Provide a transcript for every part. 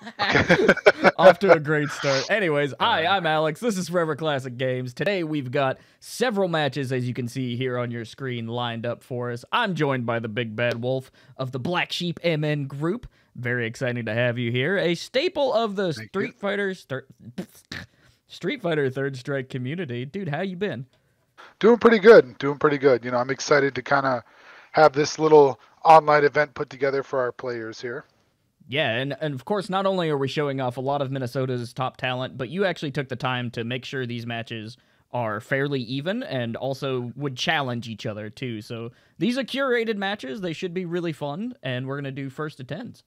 Okay. Off to a great start. Anyways, hi, I'm Alex. This is Forever Classic Games. Today we've got several matches, as you can see here on your screen, lined up for us. I'm joined by the Big Bad Wolf of the Black Sheep MN group. Very exciting to have you here. A staple of the Thank you. Street Fighter Third Strike community. Dude, how you been? Doing pretty good. Doing pretty good. You know, I'm excited to kind of have this little online event put together for our players here. Yeah, and of course, not only are we showing off a lot of Minnesota's top talent, but you actually took the time to make sure these matches are fairly even and also would challenge each other too. So these are curated matches. They should be really fun, and we're going to do first to tens.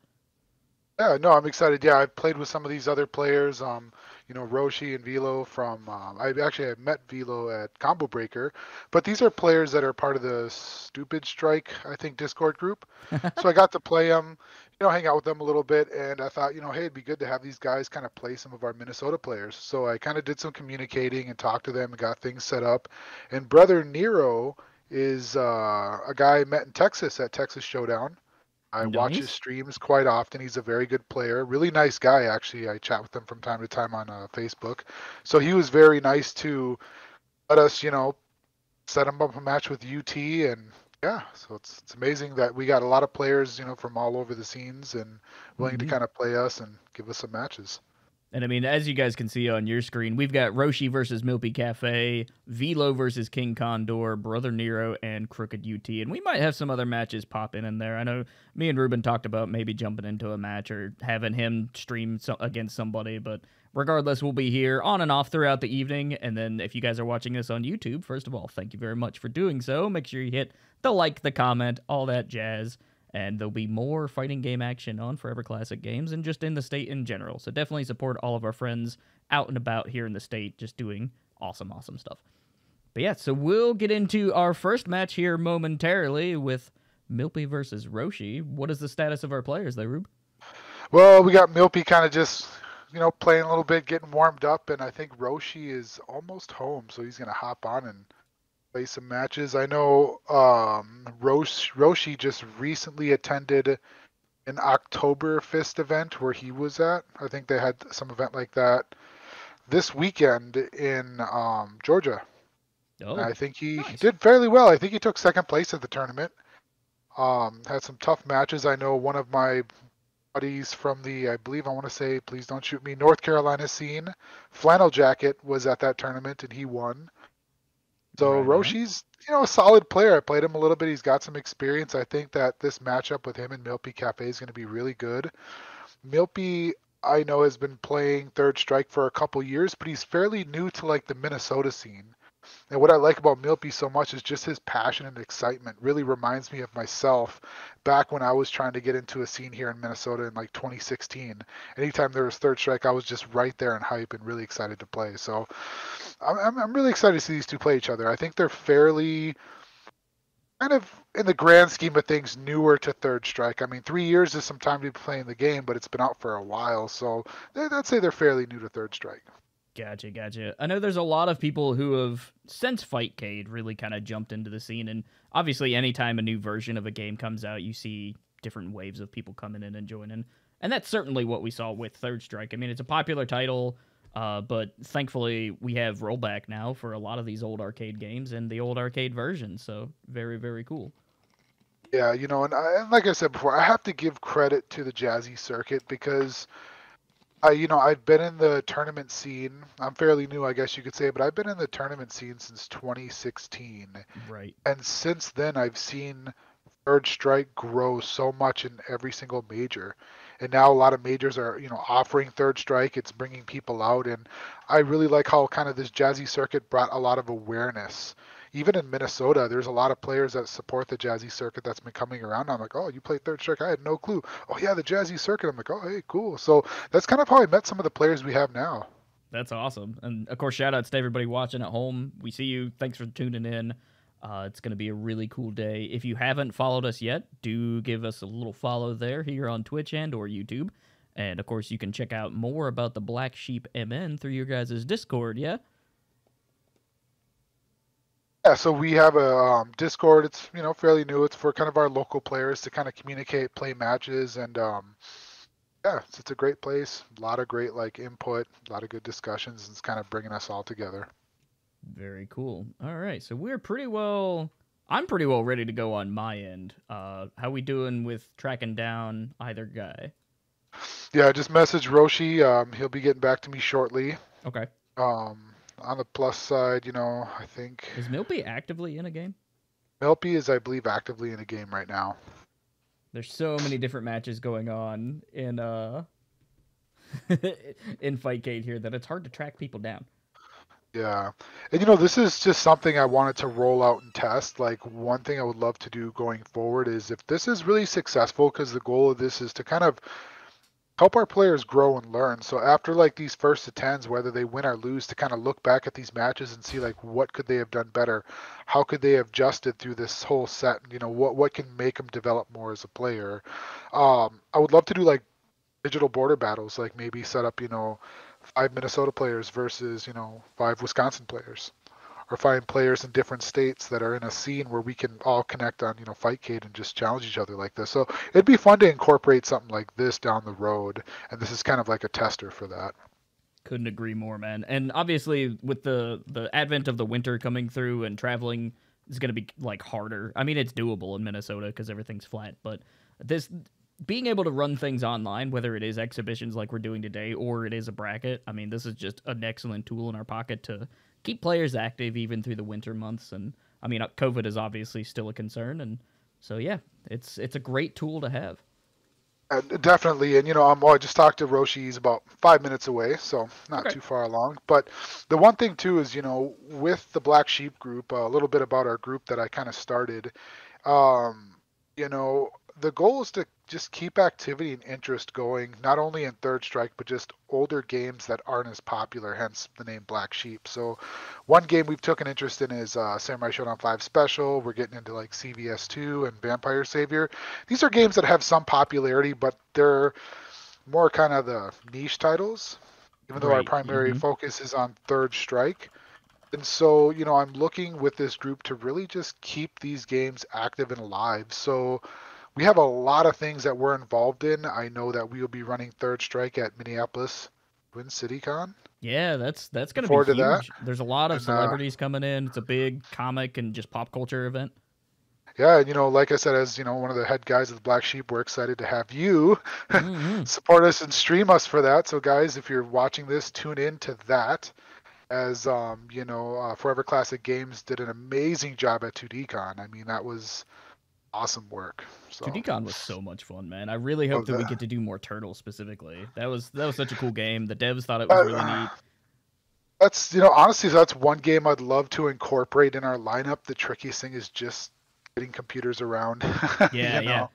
Yeah, no, I'm excited. Yeah, I've played with some of these other players. You know, Roshi and Velo from. I met Velo at Combo Breaker, but these are players that are part of the Stupid Strike, I think, Discord group. So I got to play them, you know, hang out with them a little bit, and I thought, you know, hey, it'd be good to have these guys kind of play some of our Minnesota players. So I kind of did some communicating and talked to them and got things set up. And Brother Nero is a guy I met in Texas at Texas Showdown. I watch his Nice. streams quite often. He's a very good player, really nice guy. Actually, I chat with him from time to time on Facebook. So he was very nice to let us, you know, set him up a match with UT, and yeah. So it's amazing that we got a lot of players, you know, from all over the scenes and willing to Mhm. kind of play us and give us some matches. And I mean, as you guys can see on your screen, we've got Roshi versus MilpyCafe, Velo versus King-Condor, Brother Nero, and KrookedUT. And we might have some other matches pop in there. I know me and Ruben talked about maybe jumping into a match or having him stream against somebody, but regardless, we'll be here on and off throughout the evening. And then if you guys are watching this on YouTube, first of all, thank you very much for doing so. Make sure you hit the like, the comment, all that jazz. And there'll be more fighting game action on Forever Classic Games and just in the state in general. So definitely support all of our friends out and about here in the state just doing awesome, awesome stuff. But yeah, so we'll get into our first match here momentarily with Milpy versus Roshi. What is the status of our players there, Rube? Well, we got Milpy kind of just, you know, playing a little bit, getting warmed up, and I think Roshi is almost home, so he's gonna hop on and play some matches. I know Roshi just recently attended an Oktoberfest event where he was at. I think they had some event like that this weekend in Georgia. And Oh, I think he nice. did fairly well. I think he took second place at the tournament. Had some tough matches. I know one of my buddies from the, I believe I want to say, please don't shoot me, North Carolina scene, Flannel Jacket was at that tournament and he won. So Right on. Roshi's, you know, a solid player. I played him a little bit. He's got some experience. I think that this matchup with him and MilpyCafe is going to be really good. Milpy, I know, has been playing Third Strike for a couple years, but he's fairly new to like the Minnesota scene. And what I like about Milpy so much is just his passion and excitement. Really reminds me of myself back when I was trying to get into a scene here in Minnesota in like 2016. Anytime there was Third Strike, I was just right there and hype and really excited to play. So I'm really excited to see these two play each other. I think they're fairly kind of in the grand scheme of things newer to Third Strike. I mean, 3 years is some time to be playing the game, but it's been out for a while, so I'd say they're fairly new to Third Strike. Gotcha, gotcha. I know there's a lot of people who have, since Fightcade, really kind of jumped into the scene. And obviously, anytime a new version of a game comes out, you see different waves of people coming in and joining. And that's certainly what we saw with Third Strike. I mean, it's a popular title, but thankfully, we have rollback now for a lot of these old arcade games and the old arcade versions. So, very, very cool. Yeah, you know, and like I said before, I have to give credit to the Jazzy circuit because I've been in the tournament scene. I'm fairly new, I guess you could say, but I've been in the tournament scene since 2016. Right. And since then, I've seen Third Strike grow so much in every single major. And now a lot of majors are, you know, offering Third Strike. It's bringing people out. And I really like how kind of this Jazzy circuit brought a lot of awareness. Even in Minnesota, there's a lot of players that support the Jazzy circuit that's been coming around. I'm like, oh, you play Third Strike? I had no clue. Oh, yeah, the Jazzy circuit. I'm like, oh, hey, cool. So that's kind of how I met some of the players we have now. That's awesome. And of course, shout outs to everybody watching at home. We see you. Thanks for tuning in. It's going to be a really cool day. If you haven't followed us yet, do give us a little follow there here on Twitch and or YouTube. And of course, you can check out more about the Black Sheep MN through your guys' Discord, yeah? Yeah, so we have a Discord. It's, you know, fairly new. It's for kind of our local players to kind of communicate, play matches, and Yeah, it's a great place. A lot of great like input, a lot of good discussions, and it's kind of bringing us all together. Very cool. All right, so we're pretty well. I'm pretty well ready to go on my end. How we doing with tracking down either guy? Yeah, just message Roshi. He'll be getting back to me shortly. Okay. On the plus side, I think Is Milpy actively in a game? Milpy is, I believe, actively in a game right now. There's so many different matches going on in in Fightcade here that it's hard to track people down. Yeah. And this is just something I wanted to roll out and test. Like one thing I would love to do going forward is if this is really successful, because the goal of this is to kind of help our players grow and learn. So after like these first attends, whether they win or lose, to kind of look back at these matches and see like what could they have done better? How could they have adjusted through this whole set? What can make them develop more as a player? I would love to do like digital border battles, like maybe set up, 5 Minnesota players versus, 5 Wisconsin players, or find players in different states that are in a scene where we can all connect on, Fightcade and just challenge each other like this. So it'd be fun to incorporate something like this down the road, and this is kind of like a tester for that. Couldn't agree more, man. And obviously, with the advent of the winter coming through and traveling is going to be like harder. I mean, it's doable in Minnesota because everything's flat, but this being able to run things online, whether it is exhibitions like we're doing today or it is a bracket, I mean, this is just an excellent tool in our pocket to keep players active even through the winter months. And I mean, COVID is obviously still a concern, and so yeah, it's a great tool to have. Definitely, and I just talked to Roshi. He's about 5 minutes away, so not Okay. too far along. But the one thing too is, with the Black Sheep group, a little bit about our group that I kind of started. Um, you know, the goal is to just keep activity and interest going, not only in Third Strike, but just older games that aren't as popular, hence the name Black Sheep. So, one game we've took an interest in is Samurai Shodown 5 Special. We're getting into like CVS 2 and Vampire Savior. These are games that have some popularity, but they're more kind of the niche titles, even though our Right. primary Mm-hmm. focus is on Third Strike. And so, I'm looking with this group to really just keep these games active and alive. So, we have a lot of things that we're involved in. I know that we will be running Third Strike at Minneapolis Twin City Con. Yeah, that's Looking going to be forward to that. huge. There's a lot of And celebrities coming in. It's a big comic and just pop culture event. yeah, like I said, as one of the head guys of the Black Sheep, we're excited to have you Mm-hmm. support us and stream us for that. So, guys, if you're watching this, tune in to that. As Forever Classic Games did an amazing job at 2DCon. I mean, that was awesome work. So, 2DCon was so much fun, man. I really hope love that we that. get to do more Turtles specifically. That was such a cool game. The devs thought it was really neat. That's honestly, that's one game I'd love to incorporate in our lineup. The trickiest thing is just getting computers around. Yeah, you yeah. know,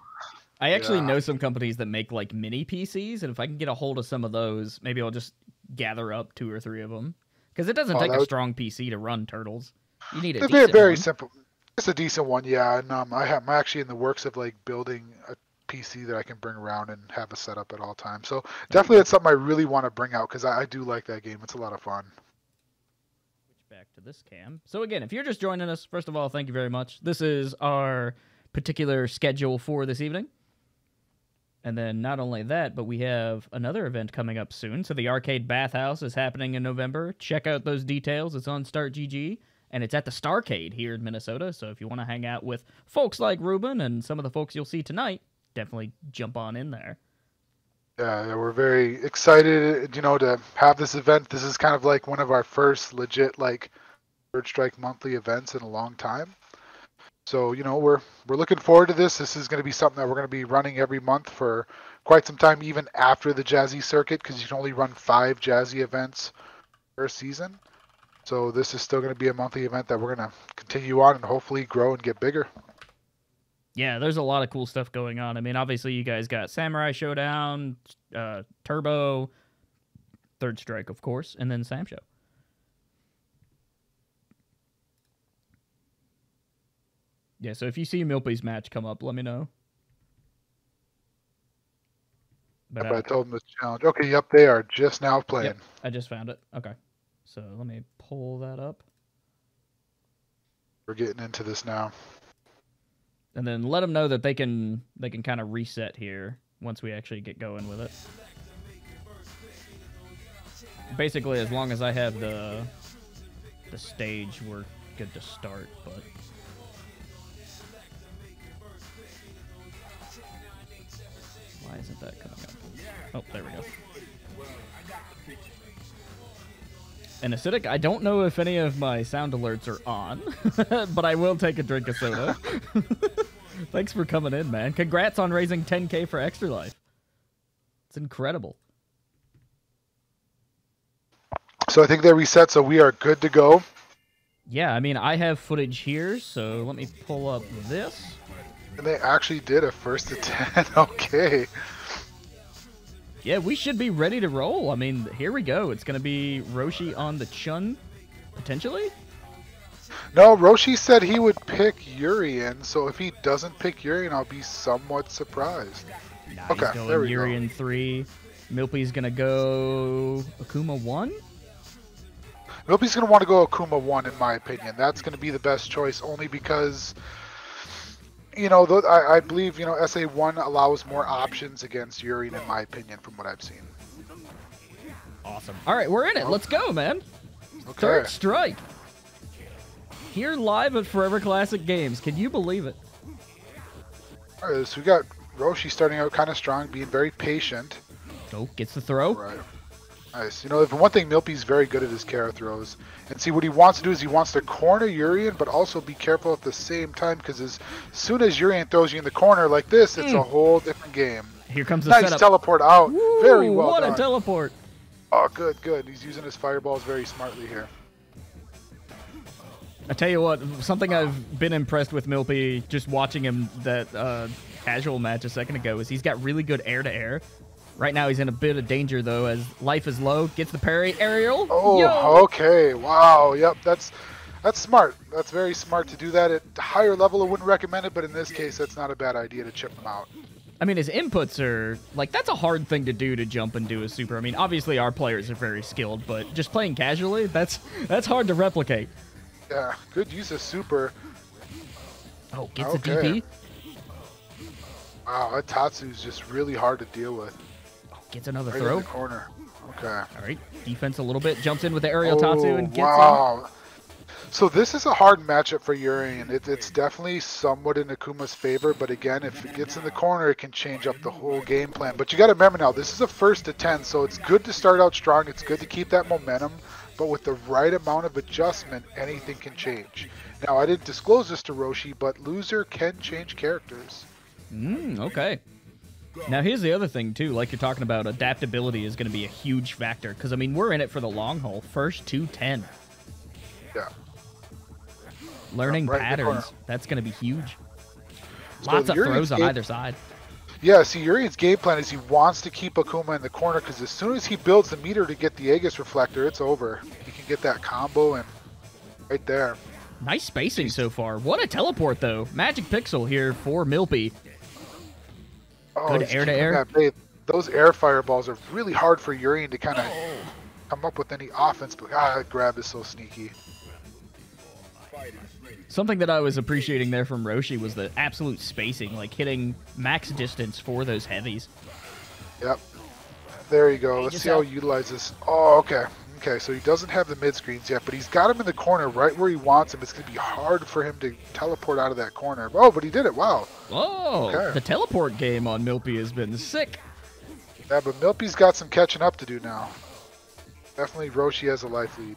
I actually yeah. know some companies that make like mini PCs, and if I can get a hold of some of those, maybe I'll just gather up two or three of them. Because it doesn't Oh, take that a would strong PC to run Turtles. You need a it's very decent very one. simple. It's a decent one, yeah. And I'm actually in the works of like building a PC that I can bring around and have a setup at all times. So There you definitely, go. it's something I really want to bring out because I do like that game. It's a lot of fun. Switch back to this cam. So again, if you're just joining us, first of all, thank you very much. This is our particular schedule for this evening. And then not only that, but we have another event coming up soon. So the Arcade Bathhouse is happening in November. Check out those details. It's on Start GG, and it's at the Starcade here in Minnesota. So if you want to hang out with folks like Ruben and some of the folks you'll see tonight, definitely jump on in there. Yeah, we're very excited, to have this event. This is kind of like one of our first legit like Third Strike monthly events in a long time. So, we're looking forward to this. This is going to be something that we're going to be running every month for quite some time, even after the Jazzy circuit, because you can only run 5 Jazzy events per season. So this is still going to be a monthly event that we're going to continue on and hopefully grow and get bigger. Yeah, there's a lot of cool stuff going on. I mean, obviously, you guys got Samurai Showdown, Turbo, Third Strike, of course, and then Sam Show. Yeah, so if you see Milpy's match come up, let me know. But But I told them the challenge. Okay, yep, they are just now playing. yep, I just found it. Okay, so let me pull that up, We're getting into this now. and then let them know that they can kind of reset here once we actually get going with it. Basically, as long as I have the stage, we're good to start, but... Why isn't that coming up? Oh, there we go. And Acidic, I don't know if any of my sound alerts are on, but I will take a drink of soda. Thanks for coming in, man. Congrats on raising 10K for Extra Life. It's incredible. So I think they reset, so we are good to go. Yeah, I mean, I have footage here, so let me pull up this. And they actually did a 1st to 10. Okay. Yeah, we should be ready to roll. I mean, here we go. It's going to be Roshi on the Chun, potentially? No, Roshi said he would pick Urien, so if he doesn't pick Urien, I'll be somewhat surprised. Nah, Okay, he's there going we Urien 3. Milpy's going to go Akuma 1? Milpy's going to want to go Akuma 1, in my opinion. That's going to be the best choice, only because... You know, I believe, you know, SA1 allows more options against Urien, in my opinion, from what I've seen. Awesome. All right, we're in it. Let's go, man. Okay. Third strike. Here live at Forever Classic Games. Can you believe it? All right, so we got Roshi starting out kind of strong, being very patient. Oh, gets the throw. Right. Nice. You know, for one thing, Milpy's very good at his Kara throws. And see, what he wants to do is he wants to corner Urien, but also be careful at the same time, because as soon as Urien throws you in the corner like this, it's a whole different game. Here comes the nice setup. Teleport out. Woo, very well what done. What a teleport. Oh, good, good. He's using his fireballs very smartly here. I tell you what, something I've been impressed with Milpy, just watching him that casual match a second ago, is he's got really good air-to-air. Right now he's in a bit of danger, though, as life is low. Gets the parry. Aerial. Oh, Yo! Okay. Wow. Yep. That's smart. That's very smart to do that. At a higher level, I wouldn't recommend it, but in this case, that's not a bad idea to chip him out. I mean, his inputs are, like, that's a hard thing to do, to jump and do a super. I mean, obviously our players are very skilled, but just playing casually, that's hard to replicate. Yeah. Good use of super. Oh, gets a DP. Wow, that Tatsu's just really hard to deal with. Gets another right throw. In the corner. Okay. All right. Defense a little bit. Jumps in with the aerial Tatsu and gets wow. So this is a hard matchup for Urien. It's definitely somewhat in Akuma's favor, but again, if it gets in the corner, it can change up the whole game plan. But you got to remember now, this is a 1st to 10, so it's good to start out strong. It's good to keep that momentum, but with the right amount of adjustment, anything can change. Now, I didn't disclose this to Roshi, but loser can change characters. Okay. Now, here's the other thing, too. Like you're talking about, adaptability is going to be a huge factor. Because, I mean, we're in it for the long haul. 1st to 10. Yeah. Learning right patterns. That's going to be huge. So Lots of throws on either side. Yeah, see, Urien's game plan is he wants to keep Akuma in the corner, because as soon as he builds the meter to get the Aegis Reflector, it's over. He can get that combo and right there. Nice spacing so far. What a teleport, though. Magic Pixel here for Milpy. Oh, good air-to-air. Those air fireballs are really hard for Urien to kind of come up with any offense, but that grab is so sneaky. Something that I was appreciating there from Roshi was the absolute spacing, like hitting max distance for those heavies. Yep. There you go. Let's see how he utilizes this. Oh, okay. Okay, so he doesn't have the mid-screens yet, but he's got him in the corner right where he wants him. It's going to be hard for him to teleport out of that corner. Oh, but he did it. Wow. Oh, okay. The teleport game on Milpy has been sick. Yeah, but Milpy's got some catching up to do now. Definitely Roshi has a life lead.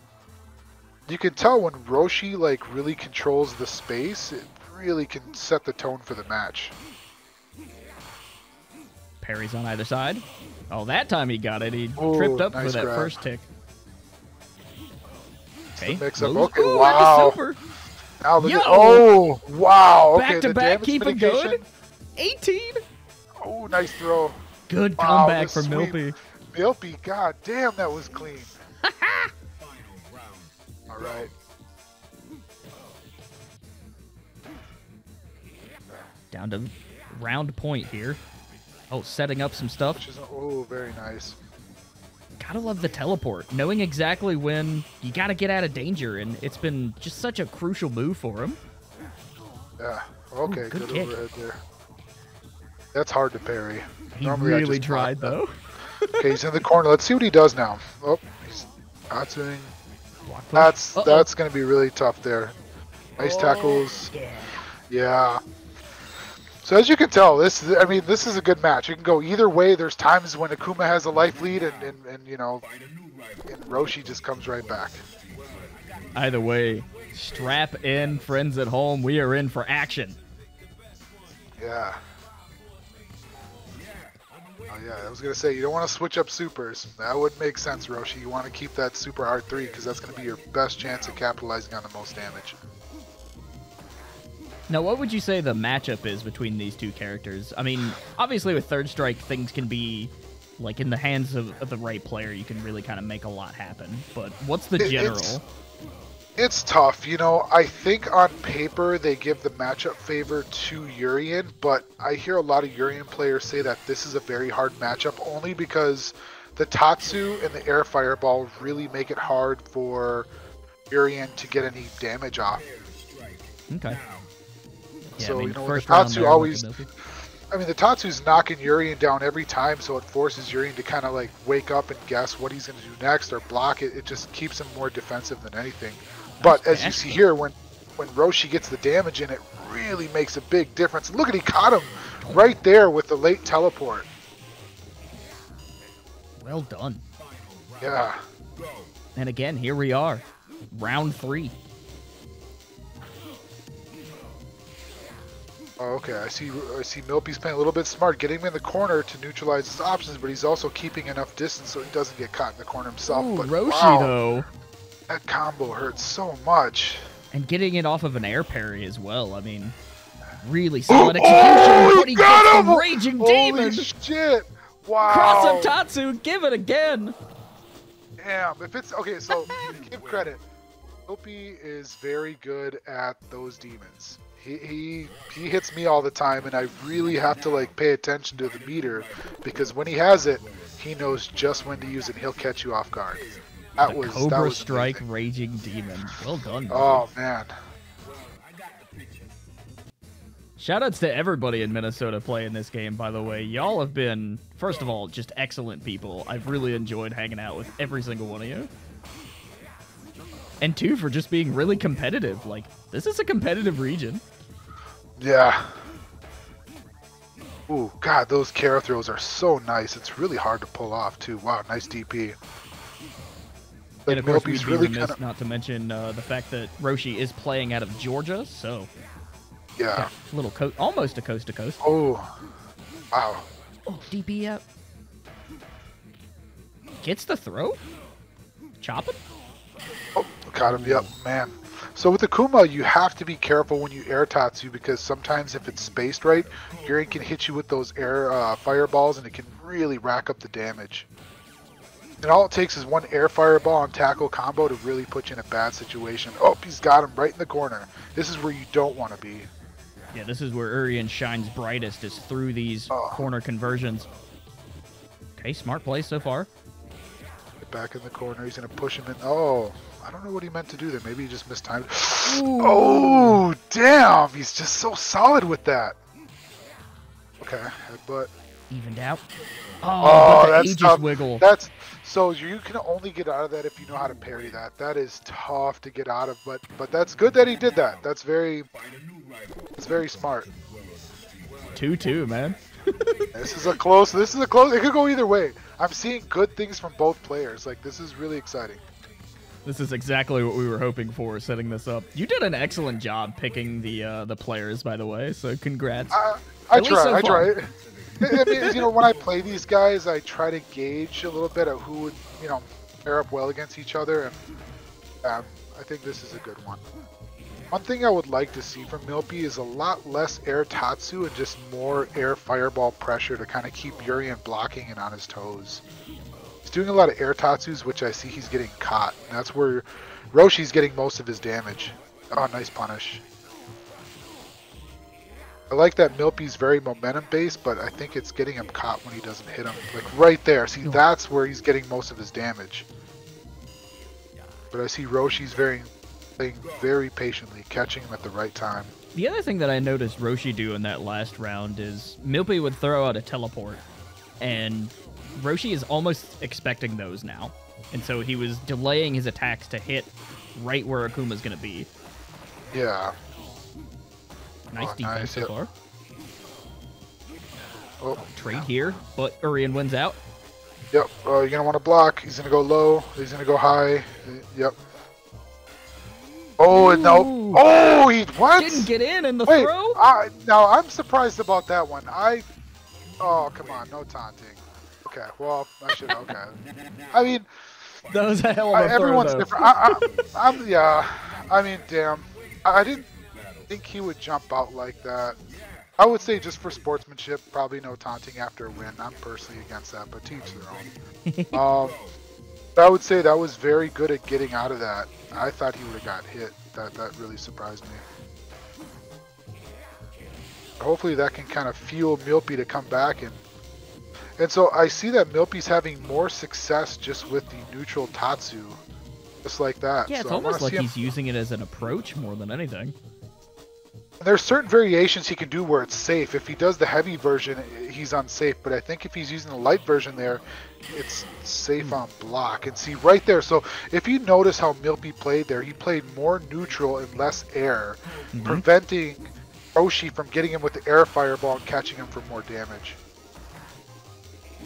You can tell when Roshi, like, really controls the space, it really can set the tone for the match. Parries on either side. Oh, that time he got it. He tripped up for that first tick. Okay. Mix up. Okay, ooh, wow. Now look at, oh, wow. Okay, back to back, keep it going. 18. Oh, nice throw. Good comeback from Milpy. Milpy, god damn, that was clean. All right. Down to round point here. Oh, setting up some stuff. Which is, oh, very nice. Gotta love the teleport. Knowing exactly when you gotta get out of danger, and it's been just such a crucial move for him. Yeah. Okay, ooh, good overhead there. That's hard to parry. He Normally I really just tried, though. Okay, he's in the corner. Let's see what he does now. Oh, he's not doing. Block push. That's going to be really tough there. Nice tackles. Yeah. Yeah. So as you can tell, this is a good match. It can go either way. There's times when Akuma has a life lead, and you know, and Roshi just comes right back. Either way, strap in, friends at home. We are in for action. Yeah. Oh yeah, I was gonna say you don't want to switch up supers. That would make sense, Roshi. You want to keep that super R3 because that's gonna be your best chance at capitalizing on the most damage. Now, what would you say the matchup is between these two characters? I mean, obviously with Third Strike, things can be, like, in the hands of the right player, you can really kind of make a lot happen. But what's the general? It's tough. You know, I think on paper they give the matchup favor to Urien, but I hear a lot of Urien players say that this is a very hard matchup only because the Tatsu and the Air Fireball really make it hard for Urien to get any damage off. Okay. Yeah, So, I mean, you know, first the Tatsu round always... I mean, the Tatsu's knocking Urien down every time, so it forces Urien to kind of, like, wake up and guess what he's going to do next or block it. It just keeps him more defensive than anything. But as you see here, when Roshi gets the damage in, it really makes a big difference. Look at, he caught him right there with the late teleport. Well done. Yeah. And again, here we are. Round 3. Oh, okay, I see Milpy's playing a little bit smart, getting him in the corner to neutralize his options, but he's also keeping enough distance so he doesn't get caught in the corner himself. Ooh, But Roshi, wow, though. that combo hurts so much. And getting it off of an air parry as well. I mean, really solid execution. But he gets him! the Raging Demon. Holy shit! Wow. Cross up Tatsu. Give it again. Damn. If it's okay, so give credit. Milpy is very good at those demons. He hits me all the time, and I really have to like pay attention to the meter because when he has it, he knows just when to use it. He'll catch you off guard. That was Cobra Strike amazing. Raging Demon. Well done. Oh man. Shoutouts to everybody in Minnesota playing this game, by the way. Y'all have been, first of all, just excellent people. I've really enjoyed hanging out with every single one of you. And 2, for just being really competitive. Like, this is a competitive region. Yeah. Ooh, God, those Kara throws are so nice. It's really hard to pull off, too. Wow, nice DP. And of course, we'd be really remiss not to mention the fact that Roshi is playing out of Georgia, so... Yeah. A little almost a coast-to-coast. Oh, wow. Oh, DP up. Gets the throw? Chop it? Oh, got him. Yep, man. So with Akuma, you have to be careful when you air Tatsu because sometimes if it's spaced right, Urien can hit you with those air fireballs and it can really rack up the damage. And all it takes is one air fireball and tackle combo to really put you in a bad situation. Oh, he's got him right in the corner. This is where you don't want to be. Yeah, this is where Urien shines brightest, is through these corner conversions. Okay, smart play so far. Get back in the corner. He's going to push him in. Oh, I don't know what he meant to do there. Maybe he just mistimed it. Oh, damn. He's just so solid with that. Okay, headbutt. Evened out. Oh, but the Aegis tough. wiggle. So you can only get out of that if you know how to parry that. That is tough to get out of, but that's good that he did that. That's very smart. 2-2, man. This is a close. It could go either way. I'm seeing good things from both players. Like, this is really exciting. This is exactly what we were hoping for, setting this up. You did an excellent job picking the players, by the way, so congrats. I try. I mean, you know, when I play these guys, I try to gauge a little bit of who would, you know, pair up well against each other, and I think this is a good one. One thing I would like to see from Milpy is a lot less air Tatsu and just more air fireball pressure to kind of keep Urien blocking and on his toes. He's doing a lot of air Tatsus, which I see he's getting caught. And that's where Roshi's getting most of his damage. Oh, nice punish. I like that Milpy's very momentum-based, but I think it's getting him caught when he doesn't hit him. Like, right there. See, that's where he's getting most of his damage. But I see Roshi's very playing very patiently, catching him at the right time. The other thing that I noticed Roshi do in that last round is Milpy would throw out a teleport, and Roshi is almost expecting those now. And so he was delaying his attacks to hit right where Akuma's going to be. Yeah. Nice defense so far. Oh, Trade here, but Urian wins out. Yep. You're going to want to block. He's going to go low. He's going to go high. Yep. Oh, Ooh. no. Oh, he what? Didn't get in the Wait, throw? now, I'm surprised about that one. Oh, come on. No taunting. Okay, well, I should, okay. I mean... That was a hell of a everyone's throw, different. Yeah. I mean, damn. I didn't think he would jump out like that. I would say just for sportsmanship, probably no taunting after a win. I'm personally against that, but to each their own. I would say that was very good at getting out of that. I thought he would have got hit. That really surprised me. Hopefully that can kind of fuel Milpy to come back and so I see that Milpy's having more success just with the neutral Tatsu. Just like that. Yeah, it's so almost like he's using it as an approach more than anything. There's certain variations he can do where it's safe. If he does the heavy version, he's unsafe. But I think if he's using the light version there, it's safe on block. And see, right there. So if you notice how Milpy played there, he played more neutral and less air, preventing Roshi from getting him with the air fireball and catching him for more damage.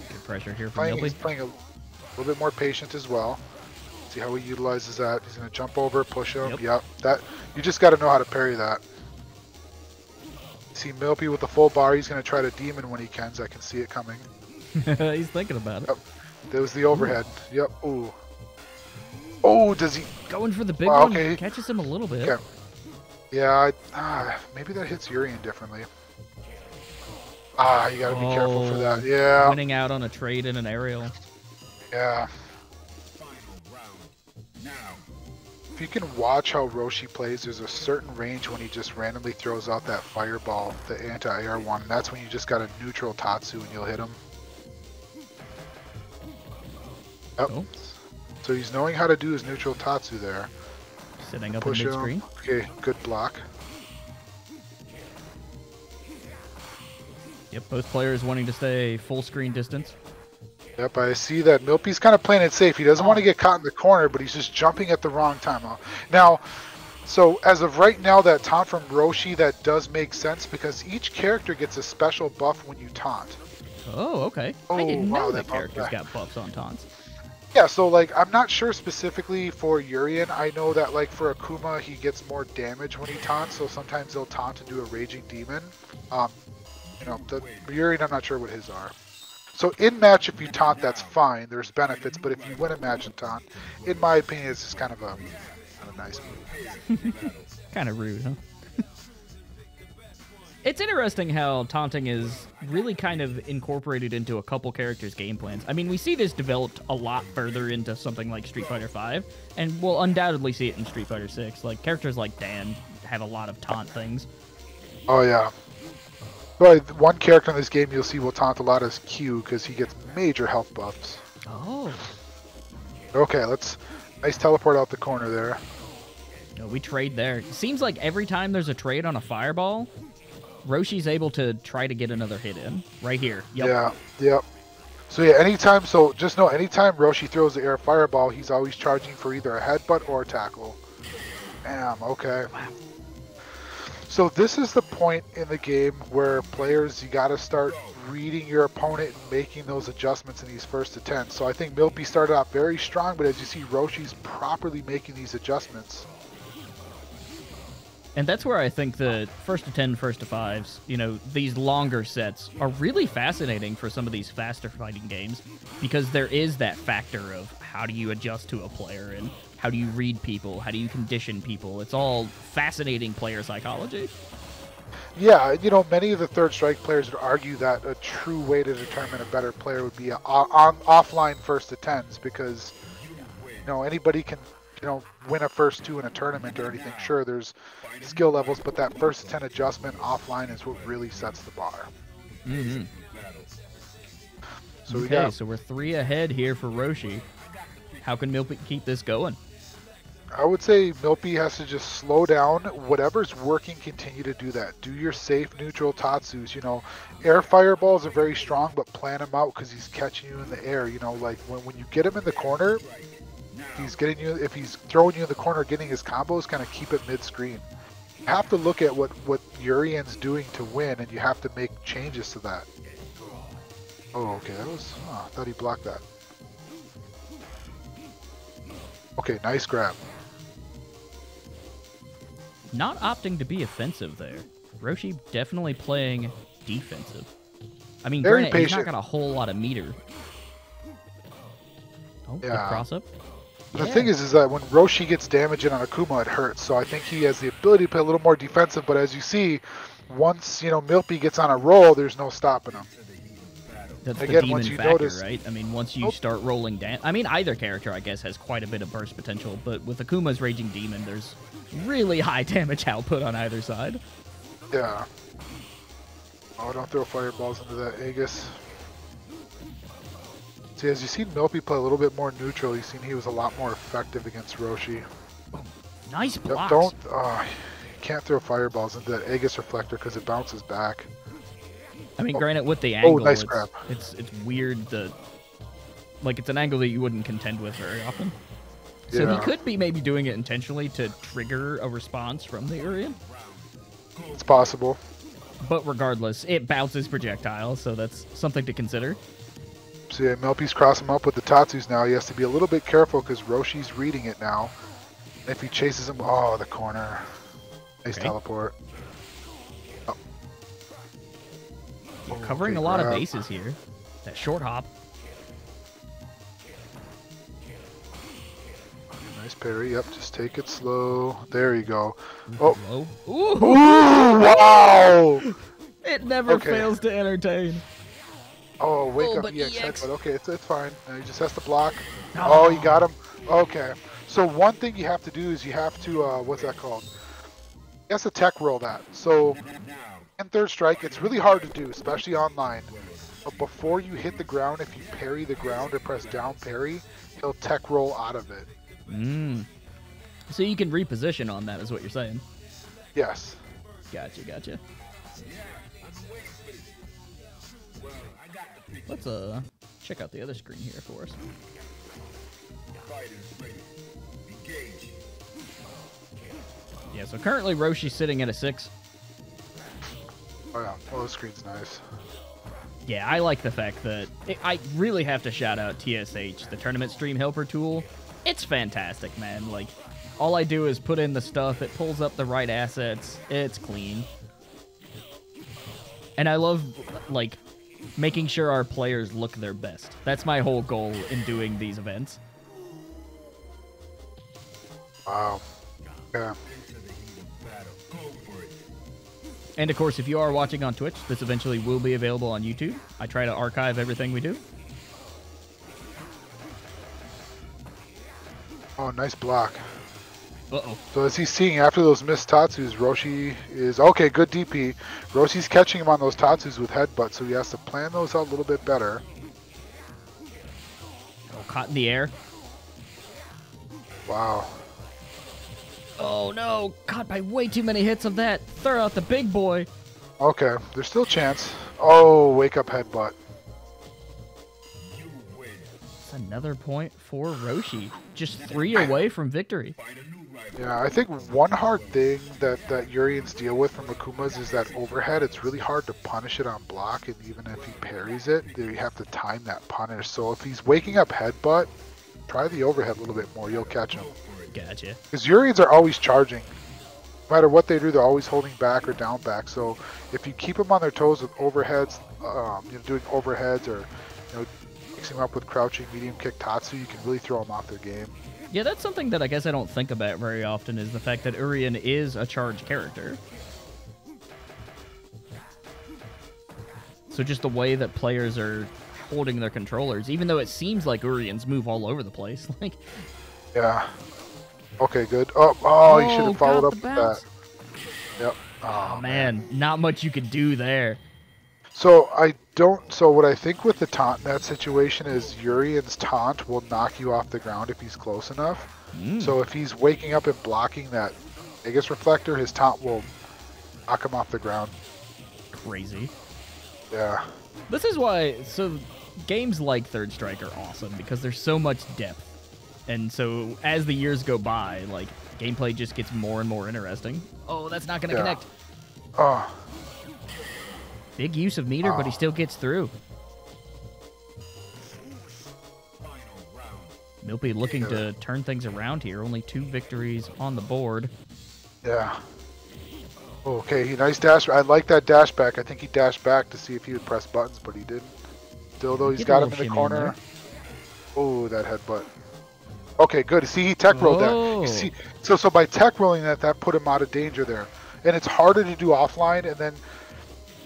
Good pressure here from Milpy. He's playing a little bit more patient as well. See how he utilizes that. He's going to jump over, push him. Yep. That you just got to know how to parry that. See Milpy with the full bar. He's going to try to demon when he can. I can see it coming. He's thinking about it. Yep. There was the overhead. Ooh. Yep. Ooh. Oh, does he? Going for the big one. Okay. Catches him a little bit. Okay. Yeah, maybe that hits Urian differently. You got to be careful for that. Yeah. Winning out on a trade in an aerial. Yeah. If you can watch how Roshi plays, there's a certain range when he just randomly throws out that fireball, the anti-air one. That's when you just got a neutral Tatsu and you'll hit him. Yep. Oh. So he's knowing how to do his neutral Tatsu there. Sitting up in mid-screen. Okay, good block. Yep, both players wanting to stay full screen distance. Yep, I see that Milpy's kind of playing it safe. He doesn't want to get caught in the corner, but he's just jumping at the wrong time. Now, so as of right now, that taunt from Roshi, that does make sense because each character gets a special buff when you taunt. Oh, okay. I didn't know that characters got buffs on taunts. Yeah, so like I'm not sure specifically for Urian. I know that like for Akuma, he gets more damage when he taunts, so sometimes he'll taunt and do a raging demon. You know, the Urian, I'm not sure what his are. So in match, if you taunt, that's fine. There's benefits, but if you win a match and taunt, in my opinion, it's just kind of a nice move. Kind of rude, huh? It's interesting how taunting is really kind of incorporated into a couple characters' game plans. I mean, we see this developed a lot further into something like Street Fighter V, and we'll undoubtedly see it in Street Fighter VI. Like, characters like Dan have a lot of taunt things. Oh, yeah. But one character in this game you'll see will taunt a lot is Q, because he gets major health buffs. Oh. Okay, nice teleport out the corner there. No, we trade there. It seems like every time there's a trade on a fireball, Roshi's able to try to get another hit in. Right here. Yep. Yeah, yep. So yeah, just know anytime Roshi throws the air fireball, he's always charging for either a headbutt or a tackle. Damn, okay. Wow. So this is the point in the game where players, you got to start reading your opponent and making those adjustments in these first attempts. So I think Milpy started off very strong, but as you see, Roshi's properly making these adjustments. And that's where I think the first to 10, first to 5s, you know, these longer sets are really fascinating for some of these faster fighting games because there is that factor of how do you adjust to a player and how do you read people, how do you condition people. It's all fascinating player psychology. Yeah, you know, many of the Third Strike players would argue that a true way to determine a better player would be on offline first to 10s because, you know, anybody can, you know, win a first 2 in a tournament or anything. Sure, there's skill levels, but that first 10 adjustment offline is what really sets the bar. Mm-hmm. So okay, so we're 3 ahead here for Roshi. How can Milpy keep this going? I would say Milpy has to just slow down. Whatever's working, continue to do that. Do your safe neutral Tatsus. You know, air fireballs are very strong, but plan them out because he's catching you in the air. You know, like when you get him in the corner, he's getting you. If he's throwing you in the corner, getting his combos, kind of keep it mid-screen. You have to look at what Urian's doing to win, and you have to make changes to that. Oh, okay, that was. Oh, I thought he blocked that. Okay, nice grab. Not opting to be offensive there. Roshi definitely playing defensive. I mean, Very granted, he's not patient. got a whole lot of meter. Oh, good Yeah. cross up. The thing is that when Roshi gets damage in on Akuma, it hurts. So I think he has the ability to play a little more defensive. But as you see, once Milpy gets on a roll, there's no stopping him. That's Again, the demon once you factor, notice- right? I mean, once you start rolling down... I mean, either character, I guess, has quite a bit of burst potential, but with Akuma's Raging Demon, there's really high damage output on either side. Yeah. Oh, don't throw fireballs into that Aegis. See, as you've seen Milpy play a little bit more neutral, you've seen he was a lot more effective against Roshi. Nice Yep, blocks. don't... you can't throw fireballs into that Aegis reflector because it bounces back. I mean, granted, with the angle, nice grab. it's weird that... Like, it's an angle that you wouldn't contend with very often. So Yeah. he could be maybe doing it intentionally to trigger a response from the Urian. It's possible. But regardless, it bounces projectiles, so that's something to consider. So yeah, Milpy's crossing him up with the Tatsus now. He has to be a little bit careful because Roshi's reading it now. And if he chases him, oh, the corner. Nice teleport. Oh. Covering a lot of bases here. That short hop. Nice parry. Yep, just take it slow. There you go. Oh. Low. Ooh, wow! It never fails to entertain. Oh, wake up but EX EX. headbutt. Okay, it's fine. Now he just has to block. No. Oh, you got him. Okay. So one thing you have to do is you have to, what's that called? He has to tech roll that. So in third strike, it's really hard to do, especially online. But before you hit the ground, if you parry the ground or press down parry, he'll tech roll out of it. So you can reposition on that, is what you're saying. Yes. Gotcha. Let's check out the other screen here for us. Yeah, so currently Roshi's sitting at a 6. Oh yeah, oh, the screen's nice. Yeah, I like the fact that I really have to shout out TSH, the tournament stream helper tool. It's fantastic, man. Like, all I do is put in the stuff, it pulls up the right assets, it's clean. And I love, like, making sure our players look their best. That's my whole goal in doing these events. Wow. Yeah. And of course, if you are watching on Twitch, this eventually will be available on YouTube. I try to archive everything we do. Oh, nice block. Uh-oh. So as he's seeing after those missed Tatsus, Roshi is... Okay, good DP. Roshi's catching him on those Tatsus with headbutt, so he has to plan those out a little bit better. Oh, caught in the air. Wow. Oh no, caught by way too many hits of that. Throw out the big boy. Okay, there's still a chance. Oh, wake up headbutt. That's another point for Roshi. Just 3 away from victory. Yeah, I think one hard thing that Urians deal with from Akuma's is that overhead. It's really hard to punish it on block, and even if he parries it, you have to time that punish. So if he's waking up headbutt, try the overhead a little bit more. You'll catch him. Gotcha. Because Urians are always charging. No matter what they do, they're always holding back or down back. So if you keep them on their toes with overheads, doing overheads or mixing them up with crouching, medium kick Tatsu, you can really throw them off their game. Yeah, that's something that I guess I don't think about very often, is the fact that Urian is a charge character. So just the way that players are holding their controllers, even though it seems like Urians move all over the place. Like, yeah. Okay, good. Oh, you should have followed got up the with bounce. that. Yep. Oh man, not much you could do there. So I don't. So what I think with the taunt in that situation is Urian's taunt will knock you off the ground if he's close enough. So if he's waking up and blocking that Aegis reflector, his taunt will knock him off the ground. Crazy. Yeah. This is why. So games like Third Strike are awesome because there's so much depth, and so as the years go by, like gameplay just gets more and more interesting. Oh, that's not gonna connect. Oh. Big use of meter, but he still gets through. Milpy looking to turn things around here. Only 2 victories on the board. Yeah. Okay, nice dash. I like that dash back. I think he dashed back to see if he would press buttons, but he didn't. Still, though, he's got him in the corner. Oh, that headbutt. Okay, good. See, he tech rolled that. You see, so by tech rolling that put him out of danger there. And it's harder to do offline, and then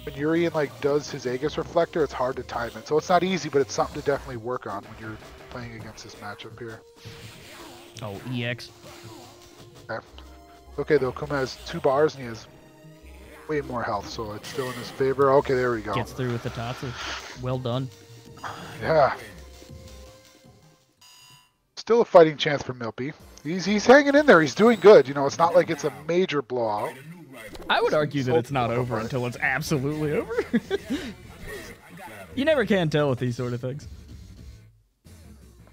when Urian like does his Aegis reflector, it's hard to time it. So it's not easy, but it's something to definitely work on when you're playing against this matchup here. Oh, EX. Okay. Okay, though, Kuma has 2 bars and he has way more health, so it's still in his favor. Okay, there we go. Gets through with the Tatsu. Well done. Yeah. Still a fighting chance for Milpy. He's hanging in there. He's doing good. You know, it's not like it's a major blowout. I would argue that it's not over until it's absolutely over. You never can tell with these sort of things.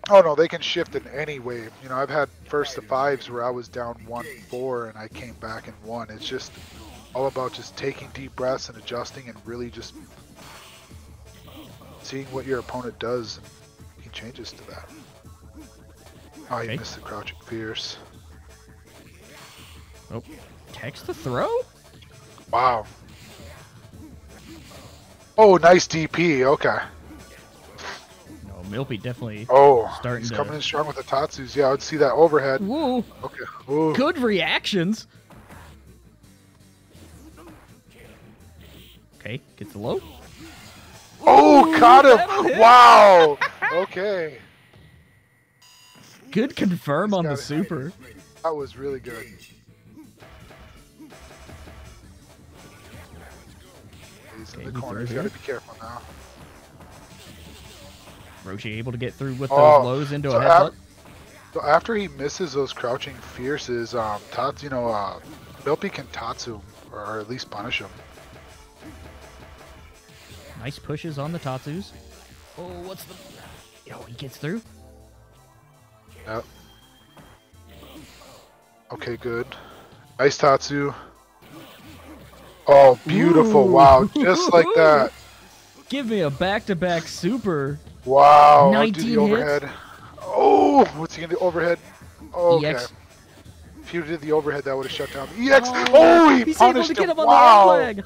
Oh no, they can shift in any wave. You know, I've had first to 5s where I was down 1-4 and I came back and won. It's just all about just taking deep breaths and adjusting and really just seeing what your opponent does and he changes to that. Oh, you missed the crouching fierce. Oh, text the throw? Wow. Oh, nice DP. Okay. No, Milpy definitely starting he's to... coming in strong with the Tatsus. Yeah, I would see that overhead. Woo. Okay. Ooh. Good reactions. Okay, gets the low. Oh, caught him! Wow! Okay. Good confirm on the super. That was really good. He's in the corner. He's got to be careful now. Roshi able to get through with those lows into a headbutt. So after he misses those crouching fierces, Milpy can Tatsu him, or at least punish him. Nice pushes on the Tatsus. Oh, what's the... Oh, he gets through. Yep. Okay, good. Nice Tatsu. Oh, beautiful. Ooh. Wow, just like that. Give me a back-to-back super. Wow. 19 do the overhead. hits. Oh, what's he going to do? Overhead. Oh, okay. EX. If he did the overhead, that would have shut down the EX. Oh, he he's punished able to get him on wow. the leg.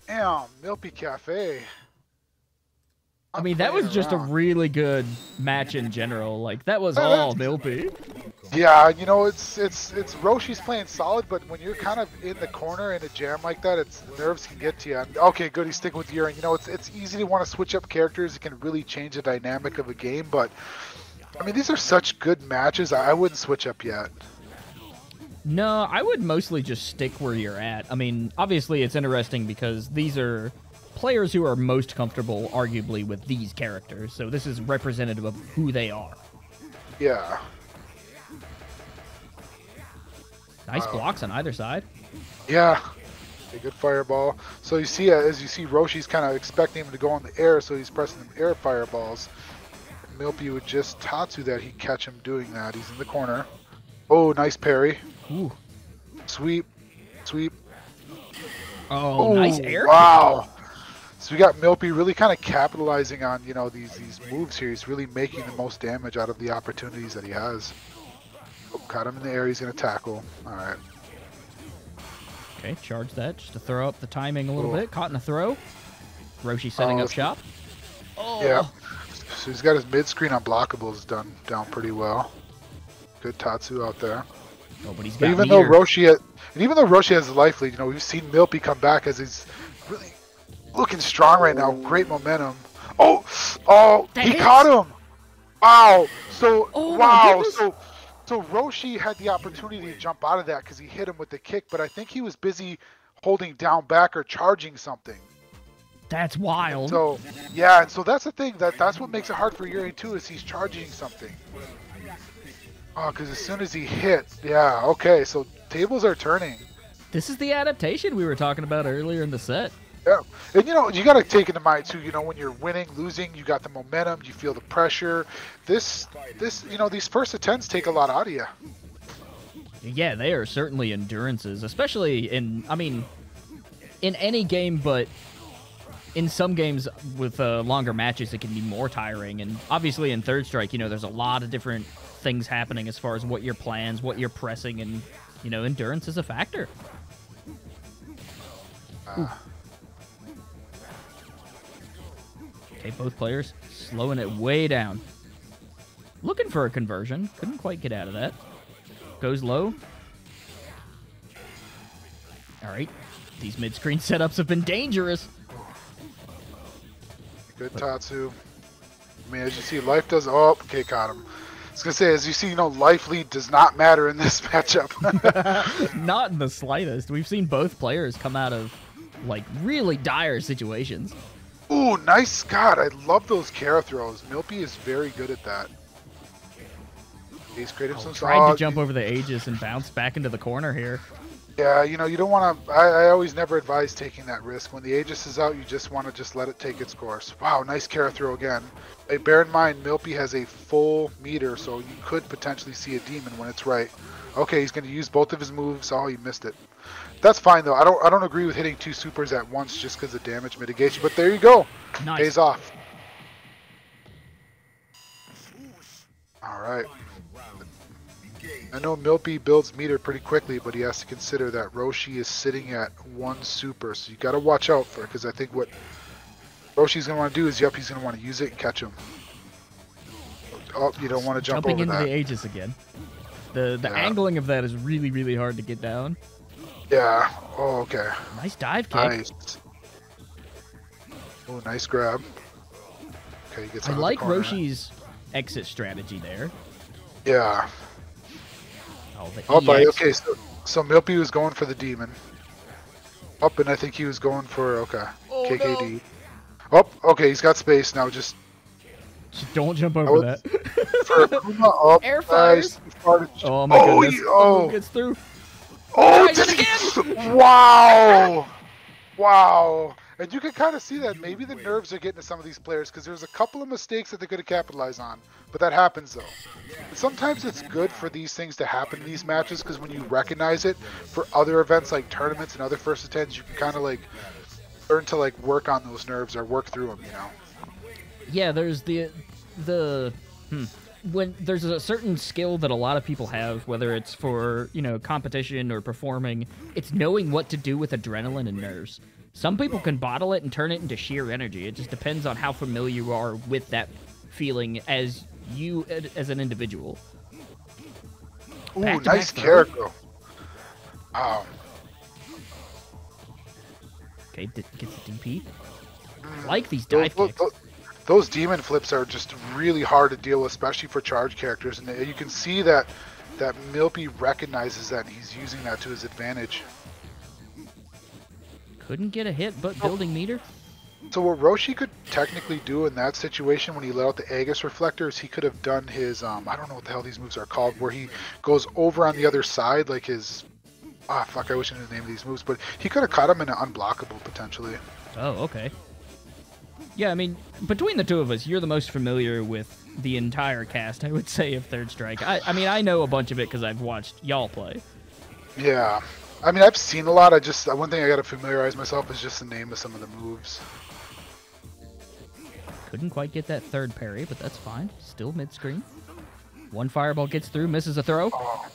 Damn, MilpyCafe. I mean, that was just a really good match in general. Like, that was all Milpy. Yeah, you know, it's Roshi's playing solid, but when you're kind of in the corner in a jam like that, the nerves can get to you. And, okay, good, he's sticking with Urian. You know, it's easy to want to switch up characters. It can really change the dynamic of a game, but I mean, these are such good matches. I wouldn't switch up yet. No, I would mostly just stick where you're at. I mean, obviously it's interesting because these are players who are most comfortable, arguably, with these characters. So this is representative of who they are. Yeah. Nice blocks on either side. Yeah. A good fireball. So you see, as you see, Roshi's kind of expecting him to go in the air, so he's pressing them air fireballs. Milpy would just Tatsu that, he'd catch him doing that. He's in the corner. Oh, nice parry. Ooh. Sweep. Sweep. Oh, nice air. Wow. So we got Milpy really kind of capitalizing on, you know, these moves here. He's really making the most damage out of the opportunities that he has. Oh, caught him in the air. He's going to tackle. All right. Okay, charge that just to throw up the timing a little bit. Caught in a throw. Roshi setting up shop. Oh. Yeah. So he's got his mid-screen unblockables down pretty well. Good Tatsu out there. Oh, but he's got even though Roshi has a life lead, you know, we've seen Milpy come back as he's really looking strong right now. Great momentum. Oh, he caught him. Wow. So wow. So Roshi had the opportunity to jump out of that because he hit him with the kick, but I think he was busy holding down back or charging something. That's wild. So yeah, and so that's the thing, that's what makes it hard for Yuri too, is he's charging something. Oh, because as soon as he hit, yeah, okay, so tables are turning. This is the adaptation we were talking about earlier in the set. Yeah, and you got to take into mind too. When you're winning, losing, you got the momentum, you feel the pressure. These first attempts take a lot out of you. Yeah, they are certainly endurances, especially in any game, but in some games with longer matches, it can be more tiring. And obviously in Third Strike, there's a lot of different things happening as far as what your plans, what you're pressing, and, endurance is a factor. Okay, both players slowing it way down. Looking for a conversion. Couldn't quite get out of that. Goes low. All right. These mid-screen setups have been dangerous. Good Tatsu. I mean, as you see, life does... Oh, okay, caught him. I was going to say, as you see, life lead does not matter in this matchup. Not in the slightest. We've seen both players come out of, really dire situations. Ooh, nice. God, I love those Kara throws. Milpy is very good at that. He's created some... Tried to jump over the Aegis and bounce back into the corner here. Yeah, you don't want to... I always never advise taking that risk. When the Aegis is out, you just want to just let it take its course. Wow, nice Kara throw again. Hey, bear in mind, Milpy has a full meter, so you could potentially see a demon when it's right. Okay, he's going to use both of his moves. Oh, he missed it. That's fine, though. I don't agree with hitting two supers at once just because of damage mitigation, but there you go. Nice. Pays off. All right. I know Milpy builds meter pretty quickly, but he has to consider that Roshi is sitting at one super, so you got to watch out for it, because I think what Roshi's going to want to do is, he's going to want to use it and catch him. Oh, you don't want to jump Jumping over into that. the Aegis again. The angling of that is really, really hard to get down. Yeah. Oh, okay. Nice dive kick. Nice. Oh, nice grab. Okay, he gets out I of the like corner. Roshi's exit strategy there. Yeah. Oh, the Oh, but, EX. okay, so Milpy was going for the demon. Up, and I think he was going for, okay, Oh, KKD. Oh, okay, he's got space now, just Don't jump over that. for Akuma. Oh, Air fires. Nice. Oh my goodness. Oh, Gets through. oh, Tries did it he? Wow. Wow. And you can kind of see that maybe the nerves are getting to some of these players, because there's a couple of mistakes that they could have capitalized on. But that happens, though. And sometimes it's good for these things to happen in these matches, because when you recognize it for other events like tournaments and other first attempts, you can kind of learn to work on those nerves or work through them, Yeah, there's when there's a certain skill that a lot of people have, whether it's for, competition or performing, it's knowing what to do with adrenaline and nerves. Some people can bottle it and turn it into sheer energy. It just depends on how familiar you are with that feeling as an individual. Ooh, Back-to-back nice throw. character. Wow. Okay, gets the DP. I like these dive kicks. Those demon flips are just really hard to deal with, especially for charge characters, and you can see that Milpy recognizes that, and he's using that to his advantage. Couldn't get a hit, but building meter. So what Roshi could technically do in that situation when he let out the Aegis reflectors, he could have done his, I don't know what the hell these moves are called, where he goes over on the other side, like his, fuck, I wish I knew the name of these moves, but he could have caught him in an unblockable, potentially. Oh, okay. Yeah, I mean, between the two of us, you're the most familiar with the entire cast, I would say, of Third Strike. I mean, I know a bunch of it because I've watched y'all play. Yeah. I mean, I've seen a lot. One thing I got to familiarize myself is just the name of some of the moves. Couldn't quite get that third parry, but that's fine. Still mid-screen. One fireball gets through, misses a throw. Oh.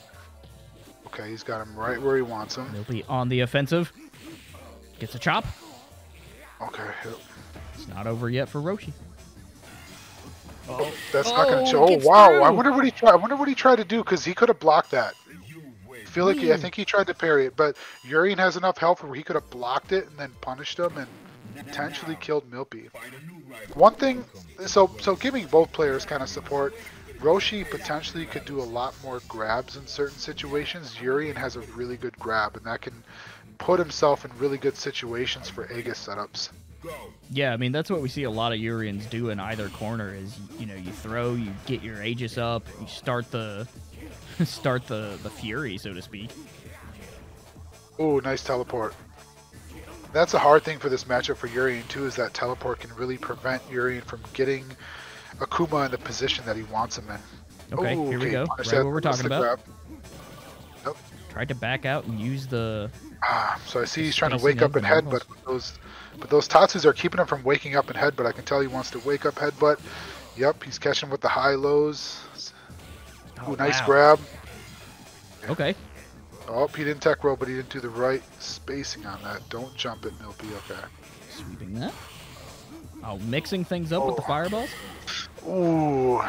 Okay, he's got him right where he wants him. Milpy on the offensive. Gets a chop. Okay. It's not over yet for Roshi. Oh, that's not going to show. Oh, gets wow. through. I wonder what he tried to do, because he could have blocked that. I think he tried to parry it, but Urian has enough health where he could have blocked it and then punished him and potentially killed Milpy. One thing, so giving both players kind of support, Roshi potentially could do a lot more grabs in certain situations. Urian has a really good grab, and that can put himself in really good situations for Aegis setups. Yeah, I mean, that's what we see a lot of Urians do in either corner is, you know, you throw, you get your Aegis up, you start the start the fury, so to speak. Oh, nice teleport. That's a hard thing for this matchup for Urian too, is that teleport can really prevent Urian from getting Akuma in the position that he wants him in. Okay, Ooh, here we go. punish Right that. what we're That's talking the about. grab. Yep. Tried to back out and use the... So I see he's trying to spacing wake of up and the headbutt. But those Tatsus are keeping him from waking up and headbutt. I can tell he wants to wake up headbutt. Yep, he's catching with the high lows. Oh, Ooh, nice wow. grab. Okay. Oh, he didn't tech roll, but he didn't do the right spacing on that. Don't jump it, Milpy. Okay. Sweeping that. Oh, mixing things up with the fireballs? Ooh.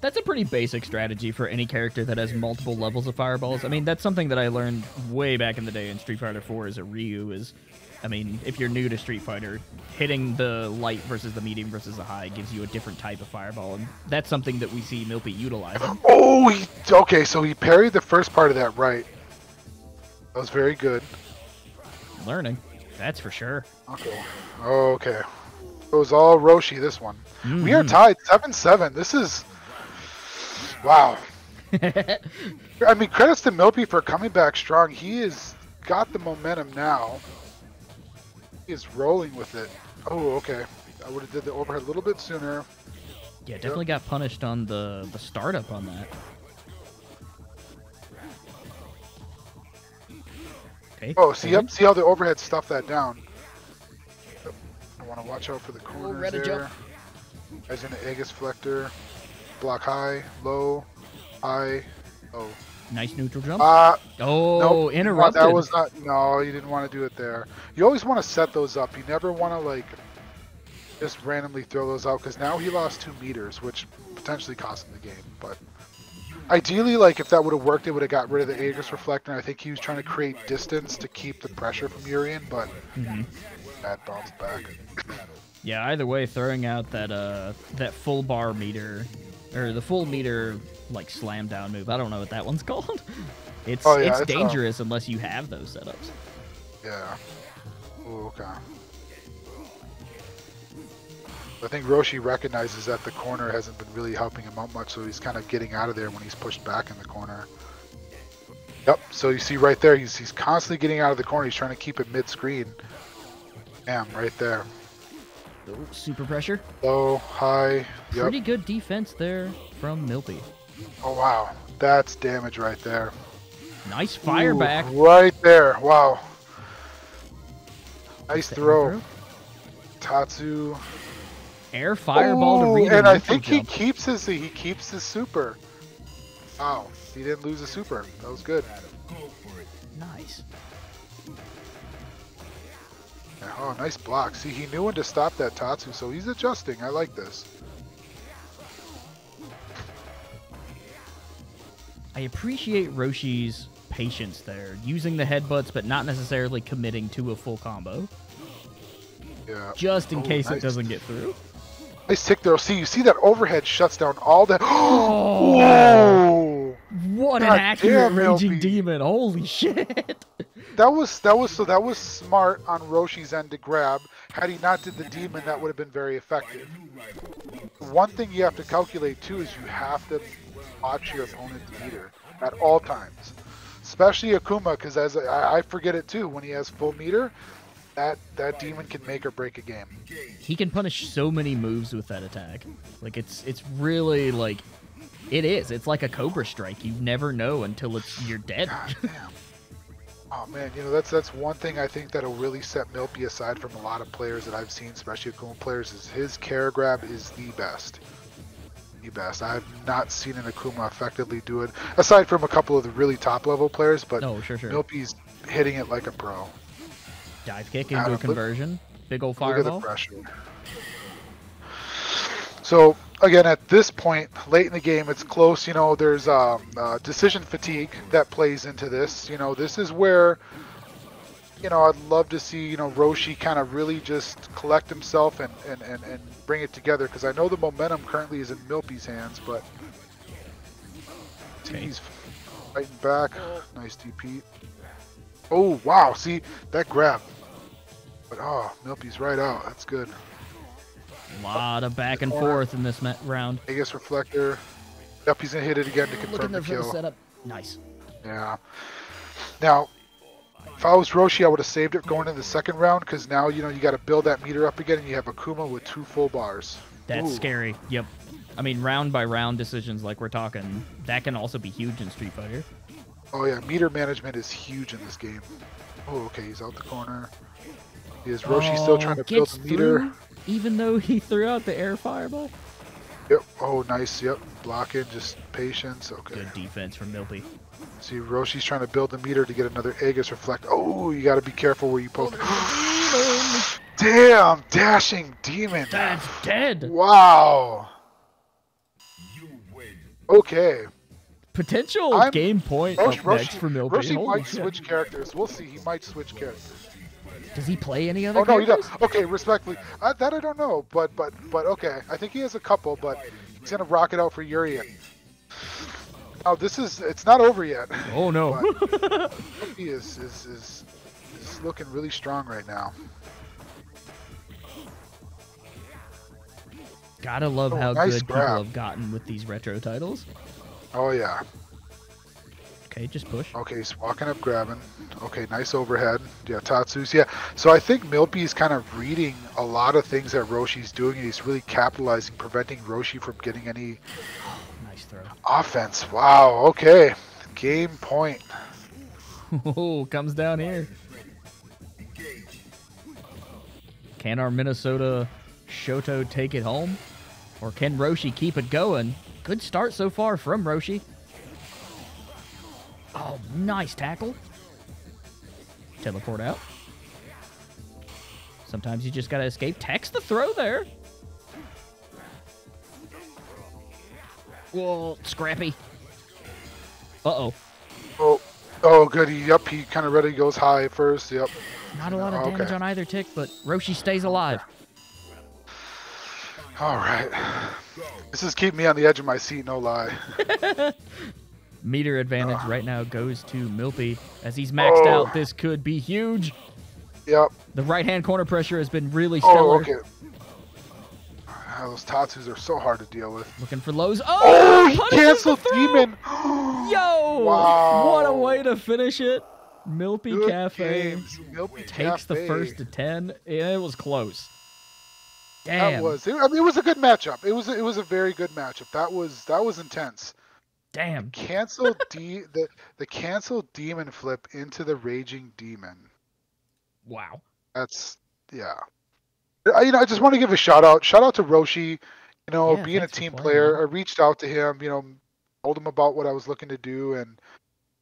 That's a pretty basic strategy for any character that has multiple levels of fireballs. I mean, that's something that I learned way back in the day in Street Fighter 4 as a Ryu is, I mean, if you're new to Street Fighter, hitting the light versus the medium versus the high gives you a different type of fireball, and that's something that we see Milpy utilizing. Oh, okay, so he parried the first part of that right. That was very good. Learning, that's for sure. Okay. Okay. It was all Roshi, this one. We are tied 7-7. This is... Wow. I mean, credits to Milpy for coming back strong. He has got the momentum now. He is rolling with it. Oh, okay. I would have did the overhead a little bit sooner. Yeah, definitely got punished on the startup on that. Okay. Oh, see, yep, see how the overhead stuffed that down. Yep. I want to watch out for the corners there. Jump. As in the Aegis Flector. Block high, low, high, oh. Nice neutral jump. Oh, nope, interrupted. That was not, no, you didn't want to do it there. You always want to set those up. You never want to, like, just randomly throw those out, because now he lost 2 meters, which potentially cost him the game. But ideally, like, if that would have worked, it would have got rid of the Aegis Reflector. I think he was trying to create distance to keep the pressure from Urian, but that bounced back. Yeah, either way, throwing out that that full bar meter, or the full meter, like, slam down move. I don't know what that one's called. It's dangerous unless you have those setups. Yeah. Ooh, okay. I think Roshi recognizes that the corner hasn't been really helping him out much, so he's kind of getting out of there when he's pushed back in the corner. Yep, so you see right there, he's constantly getting out of the corner. He's trying to keep it mid-screen. Bam, right there. Oh, super pressure. Low, high. Yep. Pretty good defense there from Milpy. Oh, wow. That's damage right there. Nice fire back. Right there. Wow. Nice throw. Tatsu. Air fireball to read. And I think he keeps his super. Wow. He didn't lose a super. That was good. Nice. Oh, nice block. See, he knew when to stop that Tatsu, so he's adjusting. I like this. I appreciate Roshi's patience there, using the headbutts but not necessarily committing to a full combo. Yeah. Just in case it doesn't get through. Nice tick there. See, you see that overhead shuts down all that. Oh! Whoa! What an accurate raging demon! Holy shit! That was smart on Roshi's end to grab. Had he not did the demon, that would have been very effective. One thing you have to calculate too is you have to watch your opponent's meter at all times, especially Akuma, because as I forget it too, when he has full meter, that demon can make or break a game. He can punish so many moves with that attack. Like it's really like it's like a Cobra Strike. You never know until you're dead. God damn. Oh man, you know that's one thing I think that'll really set Milpy aside from a lot of players that I've seen, especially Akuma players, is his care grab is the best. The best. I've not seen an Akuma effectively do it, aside from a couple of the really top level players, but sure. Milpy's hitting it like a pro. Dive kick into a conversion. Big old fireball. Look at the pressure. So again, at this point, late in the game, it's close. You know, there's decision fatigue that plays into this. You know, this is where, you know, I'd love to see, you know, Roshi kind of really just collect himself and bring it together, because I know the momentum currently is in Milpy's hands, but he's fighting back. Nice DP. Oh, wow. See, that grab. But oh, Milpy's right out. That's good. A lot of back and forth in this round. Aegis Reflector. Yep, he's gonna hit it again to confirm the kill. Setup. Nice. Yeah. Now, if I was Roshi, I would have saved it going into the second round because now you got to build that meter up again, and you have Akuma with 2 full bars. That's scary. Yep. I mean, round by round decisions like we're talking, that can also be huge in Street Fighter. Oh yeah, meter management is huge in this game. Oh, okay, he's out the corner. Is Roshi still trying to build the meter? Through, even though he threw out the air fireball? Yep. Oh, nice. Yep. Blocking, just patience. Okay. Good defense from Milpy. See, Roshi's trying to build the meter to get another Aegis Reflect. Oh, you got to be careful where you poke. Damn, dashing demon. That's dead. Wow. Okay. Potential game point up next for Milpy. Roshi might switch characters. We'll see. He might switch characters. Does he play any other characters? No, he does. Okay, respectfully. That I don't know, but okay. I think he has a couple, but he's going to rock it out for Urian. Now, it's not over yet. Oh, no. He is looking really strong right now. Gotta love how good people have gotten with these retro titles. Oh, yeah. Okay, just push. Okay, he's walking up, grabbing. Okay, nice overhead. Yeah, Tatsu's. Yeah, so I think Milpy's kind of reading a lot of things that Roshi's doing, and he's really capitalizing, preventing Roshi from getting any nice throw. Offense. Wow, okay. Game point. Oh, comes down here. Can our Minnesota Shoto take it home? Or can Roshi keep it going? Good start so far from Roshi. Oh, nice tackle. Teleport out. Sometimes you just gotta escape. Text the throw there. Whoa, scrappy. Uh-oh. Oh, good. He kind of ready goes high first. Yep. Not a lot of damage on either tick, but Roshi stays alive. All right. This is keeping me on the edge of my seat, no lie. Meter advantage right now goes to Milpy. As he's maxed out, this could be huge. Yep. The right-hand corner pressure has been really stellar. Oh, okay. Those Tatsus are so hard to deal with. Looking for lows. Oh, he canceled Demon. Yo! Wow. What a way to finish it. MilpyCafe Milpy takes the first to 10. It was close. Damn. It was a good matchup. It was a very good matchup. That was intense. Damn. The canceled demon flip into the raging demon. Wow. That's I just want to give a shout out to Roshi, being a team player. I reached out to him, told him about what I was looking to do, and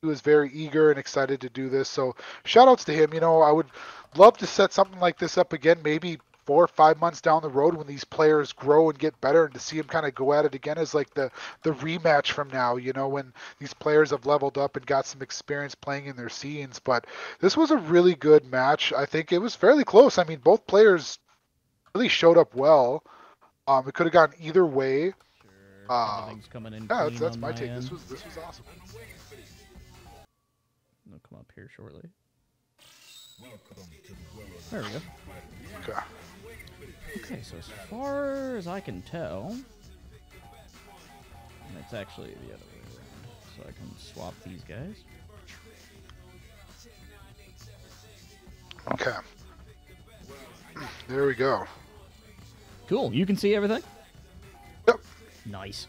he was very eager and excited to do this. So shout outs to him. I would love to set something like this up again, maybe 4 or 5 months down the road when these players grow and get better, and to see him kind of go at it again as like the rematch from now, when these players have leveled up and got some experience playing in their scenes. But this was a really good match. I think it was fairly close. I mean, both players really showed up well. It could have gone either way. Everything's coming in. Yeah, that's my take. This was awesome. They'll come up here shortly. There we go. Okay. Okay, so as far as I can tell, it's actually the other way around. So I can swap these guys. Okay. There we go. Cool. You can see everything? Yep. Nice.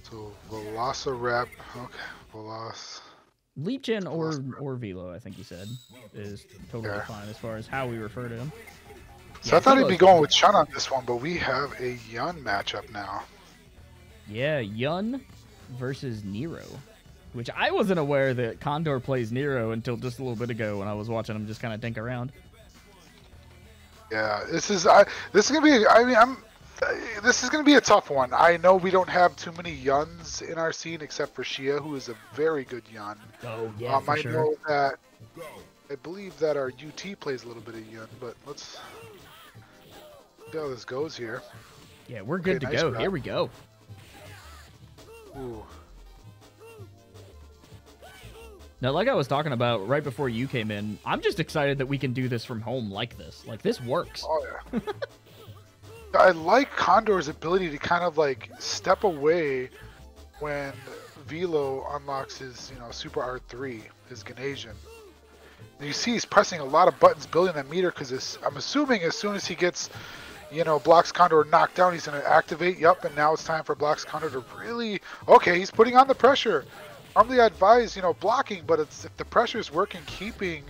So Velocirap. Okay. Liebchen or Velo, I think he said, is totally fine as far as how we refer to him. So I thought he'd be going with Chun on this one, but we have a Yun matchup now. Yeah, Yun versus Nero, which I wasn't aware that Condor plays Nero until just a little bit ago when I was watching him just kind of dink around. Yeah, this is gonna be. This is gonna be a tough one. I know we don't have too many Yuns in our scene except for Shia, who is a very good Yun. Oh yeah, for sure. Know that. I believe that our UT plays a little bit of Yun, but let's see how this goes here. Yeah, we're good to go. Here we go. Ooh. Now, like I was talking about right before you came in, I'm just excited that we can do this from home like this. Like, this works. Oh yeah. I like Condor's ability to kind of like step away when Velo unlocks his, Super R3, his Ganasian. You see he's pressing a lot of buttons building that meter because I'm assuming as soon as he gets, Blocks Condor knocked down, he's going to activate. Yup, and now it's time for Blocks Condor to really... Okay, he's putting on the pressure. Normally I advise, blocking, but if the pressure is working, keeping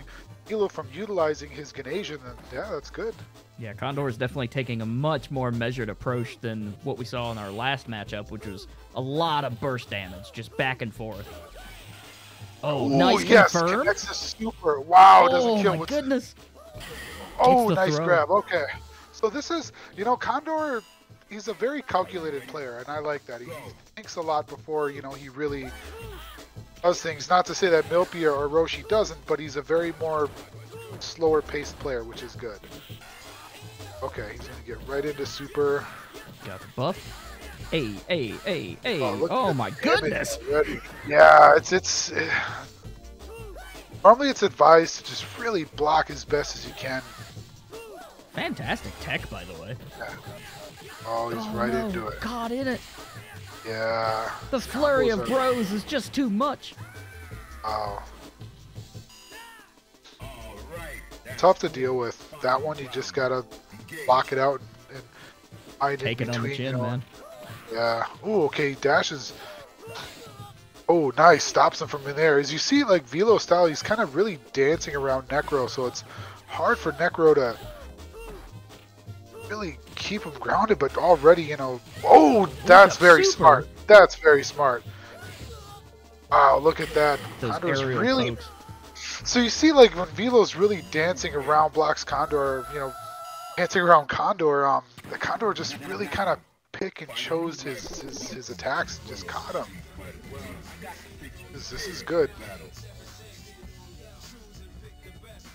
Velo from utilizing his Ganasian, then yeah, that's good. Yeah, Condor is definitely taking a much more measured approach than what we saw in our last matchup, which was a lot of burst damage, just back and forth. Oh, nice yes, confirm. Connects the super. Wow, oh, doesn't kill. Oh, my goodness. Oh, nice throw. Grab. Okay. So this is, Condor, he's a very calculated player, and I like that. He thinks a lot before, he really does things. Not to say that Milpy or Roshi doesn't, but he's a very more slower paced player, which is good. Okay, he's going to get right into super. Got the buff. Hey. Oh my goodness. Yeah, it's normally it's advised to just really block as best as you can. Fantastic tech, by the way. Yeah. Oh, he's right into it. God in it. Yeah. The flurry of bros is just too much. Oh. Tough to deal with. That one, you just gotta block it out and hide take in it between, on the chin, man. Yeah. Ooh, okay, dashes. Oh, nice. Stops him from in there. As you see, like, Velo style, he's kind of really dancing around Necro, so it's hard for Necro to really keep him grounded, but already, Oh, that's very smart. That's very smart. Wow, look at that. Condor's really... Pokes. So you see, like, when Velo's really dancing around Blocks Condor, dancing around Condor, the Condor just really kind of pick and chose his attacks and just caught him. This is good.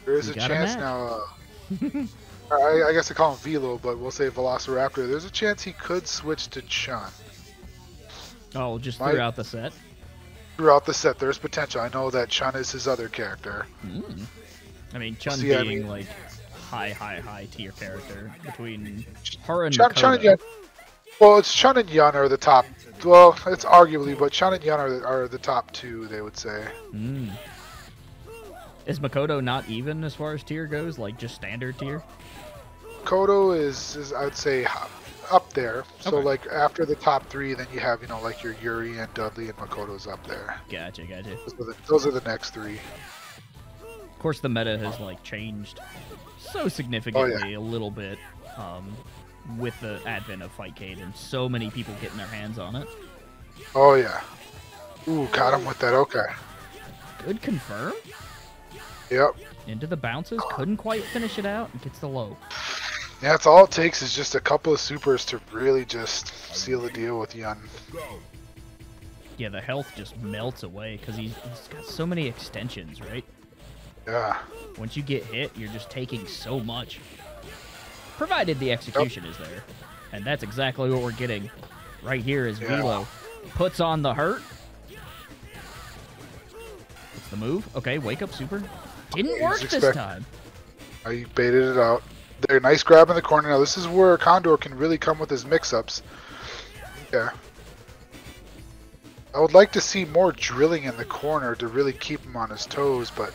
There is a chance now. I guess I call him Velo, but we'll say Velociraptor. There's a chance he could switch to Chun. Oh, just throughout the set? Throughout the set, there's potential. I know that Chun is his other character. I mean, Chun being like high tier character between her and Chun and Yun. Well, it's Chun and Yun are the top. Well, it's arguably, but Chun and Yun are the top two, they would say. Is Makoto not even as far as tier goes? Like just standard tier? Makoto is I'd say up there. So like after the top three, then you have like your Yuri and Dudley and Makoto's up there. Gotcha. Those are the next three. Of course, the meta has like changed so significantly a little bit with the advent of Fightcade and so many people getting their hands on it. Oh yeah. Ooh, caught him with that. Okay. Good confirm. Yep. Into the bounces, couldn't quite finish it out, and gets the low. Yeah, that's all it takes is just a couple of supers to really just seal the deal with Yun. Yeah, the health just melts away because he's got so many extensions, right? Yeah. Once you get hit, you're just taking so much. Provided the execution is there. And that's exactly what we're getting right here as Velo puts on the hurt. What's the move? Okay, wake up super. Didn't work this time. I baited it out. There, nice grab in the corner. Now this is where Condor can really come with his mix-ups. Yeah. I would like to see more drilling in the corner to really keep him on his toes, but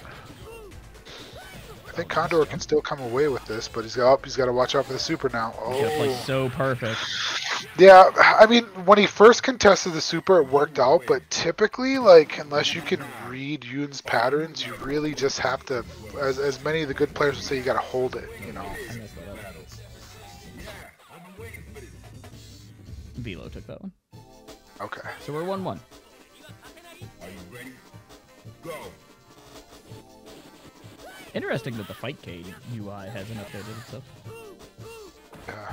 I think Condor can still come away with this, but he's got to watch out for the super now. Oh. He's got to play so perfect. Yeah, I mean, when he first contested the super, it worked out, but typically, like, unless you can read Yoon's patterns, you really just have to, as many of the good players would say, you got to hold it, Velo took that one. Okay. So we're 1-1. Are you ready? Go. Interesting that the Fightcade UI hasn't updated itself. Yeah.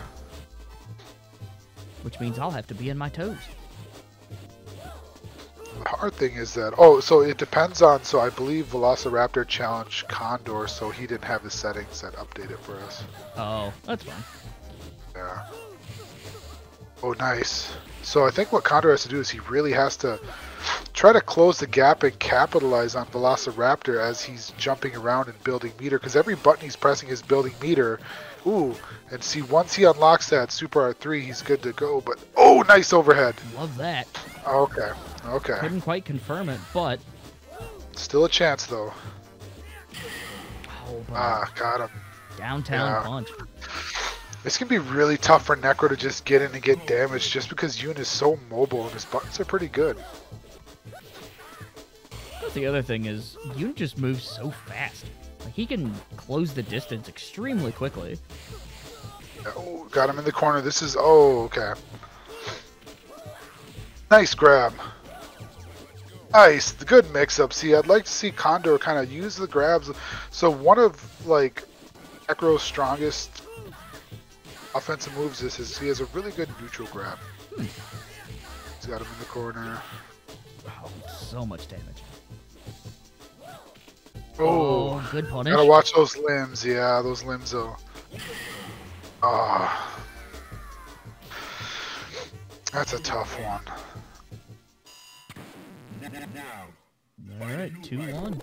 Which means I'll have to be in my toes. The hard thing is that, so it depends on, so I believe Velociraptor challenged Condor, so he didn't have his settings that updated for us. Oh, that's fine. Yeah. Oh, nice. So I think what Condor has to do is he really has to try to close the gap and capitalize on Velociraptor as he's jumping around and building meter, because every button he's pressing is building meter. Ooh, and see, once he unlocks that Super Art 3, he's good to go. But, oh, nice overhead. Love that. Okay, okay. Couldn't quite confirm it, but... Still a chance, though. Oh, Got him. downtown punch. This can be really tough for Necro to just get in and get damaged just because Yoon is so mobile and his buttons are pretty good. The other thing is, Yoon just moves so fast. Like, he can close the distance extremely quickly. Oh, got him in the corner. This is... Oh, okay. Nice grab. Nice. The good mix-up. See, I'd like to see Condor kind of use the grabs. So one of, like, Necro's strongest offensive moves is he has a really good neutral grab. He's got him in the corner. Oh, so much damage. Oh, good punish. Gotta watch those limbs. Yeah, those limbs, though. Ah. That's a tough one. All right, 2-1.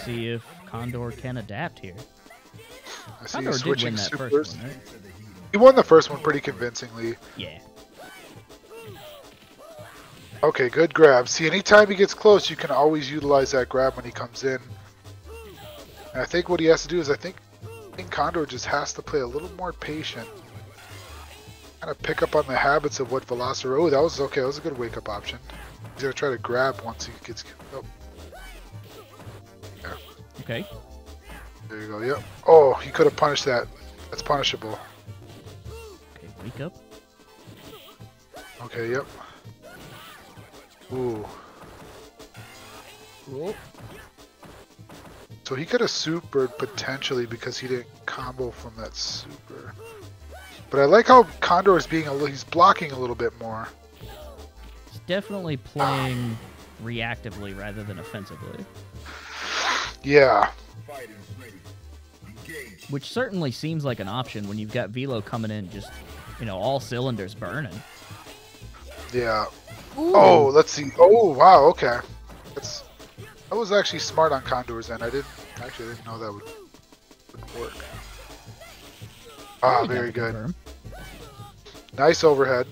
See if Condor can adapt here. I see Condor you did switching win that supers. first one, right? He won the first one pretty convincingly. Yeah. Okay, good grab. See, anytime he gets close, you can always utilize that grab when he comes in. And I think what he has to do is, I think Condor just has to play a little more patient. Kind of pick up on the habits of what Velociraptor... Oh, that was okay. That was a good wake-up option. He's going to try to grab once he gets... Oh. Yeah. Okay. There you go, yep. Oh, he could have punished that. That's punishable. Okay, wake up. Okay, yep. Ooh. Cool. So he could have supered potentially because he didn't combo from that super. But I like how Condor is being he's blocking a little bit more. He's definitely playing reactively rather than offensively. Yeah. Which certainly seems like an option when you've got Velo coming in just, all cylinders burning. Yeah. Ooh. Oh, let's see. Oh, wow, okay. That was actually smart on Condor's end. I didn't know that would work. Ah, very good. Confirm. Nice overhead.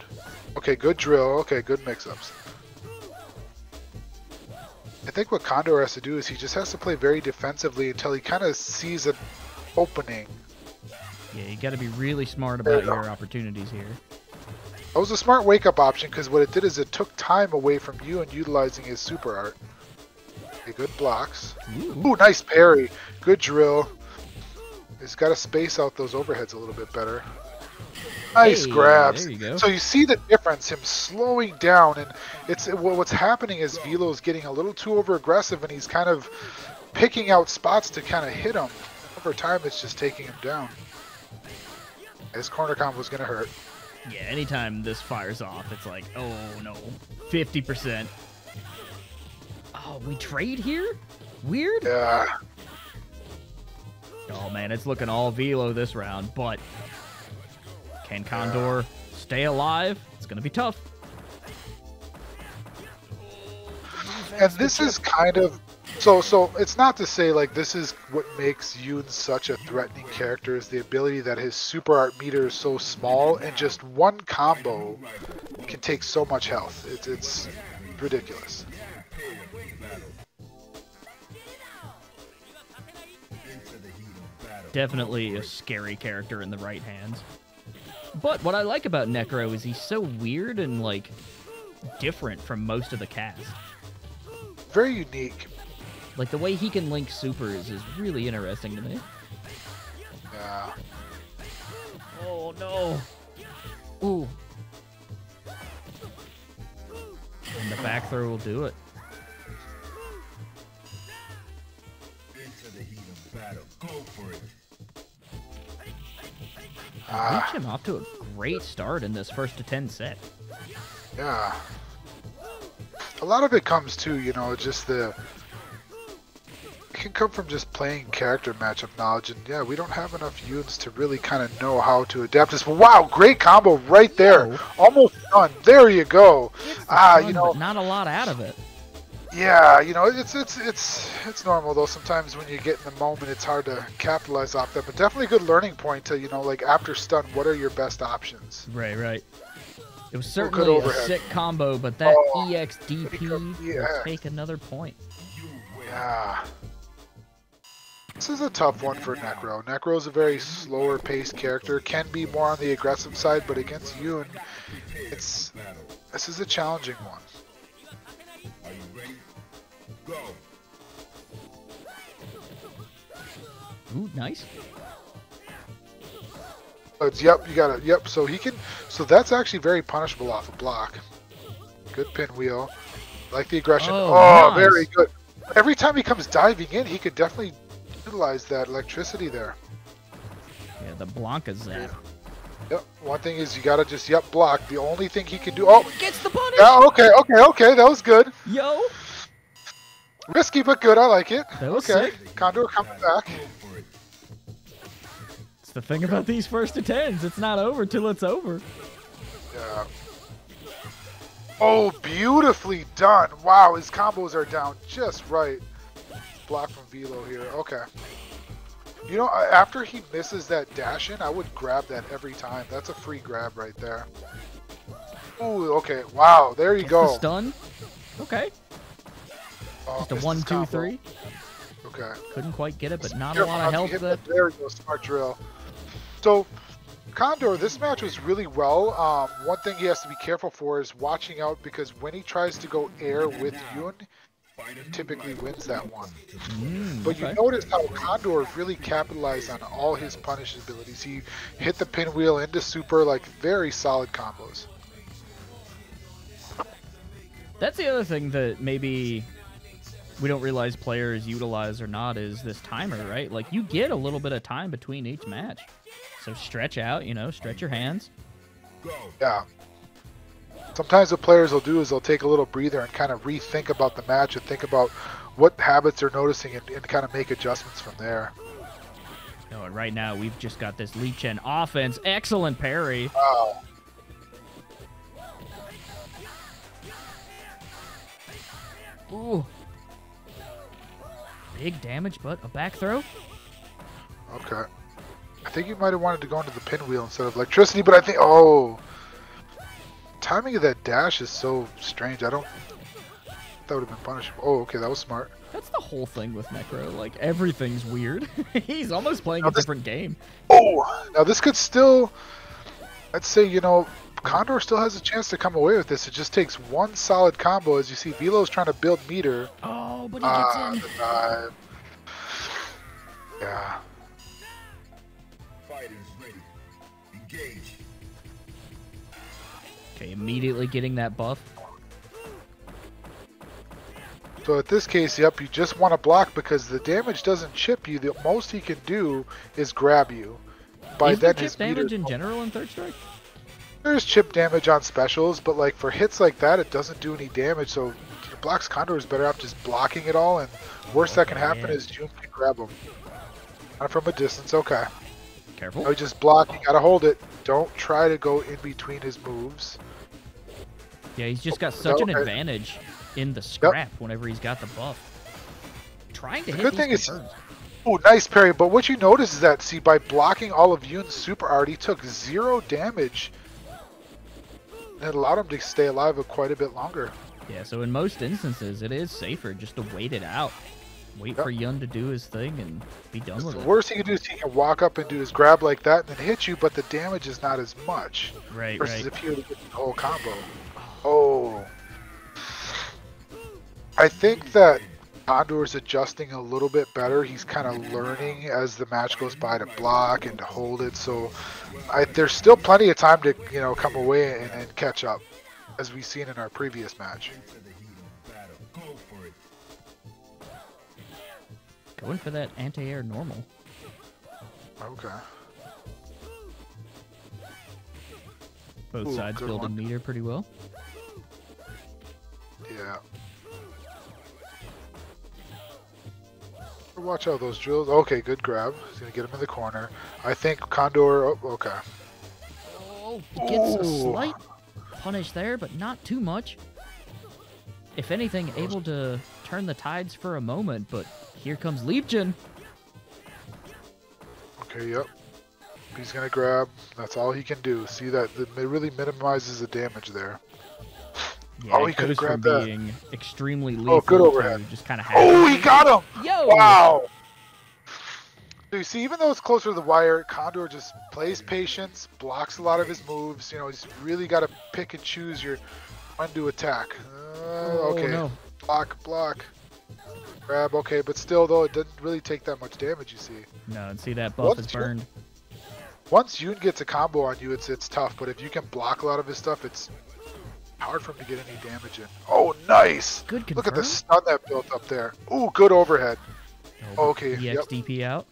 Okay, good drill. Okay, good mix-ups. I think what Condor has to do is he just has to play very defensively until he kind of sees an opening. Yeah, you got to be really smart about your opportunities here. That was a smart wake-up option because what it did is it took time away from you and utilizing his super art. Okay, good blocks. Ooh, nice parry. Good drill. He's got to space out those overheads a little bit better. Nice grabs. There you go. So you see the difference, him slowing down, and what's happening is Velo's getting a little too over-aggressive, and he's kind of picking out spots to kind of hit him. Over time, it's just taking him down. His corner combo is going to hurt. Yeah, anytime this fires off, it's like, oh no, 50%. Oh, we trade here? Weird? Yeah. Oh man, it's looking all Velo this round, but can Condor stay alive? It's going to be tough. And this is kind of... So it's not to say like this is what makes Yoon such a threatening character is the ability that his super art meter is so small and just one combo can take so much health. It's ridiculous. Definitely a scary character in the right hands. But what I like about Necro is he's so weird and like different from most of the cast. Very unique. Like the way he can link supers is really interesting to me. Yeah. Oh no. Ooh. And the back throw will do it. Into the heat of battle. Go for it. Liebchen off to a great start in this 1st to 10 set. Yeah. A lot of it comes to, just can come from just playing character matchup knowledge, and yeah, we don't have enough Yuns to really kind of know how to adapt this. Wow, great combo right there. Yo. Almost done. There you go. Fun, You know, but not a lot out of it. yeah, you know, it's normal though. Sometimes when you get in the moment, it's hard to capitalize off that. But definitely a good learning point to, you know, like after stun, what are your best options? Right, right. It was certainly a sick combo, but that EXDP will take another point. Yeah. This is a tough one for Necro. Necro is a very slower paced character, can be more on the aggressive side, but against Yun, this is a challenging one. Are you ready? Go. Ooh, nice. But yep, you got it. Yep, so he can. So that's actually very punishable off a block. Good pinwheel. Like the aggression. Oh, Oh, nice. very good. Every time he comes diving in, he could definitely utilize that electricity there. Yeah, the Blanca zap. Yep. One thing is you gotta just block. The only thing he can do. Oh, Gets the punish. yeah. Okay. That was good. Yo. Risky but good. I like it. That was Okay. sick. Condor coming back. It's the thing about these first to tens. It's not over till it's over. Yeah. Oh, beautifully done. Wow, his combos are down just right. Block from Velo here. Okay. You know, after he misses that dash in, I would grab that every time. That's a free grab right there. Ooh, okay. Wow, there you Gets go. the stun. Okay. Oh, Just a missed his 1, 2, combo. 3. Okay. Couldn't quite get it, but not a Careful lot not of to health hit there. that. There you go, smart drill. So, Condor, this match was really well. One thing he has to be careful for is watching out, because when he tries to go air with Yun, he typically wins that one. But you notice how Condor really capitalized on all his punish abilities. He hit the pinwheel into super, like very solid combos. That's the other thing that maybe we don't realize players utilize or not is this timer, right? Like, you get a little bit of time between each match. So stretch out, you know, stretch your hands. Yeah. Sometimes what players will do is they'll take a little breather and kind of rethink about the match and think about what habits they're noticing and kind of make adjustments from there. Oh, and right now we've just got this Liebchen offense. Excellent parry. Wow. Ooh. Big damage, but a back throw. Okay. I think you might have wanted to go into the pinwheel instead of electricity, but I think, oh. Timing of that dash is so strange. That would have been punishable. Oh, okay, that was smart. That's the whole thing with Necro. Like, everything's weird. He's almost playing a different game. Oh, now this could still, I'd say, you know, Condor still has a chance to come away with this. It just takes one solid combo. As you see, Velo's trying to build meter. Oh, but he gets in. The dive. Yeah. Fighters ready. Engage. Okay, immediately getting that buff. So at this case, yep, you just want to block because the damage doesn't chip you. The most he can do is grab you. By Is there then, his chip damage meter, in general in Third Strike? there's chip damage on specials, but like for hits like that, it doesn't do any damage. So Blocks Condor is better off just blocking it all, and worst that can happen is June can grab him. Not from a distance, okay. Careful. No, just block. You gotta hold it. Don't try to go in between his moves. Yeah, he's just got such an Okay. advantage in the scrap whenever he's got the buff. Trying to The hit good these thing is, confirms. oh, nice parry. But what you notice is that, see, by blocking all of Yoon's super art, he took 0 damage. And it allowed him to stay alive quite a bit longer. Yeah, so in most instances, it is safer just to wait it out. Wait for Yun to do his thing and be done with The it. worst he can do is he can walk up and do his grab like that and then hit you, but the damage is not as much. Right, Versus right. if he would have get the whole combo. Oh. I think that Condor is adjusting a little bit better. He's kind of learning as the match goes by to block and to hold it. So there's still plenty of time to, you know, come away and catch up, as we've seen in our previous match. Into the heat of battle. Go for it. Going for that anti-air normal. Okay. Both Ooh, sides good building one. meter pretty well. Yeah. watch out those drills. Okay, good grab. He's gonna get him in the corner. I think Condor. Oh, okay. Oh, gets a slight punish there, but not too much. If anything, able to turn the tides for a moment, but here comes Liebchen. Okay, yep. He's gonna grab. That's all he can do. See that? It really minimizes the damage there. Yeah, he could have goes from grabbed that. being extremely lethal good overhead. to just kind of Oh, he got him! Yo! Wow! So you see, even though it's closer to the wire, Condor just plays patience, blocks a lot of his moves. You know, he's really got to pick and choose your when to attack. Okay, no. block. Grab, okay, but still, though, it doesn't really take that much damage, you see. No, and see that buff is burned. Once Yoon gets a combo on you, it's tough, but if you can block a lot of his stuff, it's hard for him to get any damage in. Oh, nice! Good confirm. Look at the stun that built up there. Ooh, good overhead. Okay, EX DP out.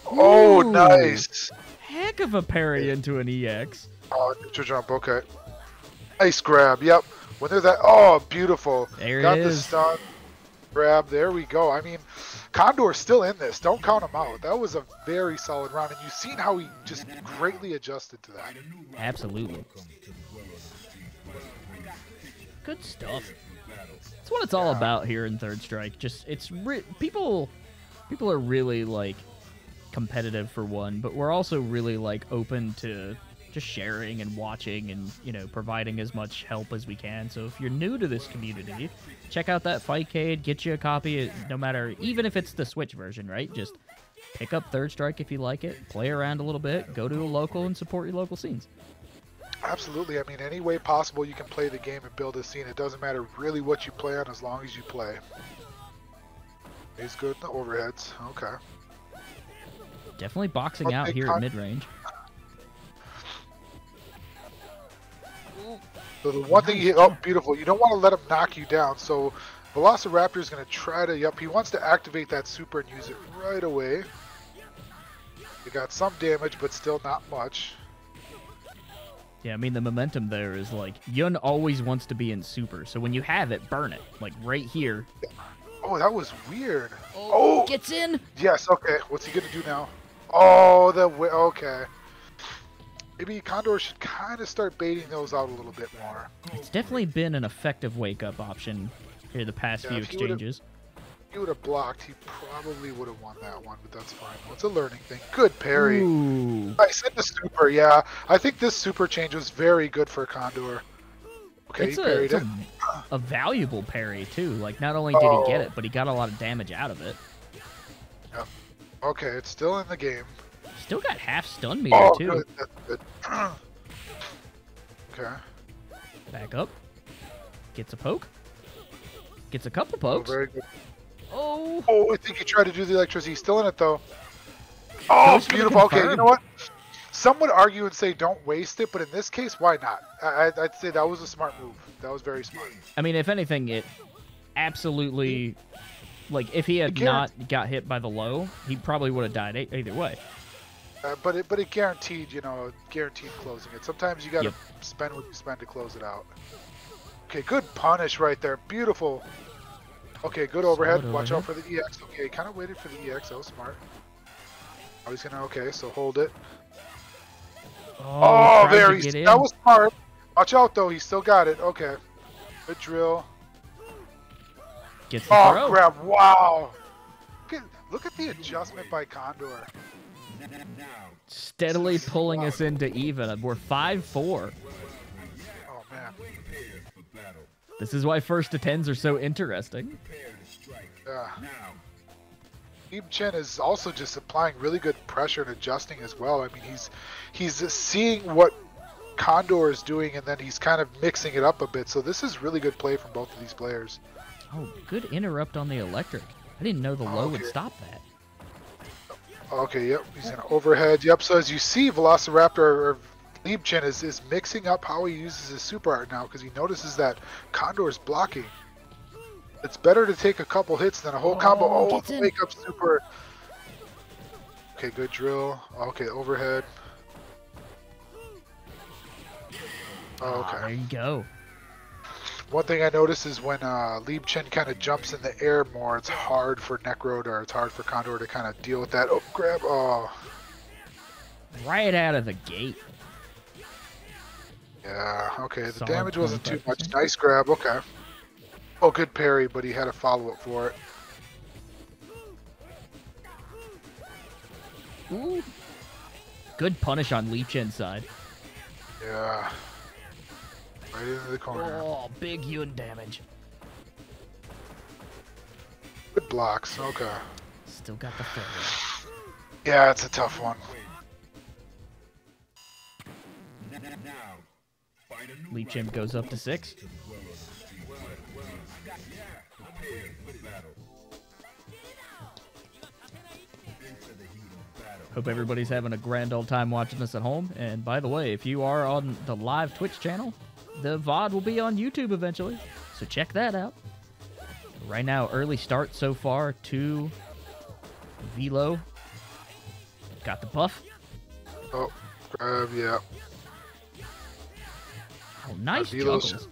Oh, Ooh, nice! Heck of a parry into an EX. Oh, neutral jump, okay. Nice grab, yep. When they're that, oh, beautiful. There Got it the is. stun. Grab, there we go. I mean, Condor's still in this. Don't count him out. That was a very solid round, and you've seen how he just greatly adjusted to that. Absolutely. Good stuff. That's what it's all about here in Third Strike. Just people are really like competitive for one, but we're also really like open to just sharing and watching and, you know, providing as much help as we can. So if you're new to this community, check out that Fightcade, get you a copy, no matter, even if it's the Switch version, right? Just pick up Third Strike if you like it, play around a little bit, go to a local and support your local scenes. Absolutely. I mean, any way possible you can play the game and build a scene. It doesn't matter really what you play on as long as you play. He's good in the overheads. Okay. Definitely boxing out here at mid-range. So the one thing oh, beautiful. You don't want to let him knock you down. So Velociraptor is going to try to, he wants to activate that super and use it right away. He got some damage, but still not much. Yeah, I mean, the momentum there is like, Yun always wants to be in super, so when you have it, burn it. Like, right here. Oh, that was weird. Oh! Gets in! Yes, okay. What's he going to do now? Oh, okay. Maybe Condor should kind of start baiting those out a little bit more. It's definitely been an effective wake-up option here the past few exchanges. If he would have blocked, he probably would have won that one, but that's fine. It's a learning thing. Good parry. Ooh. I said the super, yeah. I think this super change was very good for Condor. Okay, he parried it. A valuable parry, too. Like, not only did he get it, but he got a lot of damage out of it. Yep. Okay, it's still in the game. Still got half stun meter, too. Good. That's good. Okay. Back up. Gets a poke. Gets a couple pokes. Oh, very good. Oh. Oh, I think he tried to do the electricity. He's still in it, though. Oh, beautiful. Okay, you know what? Some would argue and say don't waste it, but in this case, why not? I'd say that was a smart move. That was very smart. I mean, if anything, it absolutely... Like, if he had not got hit by the low, he probably would have died either way. But it guaranteed, guaranteed closing it. Sometimes you got to spend what you spend to close it out. Okay, good punish right there. Beautiful. Okay, good overhead. Watch out for the EX. Okay, kind of waited for the EX. That was smart. Oh, he's going to, okay, so hold it. Oh, very. That was smart. Watch out, though. He still got it. Okay. Good drill. Gets the throw. Grab. Wow. Look at the adjustment by Condor. Steadily pulling us into even. We're 5-4. Oh, man. This is why first to 10s are so interesting. Yeah. Liebchen is also just applying really good pressure and adjusting as well. I mean, he's seeing what Condor is doing, and then he's kind of mixing it up a bit. So this is really good play from both of these players. Oh, good interrupt on the electric. I didn't know the low would stop that. Okay, yep. He's going to overhead. Yep, so as you see, Velociraptor or Liebchen is mixing up how he uses his super art now because he notices that Condor's blocking. It's better to take a couple hits than a whole combo. Oh, wake up super. Okay, good drill. Okay, overhead. Oh, okay. There you go. One thing I notice is when Liebchen kind of jumps in the air more, it's hard for Necrode or it's hard for Condor to kind of deal with that. Oh, grab. Oh. Right out of the gate. Yeah, okay. The Solid damage wasn't too 25%. much. Nice grab. Okay. Oh, good parry, but he had a follow-up for it. Ooh. Good punish on Liebchen's side. Yeah. Right into the corner. Oh, big Yun damage. Good blocks. Okay. Still got the failure. Yeah, it's a tough one. Liebchen goes up to 6. Hope everybody's having a grand old time watching this at home. And by the way, if you are on the live Twitch channel, the VOD will be on YouTube eventually. So check that out. Right now, early start so far to Velo. Got the buff. Oh, grab, yeah. Oh, nice Velo's juggles.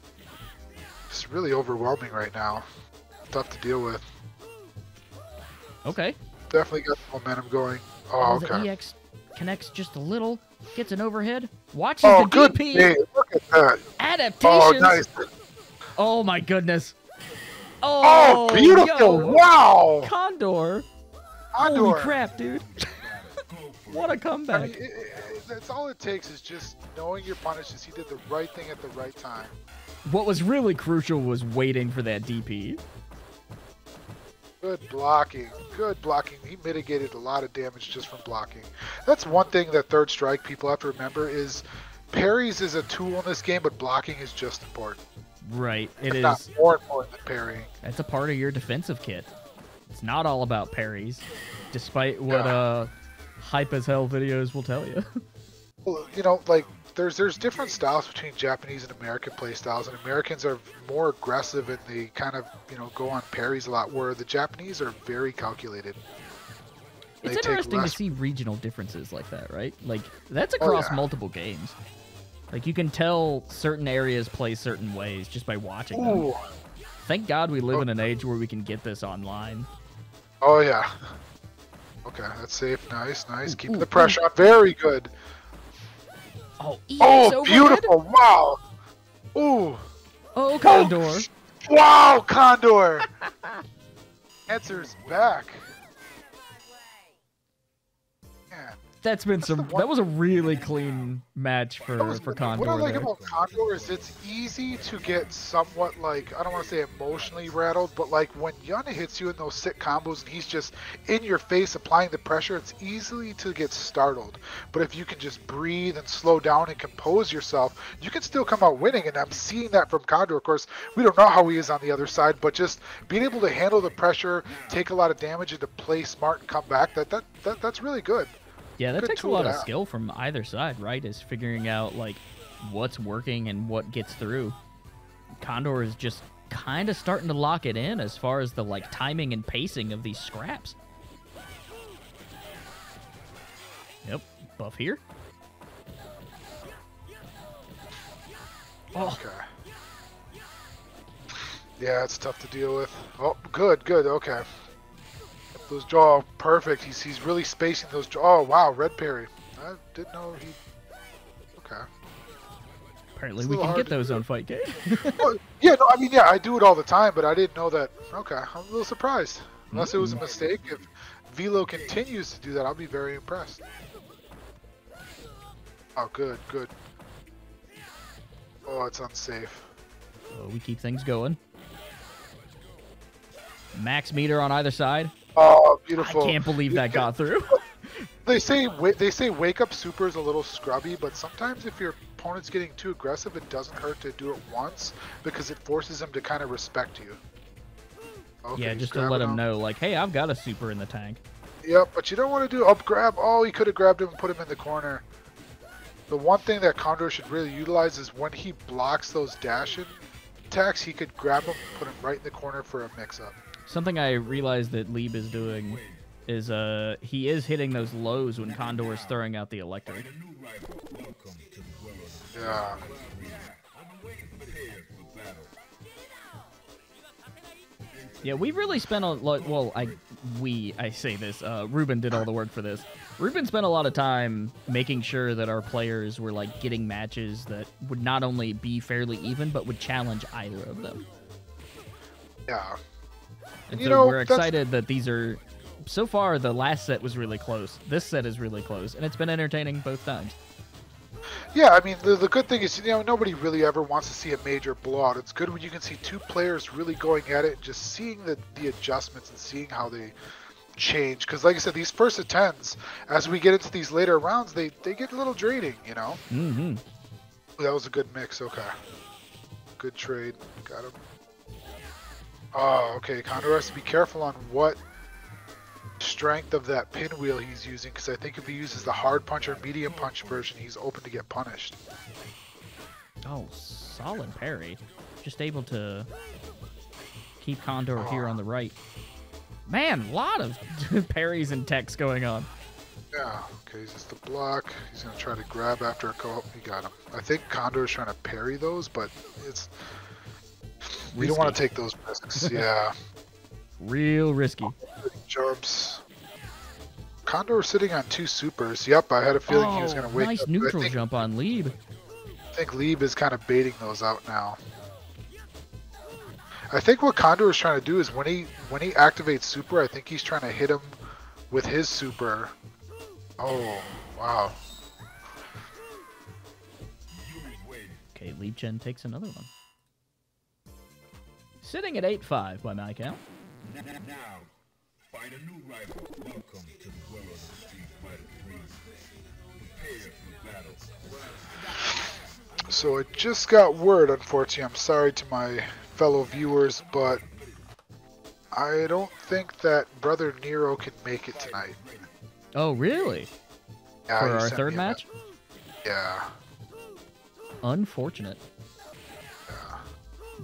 It's really overwhelming right now. Tough to deal with. Okay. Definitely got the momentum going. Oh, The okay. EX connects just a little. Gets an overhead. Watches Oh, the good. DP. Hey, look at that. Adaptations. Oh, nice. Oh, my goodness. Oh, beautiful. Yo. Wow. Condor. Condor. Holy crap, dude. What a I comeback. mean, that's all it takes is just knowing your punishes. He did the right thing at the right time. What was really crucial was waiting for that DP. Good blocking. Good blocking. He mitigated a lot of damage just from blocking. That's one thing that Third Strike people have to remember is parries is a tool in this game, but blocking is just important. Right. It If not is. more important than parrying. That's a part of your defensive kit. It's not all about parries, despite what hype as hell videos will tell you. Well, you know, like there's different styles between Japanese and American play styles, and Americans are more aggressive and they kind of, you know, go on parries a lot, where the Japanese are very calculated. They It's take interesting to less- see regional differences like that, right? Like, that's across yeah. multiple games. Like, you can tell certain areas play certain ways just by watching them. Ooh. Thank God we live in an age where we can get this online. Oh yeah. Okay, that's safe. Nice, nice. Keeping ooh, the pressure on. Very good. Oh, EX Oh, overhead? beautiful! Wow. Ooh. Oh, Condor. Wow, Condor. Answer's back. Man. That's been some. the one- That was a really clean match for Condor. What I like there. about Condor is it's easy to get somewhat, like, I don't want to say emotionally rattled, but like when Yun hits you in those sick combos and he's just in your face applying the pressure, it's easily to get startled. But if you can just breathe and slow down and compose yourself, you can still come out winning. And I'm seeing that from Condor. Of course, we don't know how he is on the other side, but just being able to handle the pressure, take a lot of damage, and to play smart and come back, that's really good. Yeah, that Good takes a tool lot to of have. skill from either side, right? Is figuring out like what's working and what gets through. Condor is just kind of starting to lock it in as far as the like timing and pacing of these scraps. Yep, buff here. Oh, Okay. Yeah, it's tough to deal with. Oh, good, okay. Those jaw, perfect. He's really spacing those jaw. Oh, wow, red parry. I didn't know he... Okay. apparently It's a we little can hard get to those do. on Fightcade. Well, yeah, no, I mean, yeah, I do it all the time, but I didn't know that. Okay, I'm a little surprised. Unless it was a mistake. If Velo continues to do that, I'll be very impressed. Oh, good. Oh, it's unsafe. So we keep things going. Max meter on either side. Oh, I beautiful. can't believe that got through. They say wake up super is a little scrubby, but sometimes if your opponent's getting too aggressive, it doesn't hurt to do it once because it forces them to kind of respect you. Okay, Yeah, he's just to grabbing let him him. know, like, hey, I've got a super in the tank. Yep, but you don't want to do up grab. Oh, he could have grabbed him and put him in the corner. The one thing that Condor should really utilize is when he blocks those dash-in attacks, he could grab him and put him right in the corner for a mix-up. Something I realized that Lieb is doing is he is hitting those lows when Condor is throwing out the electric. Yeah. Yeah, we really spent a lot. Well, I say this. Ruben did all the work for this. Ruben spent a lot of time making sure that our players were like getting matches that would not only be fairly even, but would challenge either of them. Yeah. And You so know, we're excited that these are. So far, the last set was really close. This set is really close, and it's been entertaining both times. Yeah, I mean, the good thing is, nobody really ever wants to see a major blowout. It's good when you can see two players really going at it and just seeing the adjustments and seeing how they change. Because, like I said, these first attempts, as we get into these later rounds, they get a little draining, Mm-hmm. That was a good mix. Okay. Good trade. Got him. Oh, okay. Condor has to be careful on what strength of that pinwheel he's using, because I think if he uses the hard punch or medium punch version, he's open to get punished. Oh, solid parry. Just able to keep Condor here on the right. Man, a lot of parries and techs going on. Yeah, okay, he's just a block. He's going to try to grab after a go. He got him. I think Condor is trying to parry those, but it's... We don't want to take those risks, yeah. Real risky. Jumps. Condor sitting on 2 supers. Yep, I had a feeling he was going to wake nice up. neutral jump on Lieb. I think Lieb is kind of baiting those out now. I think what Condor is trying to do is when he activates super, I think he's trying to hit him with his super. Oh, wow. Okay, Liebchen takes another one. Sitting at 8-5 by my count. Now, find a new rival. Welcome to the world of the Street Fighter 3. Prepare for battle. So I just got word, unfortunately. I'm sorry to my fellow viewers, but I don't think that Brother Nero can make it tonight. Oh, really? Yeah, For he our sent third me a match? Yeah. Unfortunate.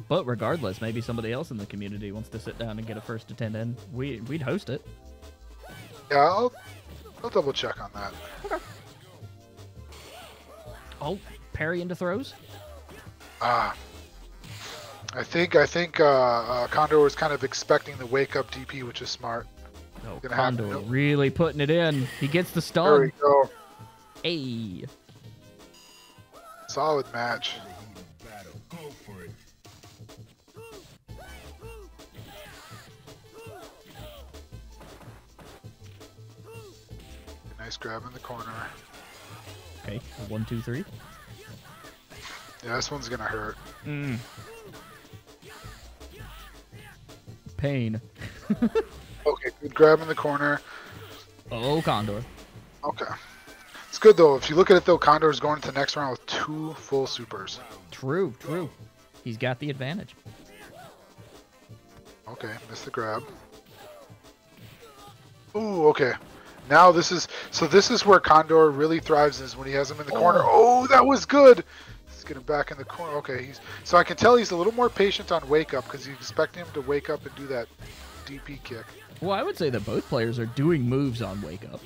But regardless, maybe somebody else in the community wants to sit down and get a first attendant. We'd host it. Yeah, I'll double check on that. Okay. Oh, parry into throws? I think Condor was kind of expecting the wake up DP, which is smart. Oh, Gonna Condor happen. really putting it in. He gets the stun. There we go. Hey. Solid match. Battle. Go for it. Nice grab in the corner. Okay, 1, 2, 3. Yeah, this one's gonna hurt. Pain. Okay, good grab in the corner. Oh, Condor. Okay. It's good though. If you look at it though, Condor is going into the next round with 2 full supers. True. He's got the advantage. Okay, missed the grab. Ooh, okay. Now this is where Condor really thrives, is when he has him in the corner. Oh, that was good. Let's get him back in the corner. Okay, so I can tell he's a little more patient on wake up, because he's expecting him to wake up and do that DP kick. Well, I would say that both players are doing moves on wake up.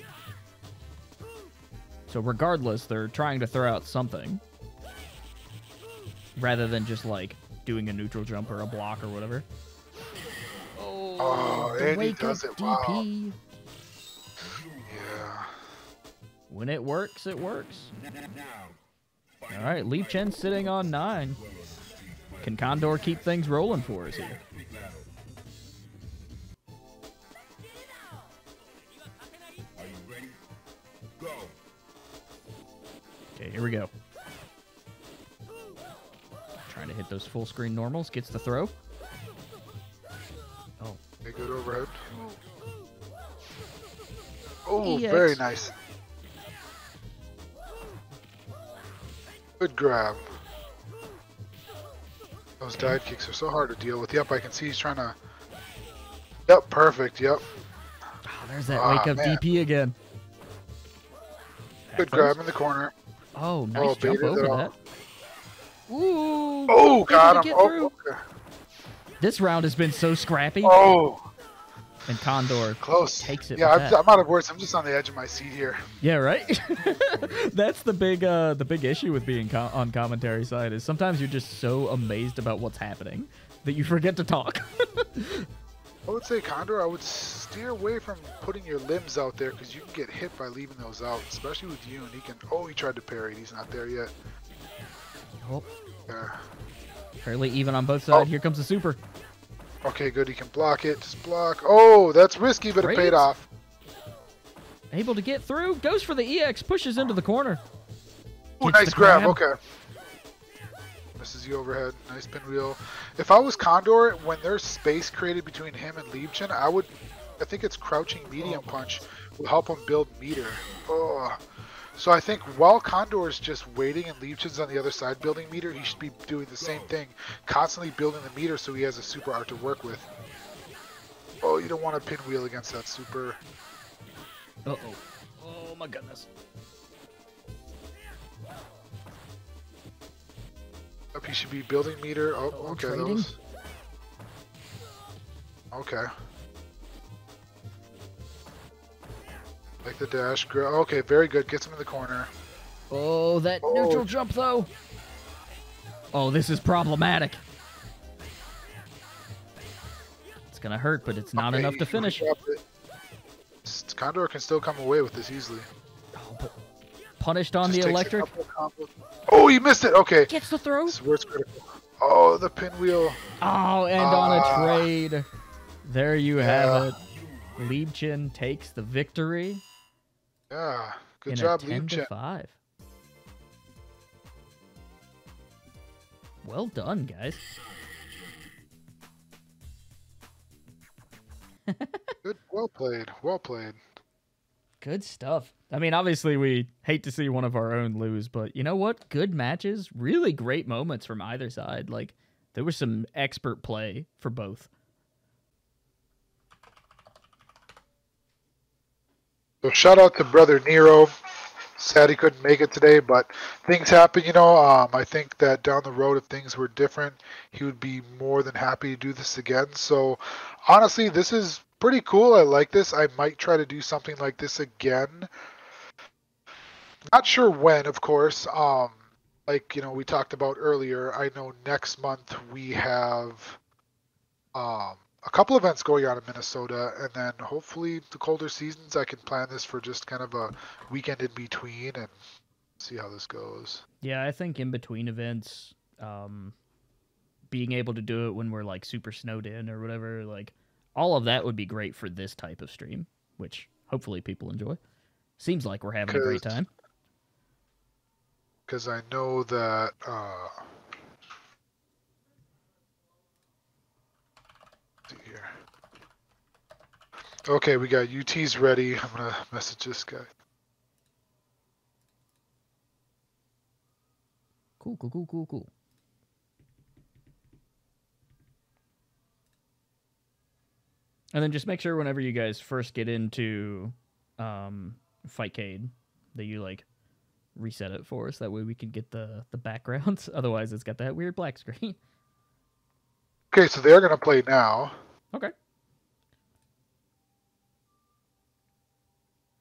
So regardless, they're trying to throw out something. Rather than just like doing a neutral jump or a block or whatever. Oh, the and he wake does up it. Wow. DP. Yeah. When it works, it works. All right, Liebchen sitting on 9. Can Condor keep things rolling for us here? Are you ready? Go. Okay, here we go. Trying to hit those full screen normals. Gets the throw. Oh. A good overhead. Oh, EX. very nice. Good grab. Those dive kicks are so hard to deal with. Yep, I can see he's trying to... Yep, perfect, yep. Oh, there's that wake up man. DP again. Good grab in the corner. Oh, nice jump baited over it that. off. Ooh. Oh, able got to him. get Oh, through. okay. This round has been so scrappy. Oh, And Condor close. takes it. Yeah, with that. I'm out of words. I'm just on the edge of my seat here. Yeah, right. That's the big issue with being on commentary side, is sometimes you're just so amazed about what's happening that you forget to talk. I would say, Condor, I would steer away from putting your limbs out there because you can get hit by leaving those out, especially with you. And he can. Oh, he tried to parry. He's not there yet. Oh, Yeah. fairly even on both sides. Here comes the super. Okay, good. He can block it. Just block. Oh, that's risky, but it paid Raids. off. Able to get through. Goes for the EX. Pushes into the corner. Ooh, Gets nice the grab. Okay. Misses you overhead. Nice pinwheel. If I was Condor, when there's space created between him and Liebchen, I think it's crouching medium punch will help him build meter. Oh. So I think while Condor is just waiting and Liebchen's on the other side building meter, he should be doing the same thing, constantly building the meter so he has a super art to work with. Oh, you don't want to pinwheel against that super. Uh-oh. Oh, my goodness. Up, he should be building meter. Oh, okay. Trading. Okay. Like the dash. Okay, very good. Gets him in the corner. Oh, that neutral jump, though. Oh, this is problematic. It's going to hurt, but it's not enough to finish. Condor can still come away with this easily. Oh, but punished on the electric. Oh, he missed it. Okay. Gets the throw. This is where it's critical. Oh, the pinwheel. Oh, and on a trade. There you have it. Liebchen takes the victory. Yeah. Good in job, a 10 to Liebchen. 5. Well done, guys. Good. Well played. Well played. Good stuff. I mean, obviously, we hate to see one of our own lose, but you know what? Good matches, really great moments from either side. Like, there was some expert play for both. So shout out to brother Nero. Sad he couldn't make it today, but things happen, you know. I think that down the road, if things were different, he would be more than happy to do this again. So honestly, this is pretty cool. I like this. I might try to do something like this again. Not sure when, of course. Like, you know, we talked about earlier, I know next month we have a couple events going on in Minnesota, and then hopefully the colder seasons, I can plan this for just kind of a weekend in between and see how this goes. Yeah, I think in between events, being able to do it when we're like super snowed in or whatever, like all of that would be great for this type of stream, which hopefully people enjoy. Seems like we're having a great time. Because I know that see here. Okay, we got UTs ready. I'm gonna message this guy. Cool. And then just make sure whenever you guys first get into Fightcade that you like reset it for us. That way we can get the backgrounds. Otherwise, it's got that weird black screen. Okay, so they're gonna play now. Okay.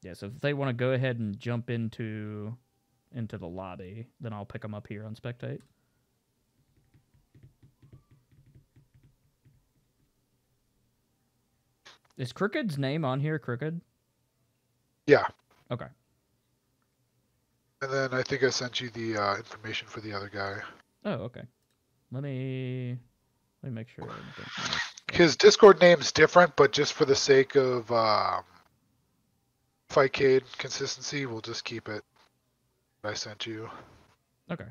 Yeah, so if they want to go ahead and jump into the lobby, then I'll pick them up here on Spectate. Is Crooked's name on here, Crooked? Yeah. Okay. And then I think I sent you the information for the other guy. Oh, okay. Let me make sure. His Discord name's different, but just for the sake of Fightcade consistency, we'll just keep it. I sent you. Okay.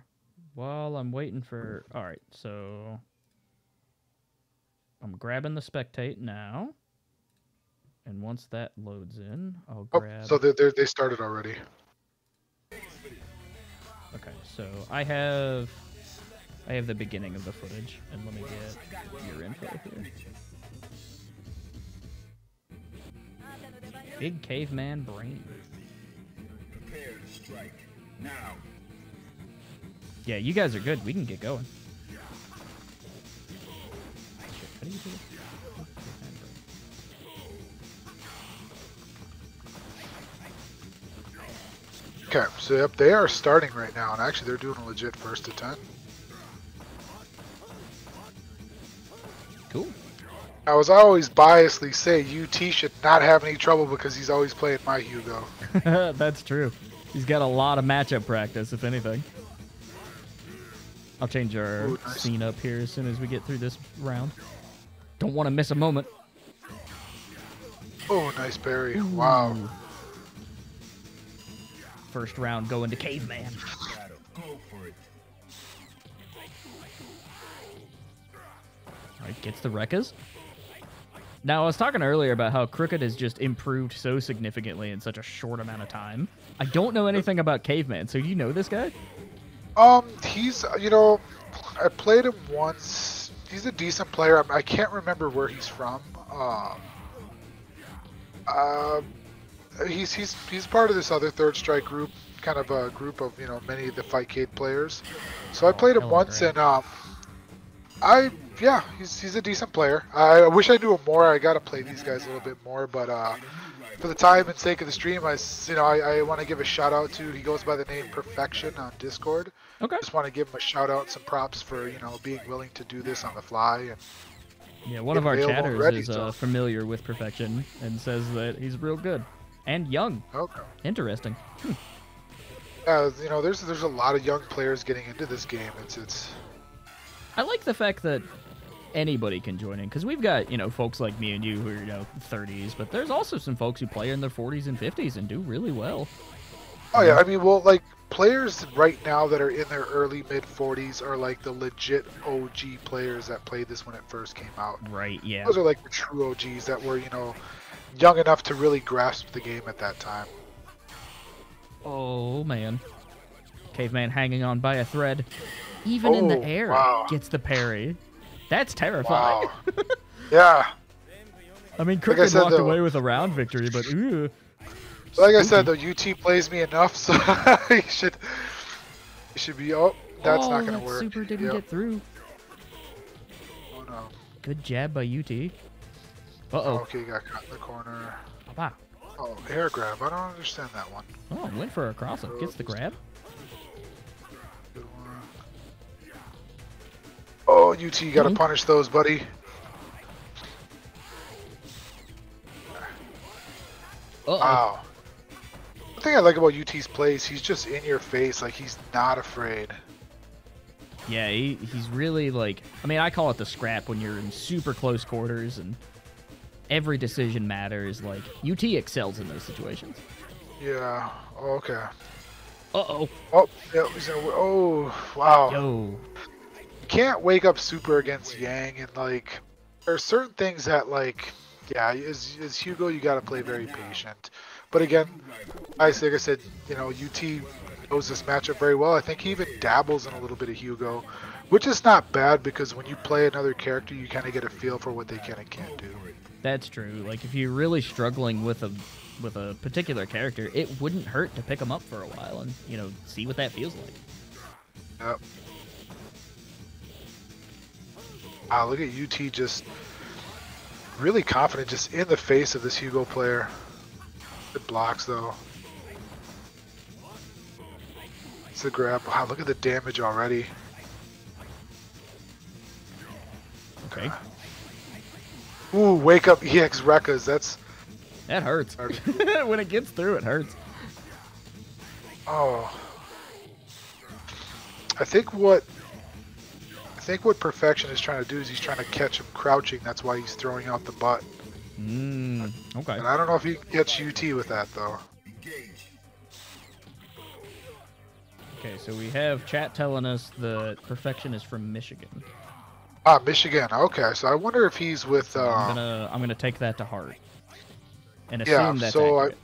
While I'm waiting for... Alright, so... I'm grabbing the Spectate now. And once that loads in, I'll grab... Oh, so they started already. Okay, so I have the beginning of the footage, and let me get your info here. Big caveman brain. Prepare to strike. Now. Yeah, you guys are good. We can get going. How do you do this? Okay, so yep, they are starting right now, and actually they're doing a legit 1st to 10. Cool. I always biasly say UT should not have any trouble because he's always playing my Hugo. That's true. He's got a lot of matchup practice, if anything. I'll change our Ooh, nice. scene up here as soon as we get through this round. Don't want to miss a moment. Oh, nice parry. Ooh. Wow. First round going to Caveman. Gotta go for it. All right, gets the Rekkas. Now, I was talking earlier about how Crooked has just improved so significantly in such a short amount of time. I don't know anything about Caveman, so do you know this guy? He's, you know, I played him once. He's a decent player. I can't remember where he's from. He's part of this other Third Strike group, kind of a group of, you know, many of the Fightcade players. So I played him once, and yeah, he's a decent player. I wish I knew him more. I gotta play these guys a little bit more, but for the time and sake of the stream, I want to give a shout out to. He goes by the name Perfection on Discord. Okay. Just want to give him a shout out, some props for, you know, being willing to do this on the fly. And yeah, one of our chatters already, is so. familiar with Perfection and says that he's real good and young. Okay. Interesting. You know, there's a lot of young players getting into this game. It's. I like the fact that anybody can join in, because we've got, you know, folks like me and you who are, you know, 30s, but there's also some folks who play in their 40s and 50s and do really well. Oh yeah, I mean, well, like players right now that are in their early mid 40s are like the legit OG players that played this when it first came out. Right, yeah. Those are like the true OGs that were, you know, young enough to really grasp the game at that time. Oh, man. Caveman hanging on by a thread. Even in the air, wow. gets the parry. That's terrifying. Wow. Yeah. I mean, Crooked walked away with a round victory, but ooh. Like I said, though, UT plays me enough, so he should be. Oh, that's not gonna that work. Super didn't get through. Oh no. Good jab by UT. Uh-oh. Okay, got caught in the corner. Wow. Oh, air grab. I don't understand that one. Oh, went for a cross-up. Gets the grab. Good one. Oh, UT, you gotta punish those, buddy. Uh-oh. Wow. The thing I like about UT's plays, he's just in your face, like he's not afraid. Yeah, he's really like, I mean, I call it the scrap when you're in super close quarters and every decision matters. Like, UT excels in those situations. Yeah. Oh, okay. Uh-oh. Oh, yeah, he's gonna, oh, wow. Yo. You can't wake up super against Yang, and like, there are certain things that like, yeah, as Hugo, you gotta play very patient. But again, like I said, you know, UT knows this matchup very well. I think he even dabbles in a little bit of Hugo, which is not bad because when you play another character, you kind of get a feel for what they can and can't do. That's true. Like, if you're really struggling with a particular character, it wouldn't hurt to pick them up for a while and, you know, see what that feels like. Yep. Wow, look at UT just really confident, just in the face of this Hugo player. Good blocks, though. It's the grab. Wow, look at the damage already. Okay. Ooh, wake up EX Rekkas. That hurts. When it gets through, it hurts. Oh. I think what Perfection is trying to do is he's trying to catch him crouching. That's why he's throwing out the butt. Okay. And I don't know if he can catch UT with that, though. Okay, so we have chat telling us that Perfection is from Michigan. Ah, Michigan. Okay, so I wonder if he's with. I'm gonna take that to heart and assume that's accurate.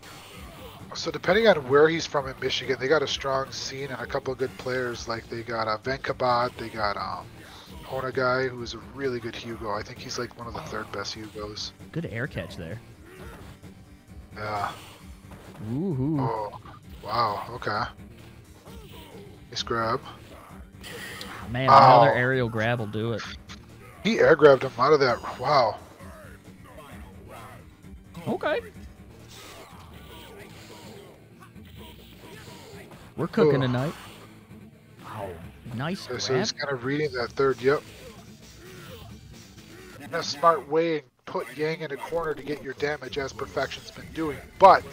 So depending on where he's from in Michigan, they got a strong scene and a couple of good players. Like they got Venkabat, they got Onagai, who is a really good Hugo. I think he's like one of the third best Hugos. Good air catch there. Yeah. Woohoo. Oh, wow. Okay. Nice grab. Man, another aerial grab will do it. He air grabbed him out of that. Wow. Okay. We're cooking tonight. Wow. Nice grab. So he's kind of reading that third. Yep. in a smart way and put Yang in a corner to get your damage as Perfection's been doing. But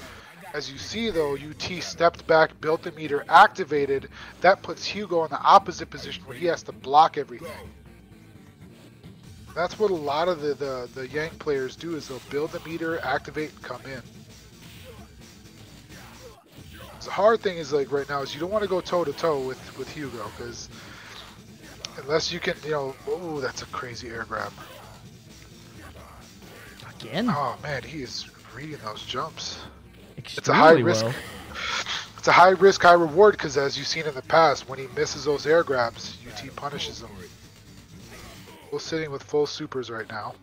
as you see though, UT stepped back, built the meter, activated. That puts Hugo in the opposite position where he has to block everything. That's what a lot of the Yang players do, is they'll build the meter, activate, and come in. The hard thing is, like right now, is you don't want to go toe to toe with Hugo, because unless you can, you know, oh, that's a crazy air grab. Again? Oh man, he is reading those jumps. Extremely It's a high risk. well. It's a high risk, high reward, because as you've seen in the past, when he misses those air grabs, UT punishes him. We're sitting with full supers right now.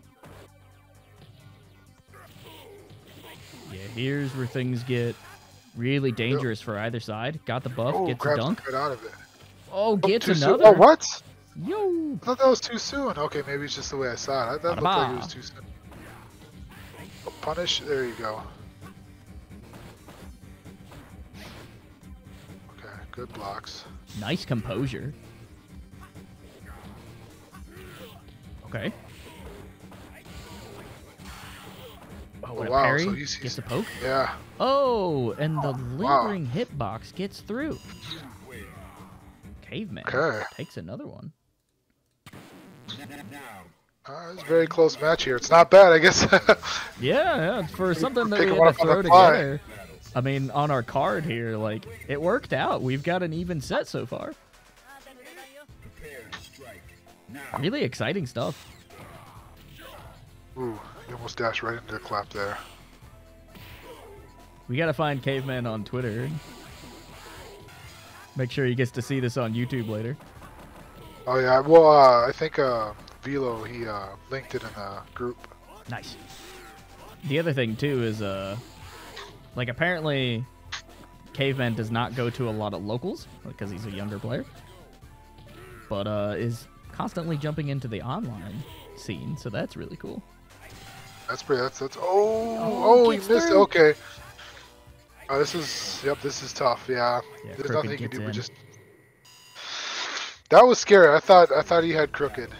Yeah, here's where things get really dangerous for either side. Got the buff, Oh, gets a grabs dunk. right out of it. Oh, gets too soon. another. Oh, what? Yo. I thought that was too soon. Okay, maybe it's just the way I saw it. That looked like it was too soon. Oh, punish. There you go. Okay, good blocks. Nice composure. Okay. Oh, and a wow, parry so he's gets a poke. Yeah. Oh, and the lingering hitbox gets through. Caveman takes another one. It's a very close match here. It's not bad, I guess. Yeah, for something that we Picking had one to up on throw the fly. together. I mean, on our card here, like, it worked out. We've got an even set so far. Really exciting stuff. Ooh, he almost dashed right into the clap there. We gotta find Caveman on Twitter. Make sure he gets to see this on YouTube later. Oh yeah, well, I think Velo, he linked it in the group. Nice. The other thing too is like apparently Caveman does not go to a lot of locals because he's a younger player, but is constantly jumping into the online scene, so that's really cool. That's pretty. That's. Oh, he missed. Through. Okay. Oh, this is. Yep, this is tough. Yeah. There's Crooked nothing you can gets do but in. just. That was scary. I thought he had Crooked.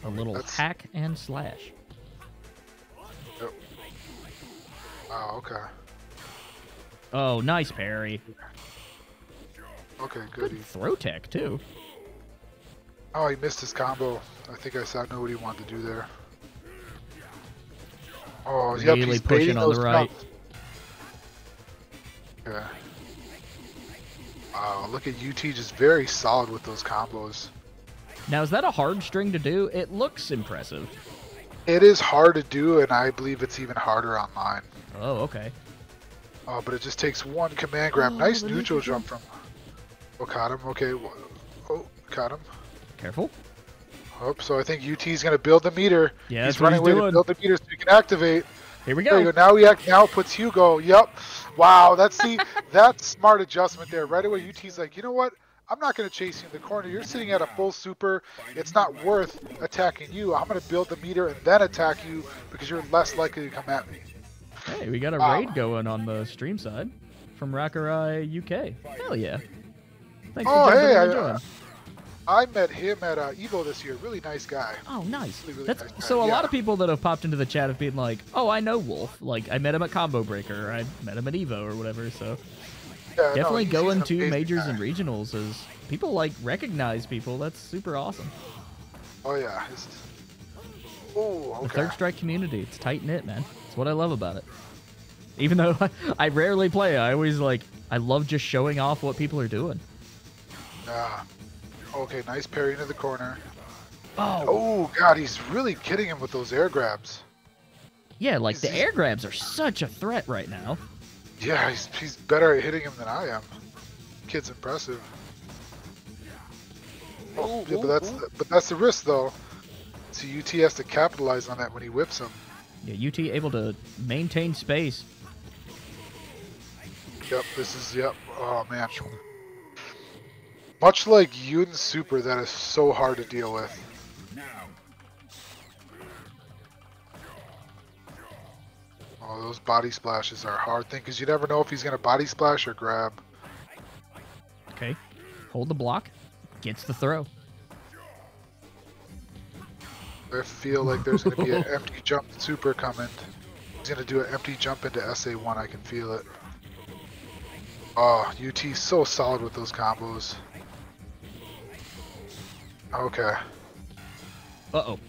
A little hack and slash. Yep. Oh, okay. Oh, nice parry. Okay, good. Good throw tech too. Oh, he missed his combo. I think I know what he wanted to do there. Oh, yep, Really he's pushing baiting on those the right. jumps. Okay. Wow, look at UT, just very solid with those combos. Now, is that a hard string to do? It looks impressive. It is hard to do, and I believe it's even harder online. Oh, okay. Oh, but it just takes one command grab. Nice the neutral neutral jump from. Oh, caught him. Okay. Oh, caught him. Careful. Oh, so I think UT's gonna build the meter. Yeah, he's that's what running he's away doing. to build the meter so he can activate. Here we There you go. go. Now puts Hugo. Yep. Wow. That's that's smart adjustment there. Right away, UT's like, you know what? I'm not going to chase you in the corner. You're sitting at a full super. It's not worth attacking you. I'm going to build the meter and then attack you because you're less likely to come at me. Hey, we got a raid going on the stream side from Rakurai UK. Hell yeah. Thanks for jumping in and joining. I met him at Evo this year. Really nice guy. Oh, nice. Really That's nice guy. so a Yeah. lot of people that have popped into the chat have been like, "Oh, I know Wolf. Like, I met him at Combo Breaker, or I met him at Evo, or whatever." So Yeah, definitely he's going an to amazing majors guy. and regionals as people like recognize people. That's super awesome. Oh yeah. Oh, The okay. Third Strike community, it's tight knit, man. That's what I love about it. Even though I rarely play, I always I love just showing off what people are doing. Yeah. Okay, nice parry into the corner. Oh, Oh god, he's really kidding him with those air grabs. yeah, like the air grabs are such a threat right now. Yeah, he's better at hitting him than I am. Kid's impressive. Oh, yeah, but that's the risk though. So UT has to capitalize on that when he whips him. Yeah, UT able to maintain space. Yep, yep. Oh man. Much like Yun Super, that is so hard to deal with. Oh, those body splashes are a hard thing because you never know if he's gonna body splash or grab. Okay, hold the block, gets the throw. I feel like there's going to be an empty jump super coming. He's going to do an empty jump into SA1. I can feel it. Oh, UT's so solid with those combos. Okay. Uh-oh.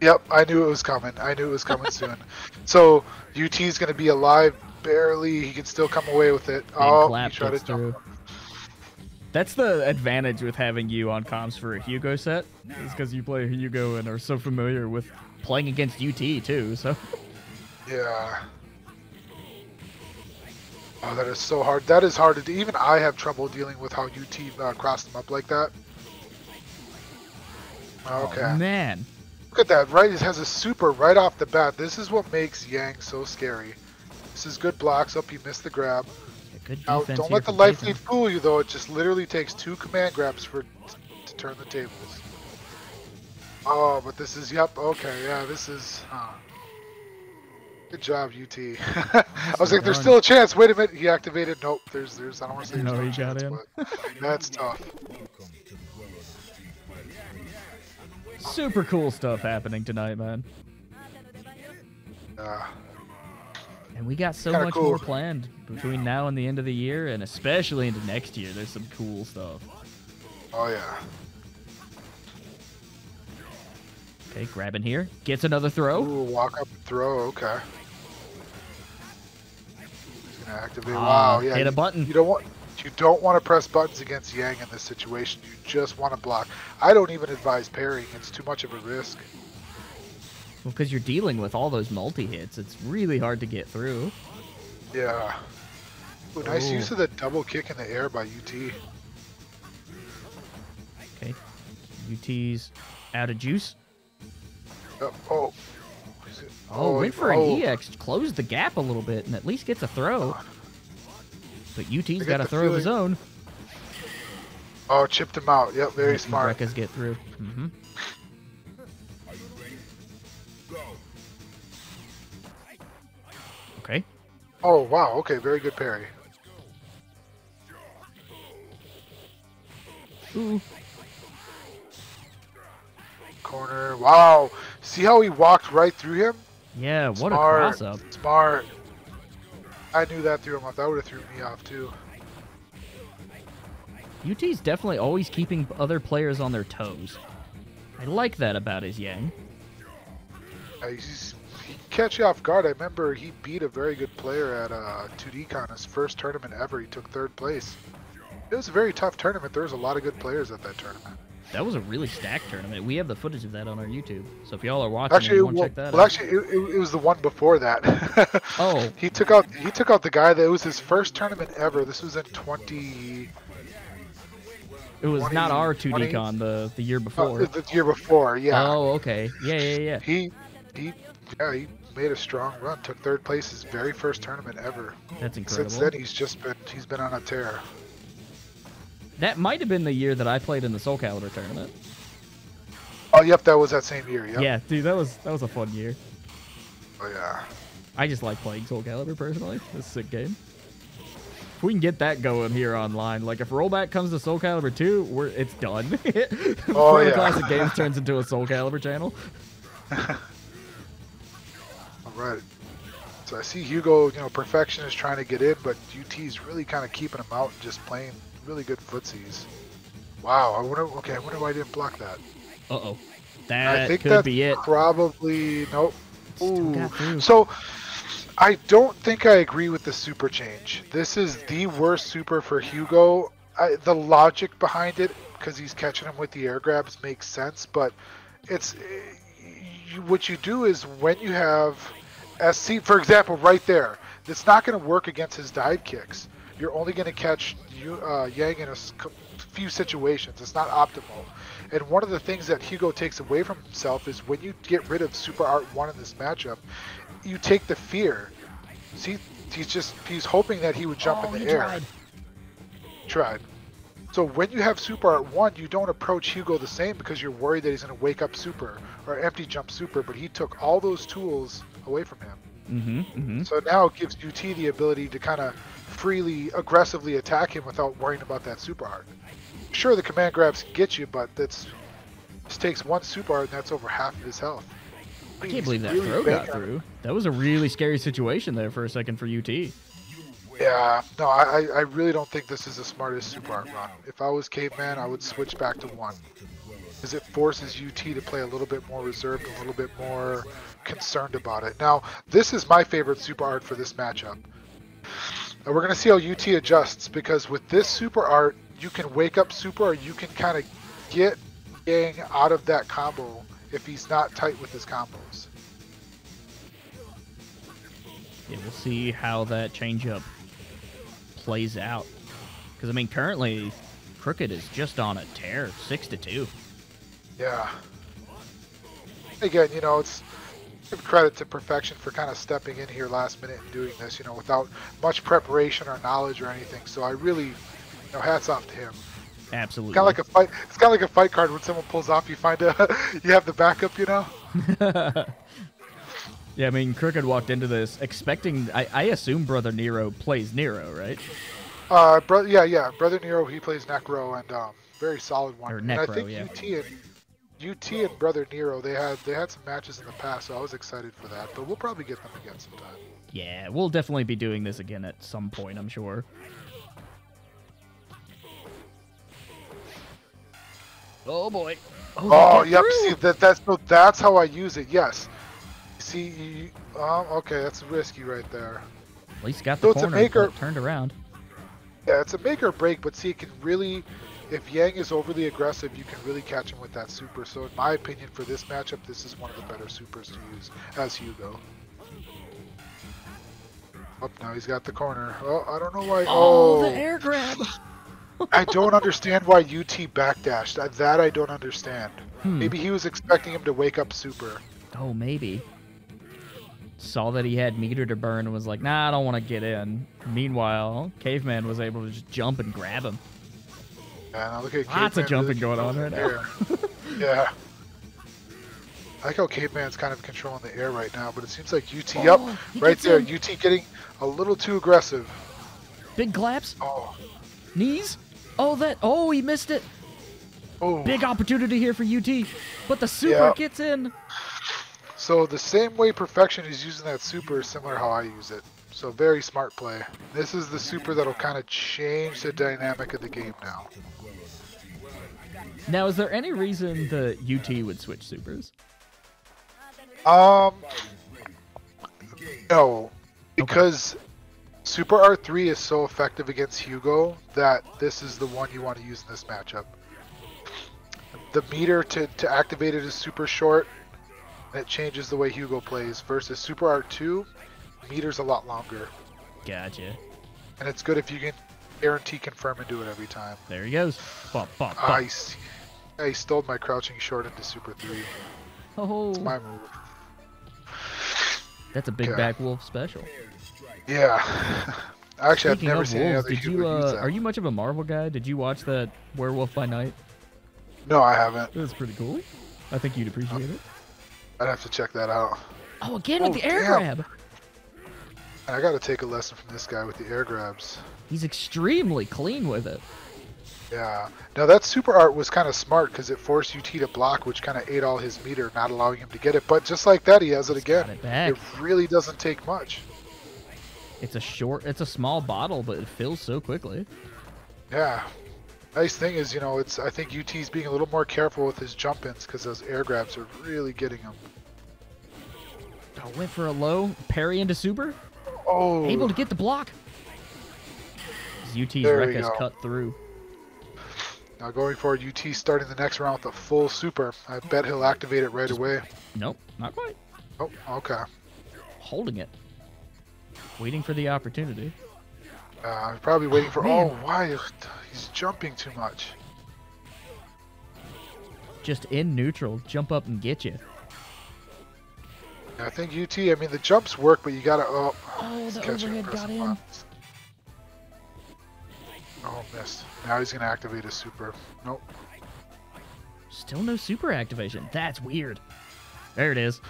Yep, I knew it was coming. I knew it was coming soon. So, UT's going to be alive barely. He can still come away with it. Oh, he tried to jump. That's the advantage with having you on comms for a Hugo set, is because you play Hugo and are so familiar with playing against UT too, so. Yeah. Oh, that is so hard. That is hard to do. Even I have trouble dealing with how UT crossed him up like that. Okay. Oh, man. Look at that, right? It has a super right off the bat. This is what makes Yang so scary. This is good blocks. Up, he missed the grab. Good Now, don't let the life lead fool you, though. It just literally takes 2 command grabs to turn the tables. Oh, but this is, yep, okay, yeah, this is, good job, UT. I was like, there's still a chance. Wait a minute, he activated. Nope, there's, I don't want to say there's no chance, but that's tough. Super cool stuff happening tonight, man. And we got so much more planned between now and the end of the year, and especially into next year. There's some cool stuff. Oh, yeah. Okay, grabbing here. Gets another throw. Ooh, walk up and throw. Okay. He's going to activate. Wow, yeah. Hit a button. You don't want to press buttons against Yang in this situation. You just want to block. I don't even advise parrying. It's too much of a risk. Well, because you're dealing with all those multi-hits. It's really hard to get through. Yeah. Ooh, nice use of the double kick in the air by UT. Okay. UT's out of juice. Went for an EX. Closed the gap a little bit and at least gets a throw. But UT's got a throw of his own. Oh, chipped him out. Yep, very smart. Brekkas get through. Mm-hmm. Okay. Oh, wow. Okay, very good parry. Ooh. Corner. Wow. See how he walked right through him? Yeah, what a cross-up. Smart. I knew that threw him off. That would have threw me off, too. UT's definitely always keeping other players on their toes. I like that about his Yang. He catch you off guard. I remember he beat a very good player at 2DCon, his first tournament ever. He took 3rd place. It was a very tough tournament. There was a lot of good players at that tournament. That was a really stacked tournament. We have the footage of that on our YouTube. So if y'all are watching, you want to check that out. Actually, it was the one before that. Oh. He took out the guy that it was his first tournament ever. This was in 20. It was not our 2DCon, the year before. The year before, yeah. Oh, okay. Yeah. He made a strong run. Took 3rd place his very first tournament ever. That's incredible. Since then, he's been on a tear. That might have been the year that I played in the Soul Calibur tournament. Oh, yep, that was that same year. Yep. Yeah, dude, that was a fun year. Oh yeah. I just like playing Soul Calibur personally. It's a sick game. If we can get that going here online, like if Rollback comes to Soul Calibur 2, it's done. Oh yeah. Classic Games turns into a Soul Calibur channel. All right. So I see Hugo, Perfection is trying to get in, but UT's really kind of keeping him out and just playing really good footsies. Wow, I wonder why I didn't block that. Uh-oh. That I think could be it. Probably, nope. Ooh. So, I don't think I agree with the super change. This is the worst super for Hugo. The logic behind it, because he's catching him with the air grabs, makes sense, but what you do is when you have SC, for example, right there, it's not going to work against his dive kicks. You're only going to catch Yang in a few situations. It's not optimal. And one of the things that Hugo takes away from himself is when you get rid of Super Art 1 in this matchup, you take the fear. See, he's hoping that he would jump in the air. Tried. So when you have Super Art 1, you don't approach Hugo the same because you're worried that he's going to wake up Super or empty jump Super, but he took all those tools away from him. So now it gives UT the ability to kind of freely, aggressively attack him without worrying about that Super Art. Sure, the command grabs get you, but Just takes one super art, and that's over half of his health. I can't believe that throw got through. That was a really scary situation there for a second for UT. Yeah, no, I really don't think this is the smartest super art run. If I was Caveman, I would switch back to 1. Because it forces UT to play a little bit more reserved, a little bit more concerned about it. Now, this is my favorite super art for this matchup. And we're going to see how UT adjusts, because with this super art, you can wake up super, or you can kind of get Yang out of that combo if he's not tight with his combos. Yeah, we'll see how that changeup plays out. Because, I mean, currently, Crooked is just on a tear, 6-2. Yeah. Again, you know, it's give credit to Perfection for kind of stepping in here last minute and doing this, you know, without much preparation or knowledge or anything. So I really, you know, hats off to him. Absolutely. It's kind of like a fight. It's kind of like a fight card when someone pulls off. You find you have the backup, you know. Yeah, I mean, Crooked walked into this expecting. I assume Brother Nero plays Nero, right? Yeah. Brother Nero, he plays Necro, and very solid one. Or And I Necro, think yeah. UT and Brother Nero, they had some matches in the past, so I was excited for that. But we'll probably get them again sometime. Yeah, we'll definitely be doing this again at some point, I'm sure. Oh boy. Oh, yep. See, that's how I use it. Yes. See, okay, that's risky right there. At least got the So corner turned around. Yeah, it's a make or break, but see, it can really, if Yang is overly aggressive, you can really catch him with that super. So in my opinion, for this matchup, this is one of the better supers to use as Hugo. Oh, now he's got the corner. Oh, I don't know why. Oh, the air grab. I don't understand why UT backdashed. That I don't understand. Maybe he was expecting him to wake up super. Oh, maybe. Saw that he had meter to burn and was like, nah, I don't want to get in. Meanwhile, Caveman was able to just jump and grab him. Yeah, now look at Lots of jumping really going on right now. Yeah. I like how Caveman's kind of controlling the air right now, but it seems like UT up right there. In. UT getting a little too aggressive. Big claps. Oh. Knees. Oh, he missed it. Oh. Big opportunity here for UT, but the super gets in. So the same way Perfection is using that super is similar how I use it. So very smart play. This is the super that'll kind of change the dynamic of the game now. Now, is there any reason the UT would switch supers? No, because Super R3 is so effective against Hugo that this is the one you want to use in this matchup. The meter to activate it is super short, and it changes the way Hugo plays, versus Super R2, meter's a lot longer. Gotcha. And it's good if you can guarantee confirm and do it every time. There he goes. Bump, bump, bump. I stole my crouching short into Super 3. Oh. It's my move. That's a big back wolf special. Yeah. Actually, Speaking I've never of seen wolves, any other Hugo use that. are you much of a Marvel guy? Did you watch that Werewolf by Night? No, I haven't. It was pretty cool. I think you'd appreciate it. I'd have to check that out. Oh, again with the air grab. I gotta take a lesson from this guy with the air grabs. He's extremely clean with it. Yeah. Now that super art was kind of smart because it forced UT to block, which kind of ate all his meter, not allowing him to get it. But just like that, he has it again. It really doesn't take much. It's a small bottle, but it fills so quickly. Yeah. Nice thing is, you know, I think UT's being a little more careful with his jump-ins because those air grabs are really getting him. Oh, went for a low parry into super. Oh. Able to get the block. UT's There wreck has cut through. Now going forward, UT starting the next round with a full super. I bet he'll activate it right away. Nope, not quite. Oh, okay. Holding it. Waiting for the opportunity. Probably waiting for... Oh, why? He's jumping too much. Just in neutral. Jump up and get you. I think UT, I mean, the jumps work, but you gotta... Oh, the overhead got in. Oh, missed. Now he's gonna activate his super. Nope. Still no super activation. That's weird. There it is.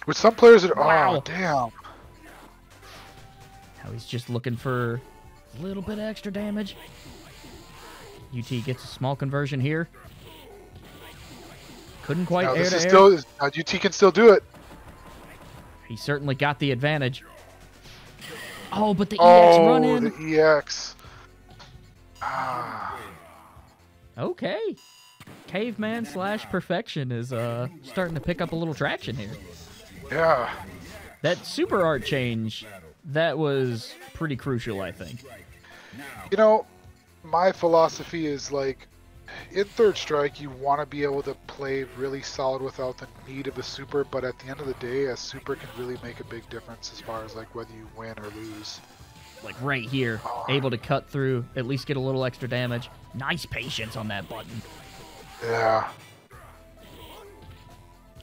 With some players that... Wow. Oh, damn. Now he's just looking for a little bit of extra damage. UT gets a small conversion here. Couldn't quite Now, air this to is air. still UT can still do it. He certainly got the advantage. Oh, but the EX Oh, run in. the EX. Ah. Okay. Caveman / Perfection is starting to pick up a little traction here. Yeah. That super art change, that was pretty crucial, I think. You know, my philosophy is like, in third strike, you want to be able to play really solid without the need of a super, but at the end of the day, a super can really make a big difference as far as like whether you win or lose. Like right here, able to cut through, at least get a little extra damage. Nice patience on that button. Yeah.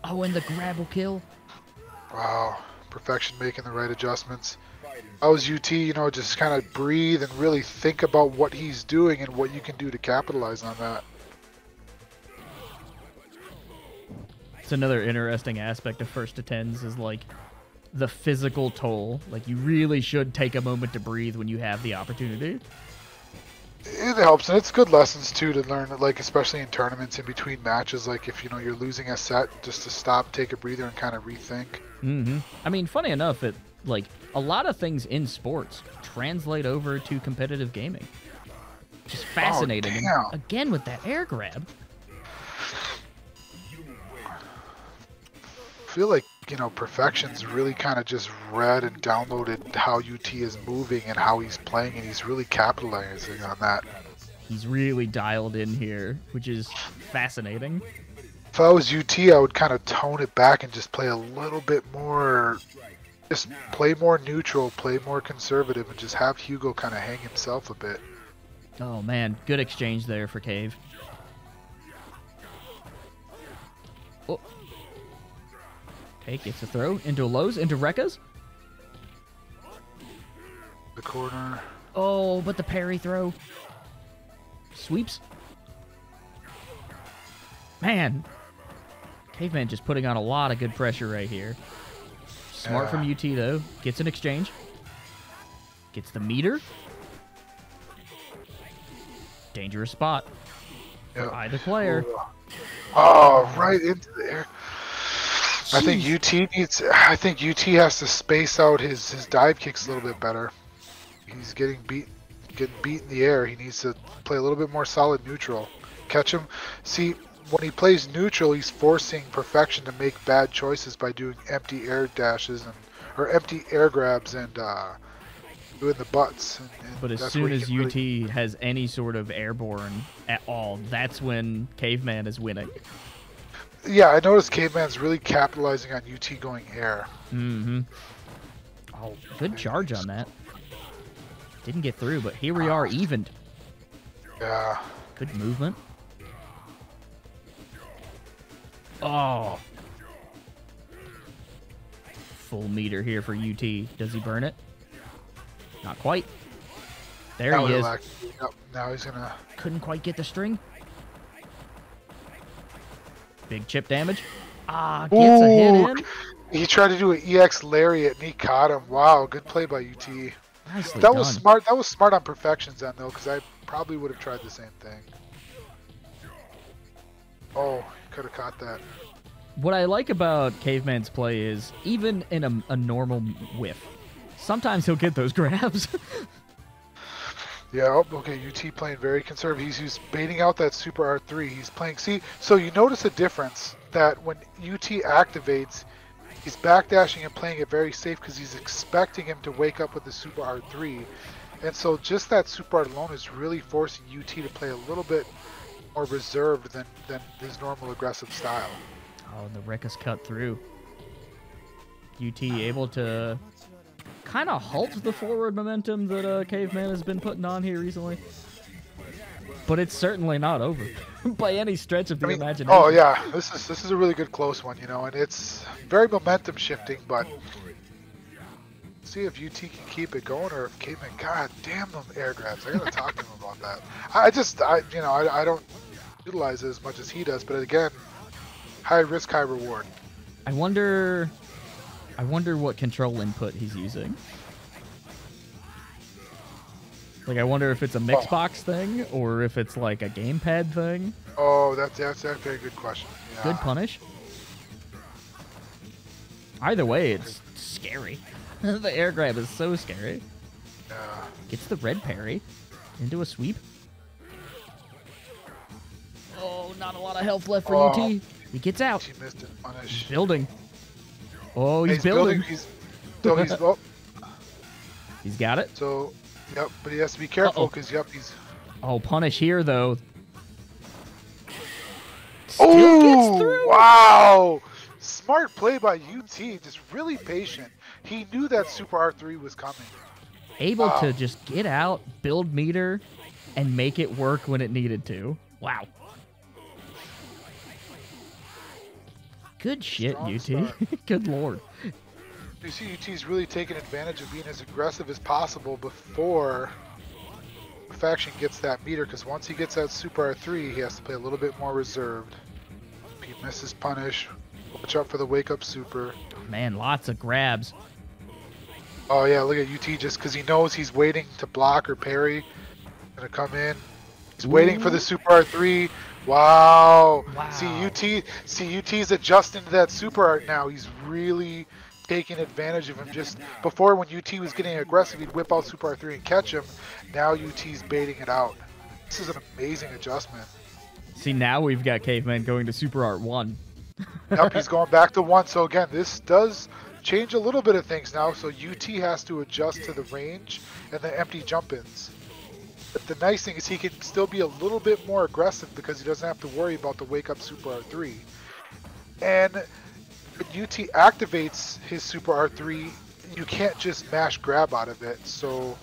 Oh, and the grab will kill. Wow. Perfection making the right adjustments. I was UT, you know, just kind of breathe and really think about what he's doing and what you can do to capitalize on that. It's another interesting aspect of first to tens is like the physical toll. Like you really should take a moment to breathe when you have the opportunity. It helps, and it's good lessons too to learn, like especially in tournaments in between matches. Like if you know you're losing a set, just to stop, take a breather, and kind of rethink. Mm-hmm. I mean, funny enough, it like a lot of things in sports translate over to competitive gaming. Just fascinating. Oh, And again with that air grab. I feel like, you know, Perfection's really kind of just read and downloaded how UT is moving and how he's playing, and he's really capitalizing on that. He's really dialed in here, which is fascinating. If I was UT, I would kind of tone it back and just play a little bit more, just play more neutral, play more conservative, and just have Hugo kind of hang himself a bit. Oh man, good exchange there for Cave. Oh. Okay, gets a throw into lows, into Rekka's. The corner. Oh, but the parry throw. Sweeps. Man. Caveman just putting on a lot of good pressure right here. Smart from UT, though. Gets an exchange. Gets the meter. Dangerous spot. Yeah. For either player. Oh, right into there. I think UT has to space out his dive kicks a little bit better. He's getting beat in the air. He needs to play a little bit more solid neutral. Catch him. See, when he plays neutral, he's forcing Perfection to make bad choices by doing empty air dashes or empty air grabs and doing the butts. And but as soon as UT has any sort of airborne at all, that's when Caveman is winning. Yeah, I noticed Caveman's really capitalizing on UT going air. Mm-hmm. Oh, good charge on that. Didn't get through, but here we are, evened. Yeah. Good movement. Oh. Full meter here for UT. Does he burn it? Not quite. There he is. Yep, now he's gonna... Couldn't quite get the string. Big chip damage. Ah, gets a hit in. He tried to do an EX lariat and he caught him. Wow, good play by UT. Nicely That done. was smart. That was smart on Perfection's end though, because I probably would have tried the same thing. Oh, could have caught that. What I like about Caveman's play is, even in a normal whiff, sometimes he'll get those grabs. Yeah, oh, okay, UT playing very conservative. He's baiting out that Super R3. He's playing... See, so you notice a difference that when UT activates, he's backdashing and playing it very safe because he's expecting him to wake up with the Super R3. And so just that Super Art alone is really forcing UT to play a little bit more reserved than his normal aggressive style. Oh, the Rekka's cut through. UT able to kind of halt the forward momentum that Caveman has been putting on here recently. But it's certainly not over by any stretch of the imagination. Oh yeah, this is a really good close one, you know, and it's very momentum shifting, but see if UT can keep it going or if Caveman, god damn them air grabs. I gotta talk to him about that. I don't utilize it as much as he does, but again, high risk, high reward. I wonder what control input he's using. Like, I wonder if it's a Mixbox thing or if it's like a gamepad thing. Oh, that's a very good question. Yeah. Good punish. Either way, it's scary. The air grab is so scary. Yeah. Gets the red parry into a sweep. Oh, not a lot of health left for UT. He gets out. He missed his punish. He's building. Oh, he's building. Oh, He's got it. so, yep, but he has to be careful because, yep, he's... Oh, punish here, though. Oh, Gets through. wow! Smart play by UT, just really patient. He knew that Super R3 was coming. Able to just get out, build meter, and make it work when it needed to. Wow. Good shit, Strong UT. start. Good lord. You see UT's really taking advantage of being as aggressive as possible before Perfection gets that meter, because once he gets that Super R3, he has to play a little bit more reserved. If he misses punish, watch out for the wake up Super. Man, lots of grabs. Oh yeah, look at UT just because he knows he's waiting to block or parry. Gonna come in. He's waiting for the Super R3. Wow. Wow. See UT's adjusting to that Super Art now. He's really taking advantage of him. Just before, when UT was getting aggressive, he'd whip out Super R3 and catch him. Now UT's baiting it out. This is an amazing adjustment. See, now we've got Caveman going to Super Art 1. Yep, he's going back to 1. So again, this does change a little bit of things now. So UT has to adjust to the range and the empty jump-ins. But the nice thing is he can still be a little bit more aggressive because he doesn't have to worry about the wake up Super R3. And when UT activates his Super R3, you can't just mash grab out of it. So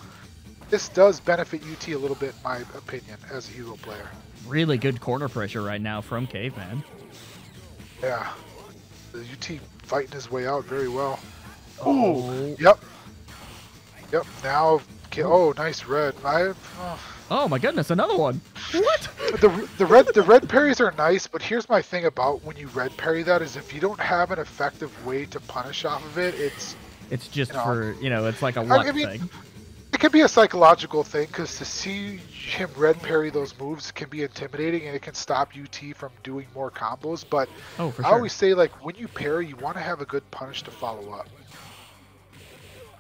this does benefit UT a little bit, in my opinion, as a Hugo player. Really good corner pressure right now from Caveman. Yeah. The UT fighting his way out very well. Oh. Yep. Yep. Now, oh, nice red. Oh my goodness, another one. What? The red parries are nice, but here's my thing about when you red parry that is if you don't have an effective way to punish off of it, it's just for, it's like a luck I mean, thing. It could be a psychological thing because to see him red parry those moves can be intimidating and it can stop UT from doing more combos. But for I sure. always say, like, when you parry, you want to have a good punish to follow up.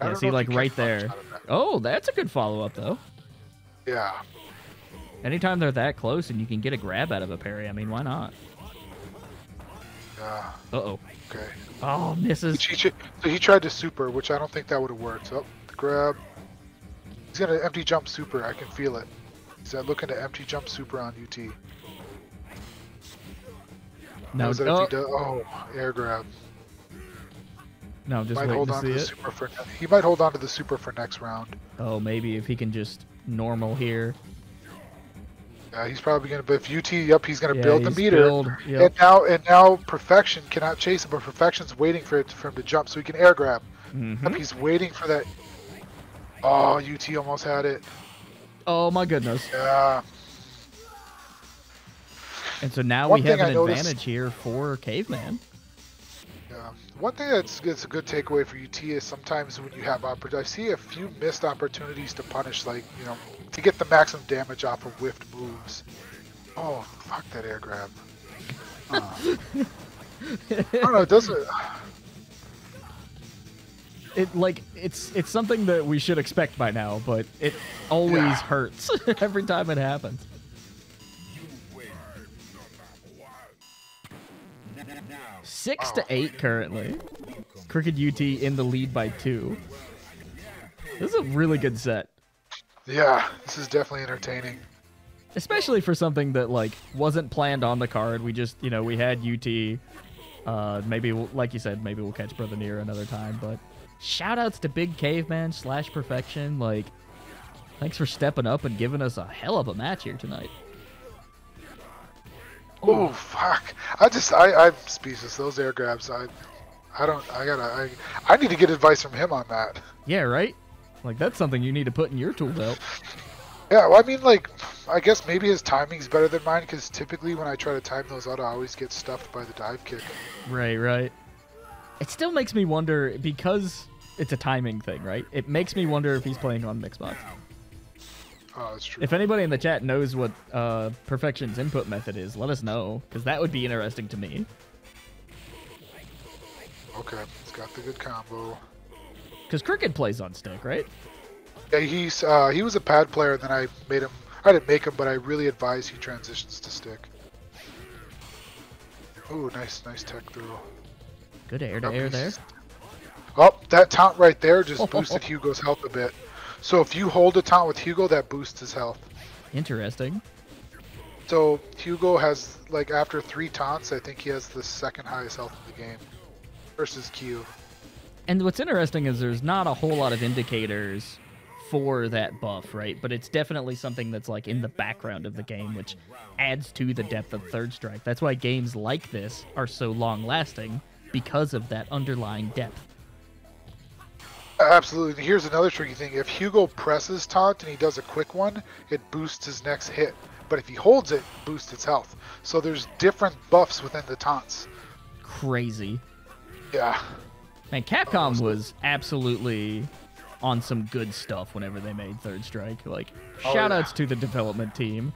Yeah, see, like right there. Oh, that's a good follow-up, though. Yeah. Anytime they're that close and you can get a grab out of a parry, I mean, why not? Yeah. Uh-oh. Okay. Oh, misses. So he tried to super, which I don't think that would have worked. Oh, the grab. He's going to empty jump super. I can feel it. He's looking to empty jump super on UT. No, air grab. No, just Might wait hold to on see to the it. super for. He might hold on to the super for next round. Oh, maybe if he can just normal here. Yeah, he's probably gonna. But if UT, yep, he's gonna Yeah, build the he's meter. build, yep. And now Perfection cannot chase him, but Perfection's waiting for him to jump so he can air grab. Yep, he's waiting for that. Oh, UT almost had it. Oh my goodness. Yeah. And so now One we have thing an I noticed- advantage here for Caveman. Yeah. One thing that's a good takeaway for UT is sometimes when you have I see a few missed opportunities to punish, like, to get the maximum damage off of whiffed moves. Oh, fuck that air grab. I don't know, it doesn't... It's something that we should expect by now, but it always hurts every time it happens. 6-8 currently. KrookedUT in the lead by 2. This is a really good set. Yeah, this is definitely entertaining. Especially for something that, wasn't planned on the card. We just, we had UT. Maybe, like you said, maybe we'll catch Brother Nero another time. But shout-outs to Big Caveman / Perfection. Thanks for stepping up and giving us a hell of a match here tonight. Oh, fuck. I'm speechless. Those air grabs, I need to get advice from him on that. Yeah, right? That's something you need to put in your tool belt. Yeah, well, I mean, I guess maybe his timing's better than mine, because typically when I try to time those out, I always get stuffed by the dive kick. Right. It still makes me wonder, because it's a timing thing, right? It makes me wonder if he's playing on Mixbox. Oh, that's true. If anybody in the chat knows what Perfection's input method is, let us know, because that would be interesting to me. Okay, he's got the good combo. Because Crooked plays on stick, right? Yeah, he was a pad player, and then I made him. I didn't make him, but I really advise he transitions to stick. Ooh, nice tech throw. Good air to air there. Oh, that taunt right there just boosted Hugo's health a bit. So if you hold a taunt with Hugo, that boosts his health. Interesting. So Hugo has, like, after 3 taunts, I think he has the second highest health in the game versus Q. And what's interesting is there's not a whole lot of indicators for that buff, right? But it's definitely something that's like in the background of the game, which adds to the depth of Third Strike. That's why games like this are so long lasting, because of that underlying depth. Absolutely. And here's another tricky thing. If Hugo presses taunt and he does a quick one, it boosts his next hit. But if he holds it, it boosts its health. So there's different buffs within the taunts. Crazy. Yeah. Man, Capcom was absolutely on some good stuff whenever they made Third Strike. Like, shoutouts to the development team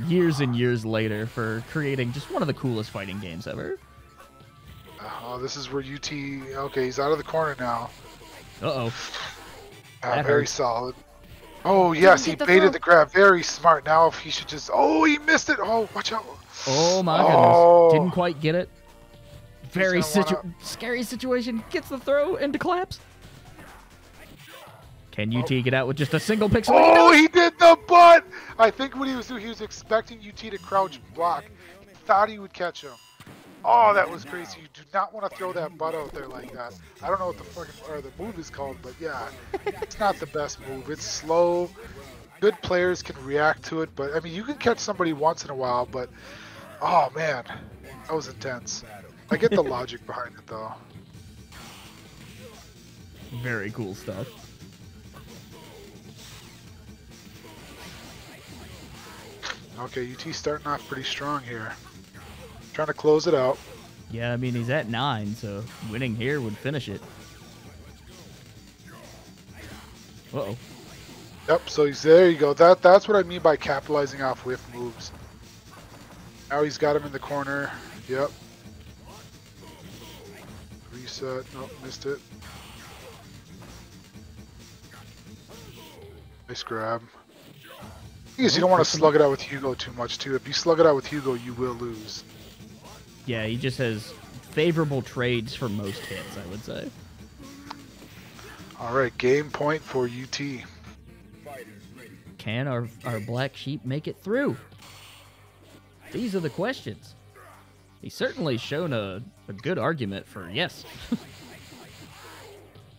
years and years later for creating just one of the coolest fighting games ever. Oh, this is where UT... Okay, he's out of the corner now. Uh-oh. Very solid. Oh, yes, he baited the grab. Very smart. Now if he should just... Oh, he missed it. Oh, watch out. Oh, my goodness. Didn't quite get it. Very scary situation. Gets the throw into collapse. Can UT get out with just a single pixel? Oh, he did the butt! I think what he was doing, he was expecting UT to crouch block. He thought he would catch him. Oh, that was crazy. You do not want to throw that butt out there like that. I don't know what the move is called, but yeah, it's not the best move. It's slow. Good players can react to it, but I mean, you can catch somebody once in a while, but oh man, that was intense. I get the logic behind it though. Very cool stuff. Okay, UT's starting off pretty strong here. Trying to close it out. Yeah, I mean, he's at 9, so winning here would finish it. Uh-oh. Yep, so there you go. That's what I mean by capitalizing off whiff moves. Now he's got him in the corner. Yep. Reset. Nope, missed it. Nice grab. Because you don't want to slug it out with Hugo too much, too. If you slug it out with Hugo, you will lose. Yeah, he just has favorable trades for most hits, I would say. All right, game point for UT. Can our black sheep make it through? These are the questions. He's certainly shown a good argument for yes.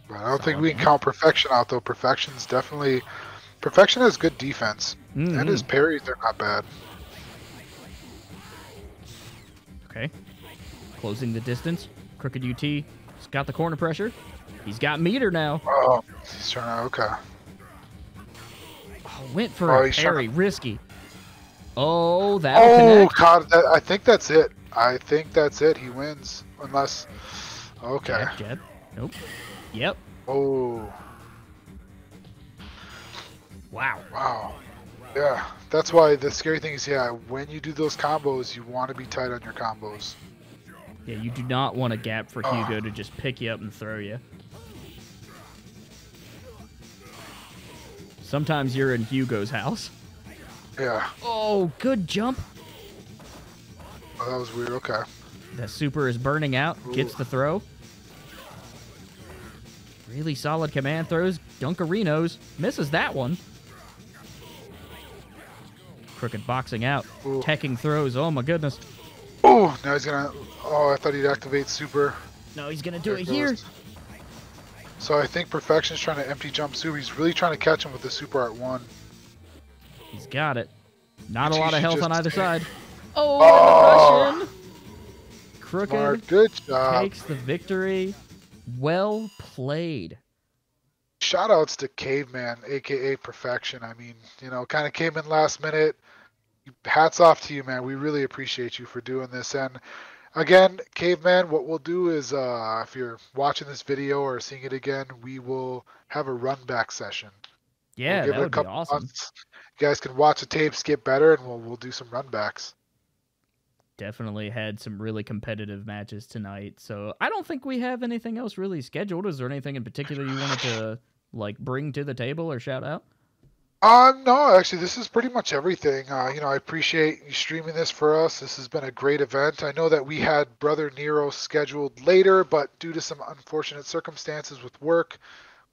But I don't think we can count Perfection out, though. Perfection has good defense. And his parries are not bad. Okay. Closing the distance. KrookedUT. He's got the corner pressure. He's got meter now. Oh, he's trying to... Okay. Oh, went for a parry. Risky. Oh, that'll connect. God. I think that's it. I think that's it. He wins. Unless... Okay. Jab. Nope. Yep. Oh. Wow. Wow. Yeah. That's why the scary thing is, yeah, when you do those combos, you want to be tight on your combos. Yeah, you do not want a gap for Hugo to just pick you up and throw you. Sometimes you're in Hugo's house. Yeah. Oh, good jump. Oh, that was weird. Okay. The super is burning out. Gets the throw. Really solid command throws. Dunkarinos. Misses that one. Crooked boxing out. Teching throws. Oh, my goodness. Oh, now he's going to... Oh, I thought he'd activate super. No, he's going to do it here. So I think Perfection's trying to empty jump super. He's really trying to catch him with the super art 1. He's got it. Not a lot of health on either side. Oh, the Crooked Smart. Good job. Takes the victory. Well played. Shoutouts to Caveman, aka Perfection. I mean, you know, kind of came in last minute. Hats off to you, man. We really appreciate you for doing this. And again, Caveman, what we'll do is, if you're watching this video or seeing it again, we will have a run back session. Yeah, that would be awesome. You guys can watch the tapes, get better, and we'll do some runbacks. Definitely had some really competitive matches tonight. So I don't think we have anything else really scheduled. Is there anything in particular you wanted to like bring to the table or shout out? No, actually, this is pretty much everything. I appreciate you streaming this for us. This has been a great event. I know that we had Brother Nero scheduled later, but due to some unfortunate circumstances with work,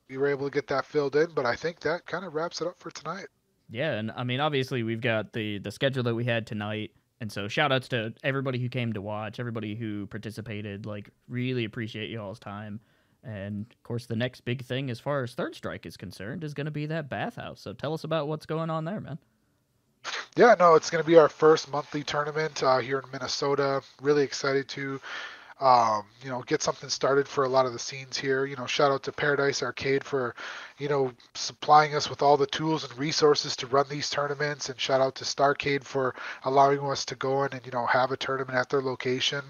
we were able to get that filled in. But I think that kind of wraps it up for tonight. Yeah, and I mean, obviously, we've got the schedule that we had tonight, and so shout outs to everybody who came to watch, everybody who participated. Like, really appreciate y'all's time. And of course, the next big thing as far as Third Strike is concerned is going to be that bathhouse. So tell us about what's going on there, man. Yeah, no, it's going to be our first monthly tournament here in Minnesota. Really excited to get something started for a lot of the scenes here. Shout out to Paradise Arcade for, supplying us with all the tools and resources to run these tournaments, and shout out to Starcade for allowing us to go in and, have a tournament at their location.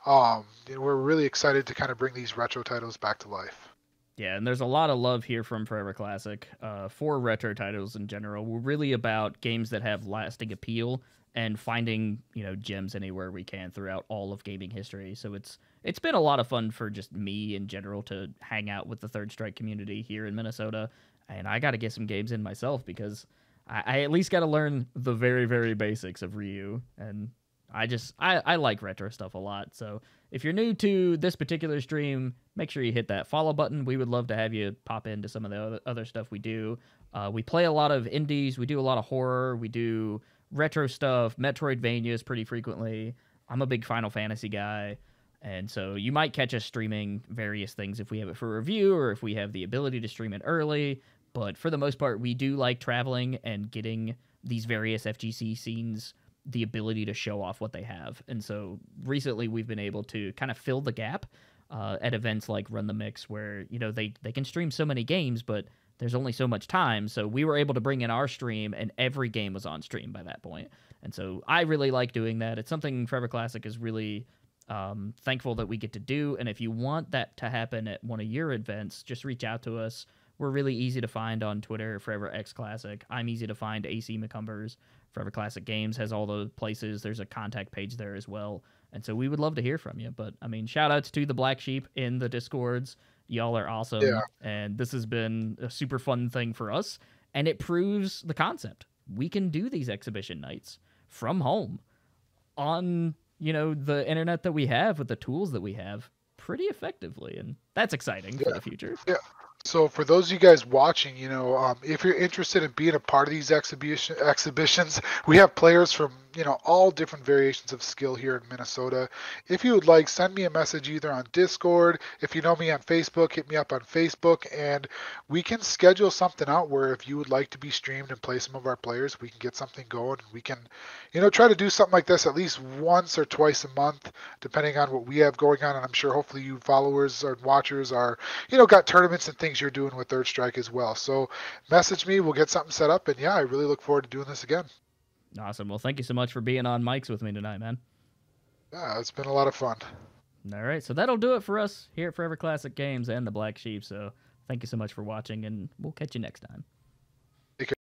We're really excited to kind of bring these retro titles back to life. Yeah, and there's a lot of love here from Forever Classic for retro titles in general. We're really about games that have lasting appeal and finding, gems anywhere we can throughout all of gaming history. So it's been a lot of fun for just me in general to hang out with the Third Strike community here in Minnesota. And I got to get some games in myself because I at least got to learn the very, very basics of Ryu. And I like retro stuff a lot. So if you're new to this particular stream, make sure you hit that follow button. We would love to have you pop into some of the other stuff we do. We play a lot of indies. We do a lot of horror. We do retro stuff, Metroidvanias pretty frequently. I'm a big Final Fantasy guy. And so you might catch us streaming various things if we have it for review or if we have the ability to stream it early. But for the most part, we do like traveling and getting these various FGC scenes the ability to show off what they have. And so recently we've been able to kind of fill the gap at events like Run the Mix where, they can stream so many games, but there's only so much time. So we were able to bring in our stream and every game was on stream by that point. And so I really like doing that. It's something Forever Classic is really thankful that we get to do. And if you want that to happen at one of your events, just reach out to us. We're really easy to find on Twitter, Forever X Classic. I'm easy to find, AC McCumbers. Forever Classic Games has all the places. There's a contact page there as well. And so we would love to hear from you. But, I mean, shout outs to the Black Sheep in the Discords. Y'all are awesome. Yeah. And this has been a super fun thing for us. And it proves the concept. We can do these exhibition nights from home on, the internet that we have with the tools that we have pretty effectively. And that's exciting for the future. Yeah. So for those of you guys watching, if you're interested in being a part of these exhibitions, we have players from, all different variations of skill here in Minnesota. If you would like, send me a message either on Discord. If you know me on Facebook, hit me up on Facebook, and we can schedule something out where if you would like to be streamed and play some of our players, we can get something going. We can, try to do something like this at least once or twice a month, depending on what we have going on. And I'm sure hopefully you followers or watchers are, got tournaments and things you're doing with Third Strike as well. So message me, we'll get something set up, and yeah, I really look forward to doing this again. Awesome. Well, thank you so much for being on mics with me tonight, man. Yeah, it's been a lot of fun. All right, so that'll do it for us here at Forever Classic Games and the Black Sheep. So thank you so much for watching, and we'll catch you next time.